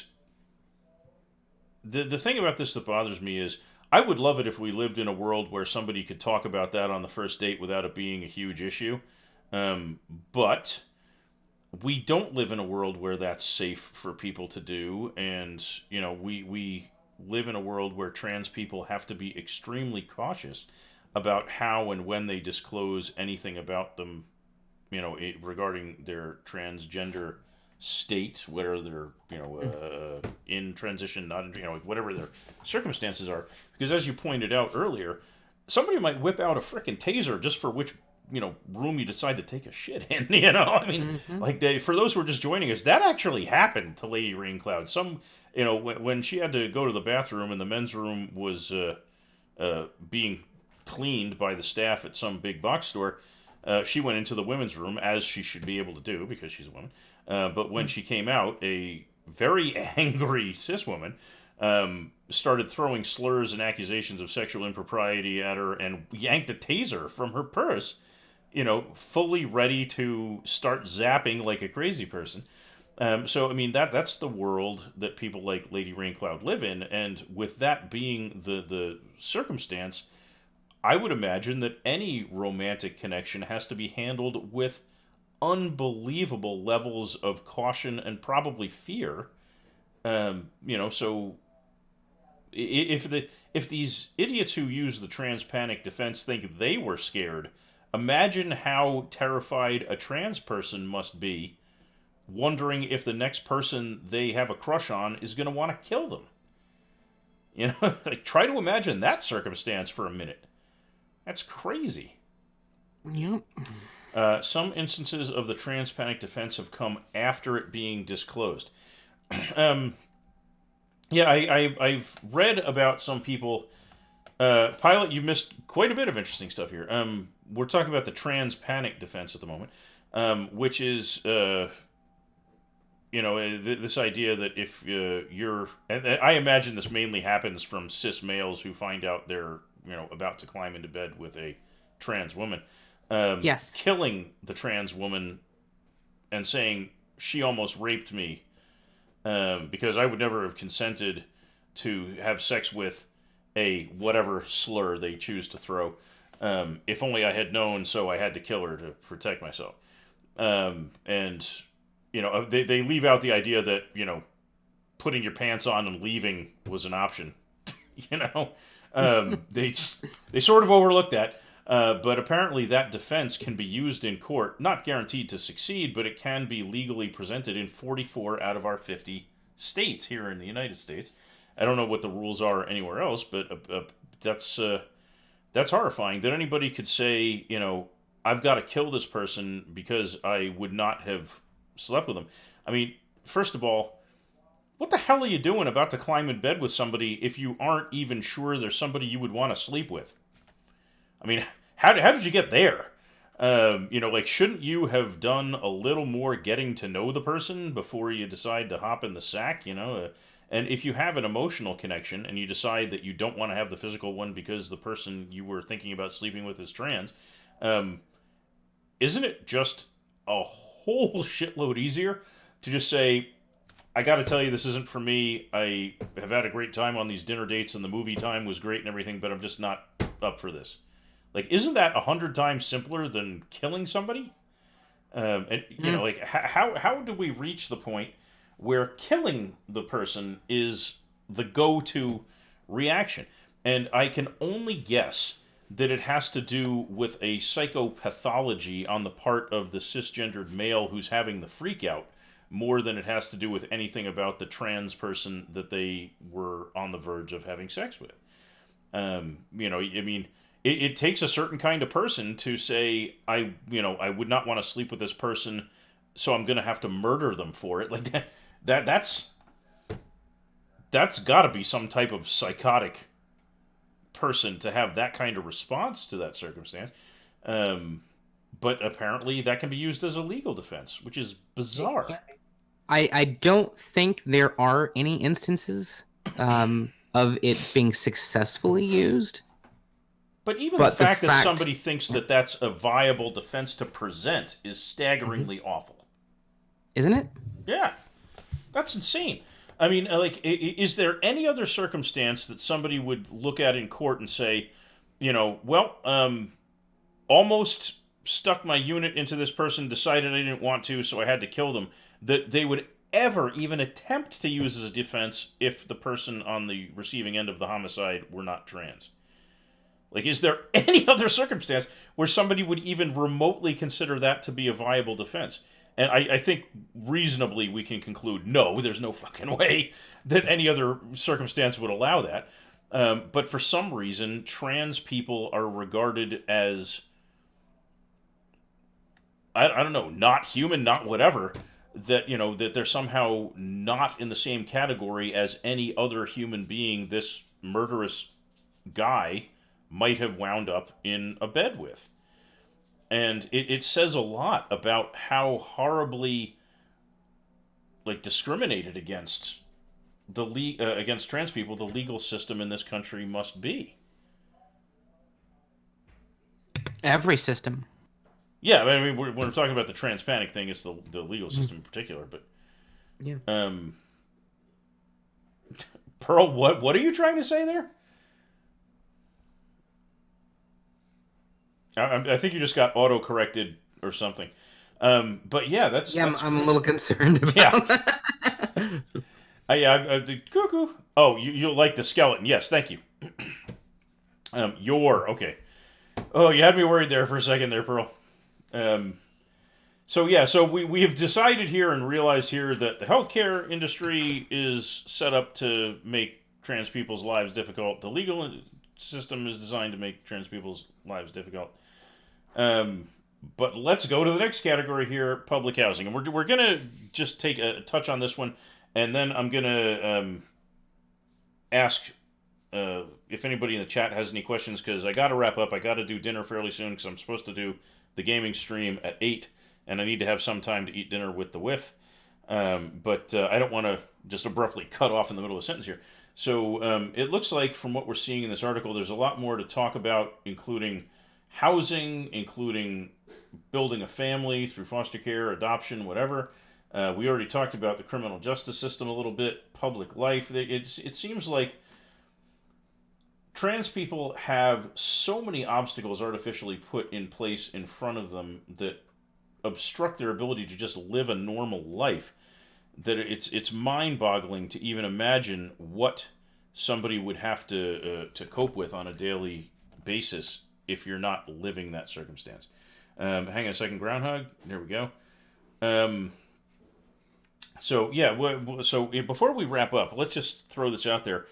the thing about this that bothers me is, I would love it if we lived in a world where somebody could talk about that on the first date without it being a huge issue. But we don't live in a world where that's safe for people to do, and we live in a world where trans people have to be extremely cautious about how and when they disclose anything about them, regarding their transgender state, whether they're in transition, not in, whatever their circumstances are. Because as you pointed out earlier, somebody might whip out a frickin' taser just for which room you decide to take a shit in, like for those who are just joining us, that actually happened to LadyRayneCloud. Some, when she had to go to the bathroom and the men's room was being cleaned by the staff at some big box store, she went into the women's room, as she should be able to do because she's a woman. But when she came out, a very angry cis woman started throwing slurs and accusations of sexual impropriety at her and yanked a taser from her purse, fully ready to start zapping like a crazy person. So, I mean, that's the world that people like LadyRayneCloud live in, and with that being the circumstance, I would imagine that any romantic connection has to be handled with unbelievable levels of caution and probably fear. So if these idiots who use the trans panic defense think they were scared imagine how terrified a trans person must be, wondering if the next person they have a crush on is going to want to kill them. You know, like, try to imagine that circumstance for a minute. That's crazy. Yep. Some instances of the trans panic defense have come after it being disclosed. Yeah, I've read about some people. Pilot, you missed quite a bit of interesting stuff here. We're talking about the trans panic defense at the moment, which is, this idea that if you're, and I imagine this mainly happens from cis males who find out they're, about to climb into bed with a trans woman. Yes. Killing the trans woman and saying she almost raped me because I would never have consented to have sex with a whatever slur they choose to throw. If only I had known, so I had to kill her to protect myself. And they leave out the idea that putting your pants on and leaving was an option. They sort of overlooked that. But apparently that defense can be used in court, not guaranteed to succeed, but it can be legally presented in 44 out of our 50 states here in the United States. I don't know what the rules are anywhere else, but that's horrifying that anybody could say, I've got to kill this person because I would not have slept with them. I mean, first of all, what the hell are you doing about to climb in bed with somebody if you aren't even sure there's somebody you would want to sleep with? I mean, how did you get there? Shouldn't you have done a little more getting to know the person before you decide to hop in the sack, And if you have an emotional connection and you decide that you don't want to have the physical one because the person you were thinking about sleeping with is trans, isn't it just a whole shitload easier to just say, I got to tell you, this isn't for me. I have had a great time on these dinner dates and the movie time was great and everything, but I'm just not up for this. Like, isn't that 100 times simpler than killing somebody? How do we reach the point where killing the person is the go-to reaction? And I can only guess that it has to do with a psychopathology on the part of the cisgendered male who's having the freak out, more than it has to do with anything about the trans person that they were on the verge of having sex with. It takes a certain kind of person to say, I would not want to sleep with this person, so I'm going to have to murder them for it. Like that's got to be some type of psychotic person to have that kind of response to that circumstance. But apparently that can be used as a legal defense, which is bizarre. I don't think there are any instances of it being successfully used. But even the fact that somebody thinks that that's a viable defense to present is staggeringly awful. Isn't it? Yeah. That's insane. I mean, is there any other circumstance that somebody would look at in court and say, almost stuck my unit into this person, decided I didn't want to, so I had to kill them, that they would ever even attempt to use as a defense if the person on the receiving end of the homicide were not trans? Like, is there any other circumstance where somebody would even remotely consider that to be a viable defense? And I think reasonably we can conclude, no, there's no fucking way that any other circumstance would allow that. But for some reason, trans people are regarded as, I don't know, not human, not whatever, that, that they're somehow not in the same category as any other human being this murderous guy might have wound up in a bed with. And it says a lot about how horribly discriminated against against trans people the legal system in this country must be. Every system. Yeah, I mean, when we're talking about the trans panic thing, it's the legal system in particular. But yeah, Pearl, what are you trying to say there? I think you just got auto-corrected or something. But yeah, that's I'm a little concerned about that. Cuckoo. Oh, you'll like the skeleton. Yes, thank you. Okay. Oh, you had me worried there for a second there, Pearl. Um, so we have decided here and realized here that the healthcare industry is set up to make trans people's lives difficult. The legal system is designed to make trans people's lives difficult. Um, but let's go to the next category here, public housing. And we're going to just take a touch on this one, and then I'm going to ask if anybody in the chat has any questions, because I got to wrap up. I got to do dinner fairly soon because I'm supposed to do the gaming stream at 8, and I need to have some time to eat dinner with the whiff. But I don't want to just abruptly cut off in the middle of a sentence here. So it looks like from what we're seeing in this article, there's a lot more to talk about, including housing, including building a family through foster care, adoption, whatever. We already talked about the criminal justice system a little bit, public life. It seems like trans people have so many obstacles artificially put in place in front of them that obstruct their ability to just live a normal life, that it's mind-boggling to even imagine what somebody would have to cope with on a daily basis if you're not living that circumstance. Hang on a second, groundhog. There we go. So before we wrap up, let's just throw this out there.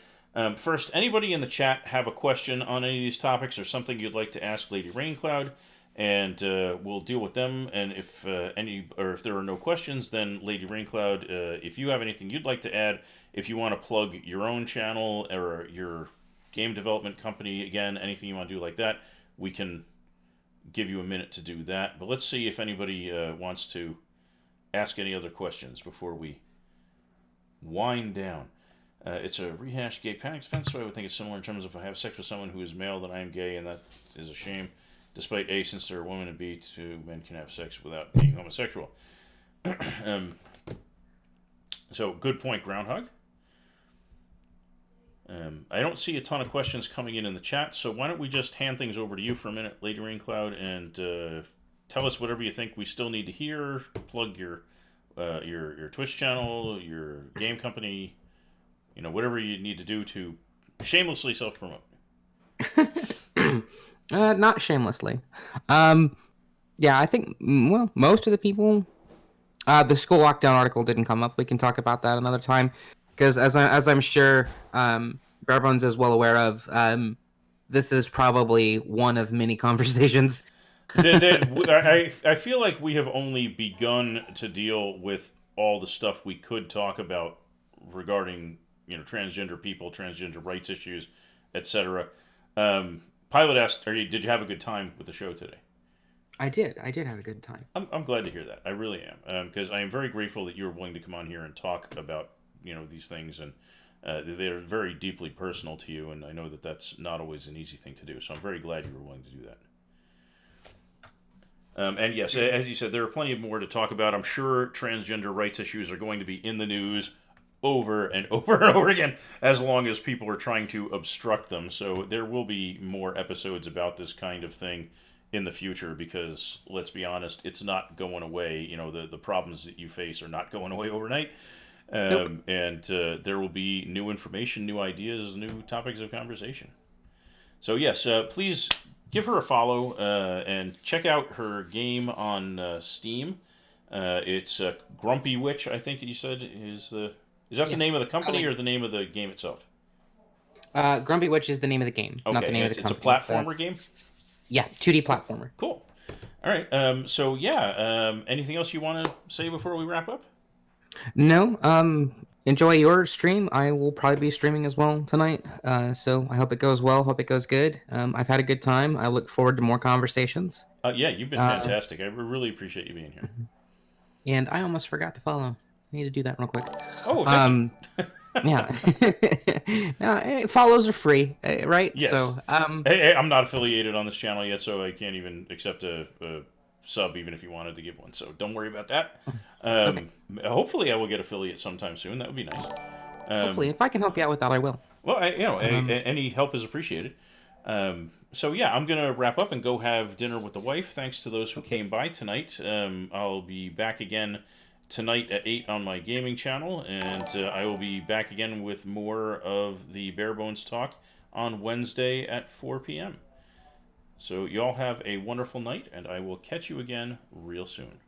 First, anybody in the chat have a question on any of these topics or something you'd like to ask LadyRayneCloud, and we'll deal with them. And if if there are no questions, then LadyRayneCloud, if you have anything you'd like to add, if you want to plug your own channel or your game development company, again, anything you want to do like that, we can give you a minute to do that. But let's see if anybody wants to ask any other questions before we wind down. It's a rehashed gay panic defense, so I would think it's similar in terms of if I have sex with someone who is male, then I am gay, and that is a shame. Despite A, since they're a woman, and B, two men can have sex without being homosexual. So, good point, Groundhog. I don't see a ton of questions coming in the chat, so why don't we just hand things over to you for a minute, LadyRayneCloud, and tell us whatever you think we still need to hear. Plug your Twitch channel, your game company, whatever you need to do to shamelessly self-promote. Not shamelessly. Yeah, I think, most of the people, the school lockdown article didn't come up. We can talk about that another time, because as I'm sure Barebones is well aware of, this is probably one of many conversations. I feel like we have only begun to deal with all the stuff we could talk about regarding transgender people, transgender rights issues, etc. Pilot asked, did you have a good time with the show today? I did have a good time. I'm glad to hear that. I really am, because I am very grateful that you were willing to come on here and talk about these things, and they're very deeply personal to you, and I know that that's not always an easy thing to do. So I'm very glad you were willing to do that. And yes, as you said, there are plenty more to talk about. I'm sure transgender rights issues are going to be in the news over and over and over again as long as people are trying to obstruct them. So there will be more episodes about this kind of thing in the future, because let's be honest, it's not going away. The problems that you face are not going away overnight. Nope. And there will be new information, new ideas, new topics of conversation. So yes, please give her a follow and check out her game on Steam. It's Grumpy Witch, I think you said is the... Is that the name of the company or the name of the game itself? Grumpy Witch is the name of the game, not the name of the company. It's a platformer game? Yeah, 2D platformer. Cool. All right. Anything else you want to say before we wrap up? No. Enjoy your stream. I will probably be streaming as well tonight. So I hope it goes well. Hope it goes good. I've had a good time. I look forward to more conversations. Yeah, you've been fantastic. I really appreciate you being here. And I almost forgot to follow. I need to do that real quick. Oh, thank you. Yeah. Follows are free, right? Yes. So, hey, I'm not affiliated on this channel yet, so I can't even accept a sub, even if you wanted to give one. So don't worry about that. Okay. Hopefully, I will get affiliate sometime soon. That would be nice. Hopefully, if I can help you out with that, I will. Well, any help is appreciated. So yeah, I'm gonna wrap up and go have dinner with the wife. Thanks to those who came by tonight. I'll be back again tonight at 8 on my gaming channel, and I will be back again with more of the BareBonesTalk on Wednesday at 4 p.m. So y'all have a wonderful night, and I will catch you again real soon.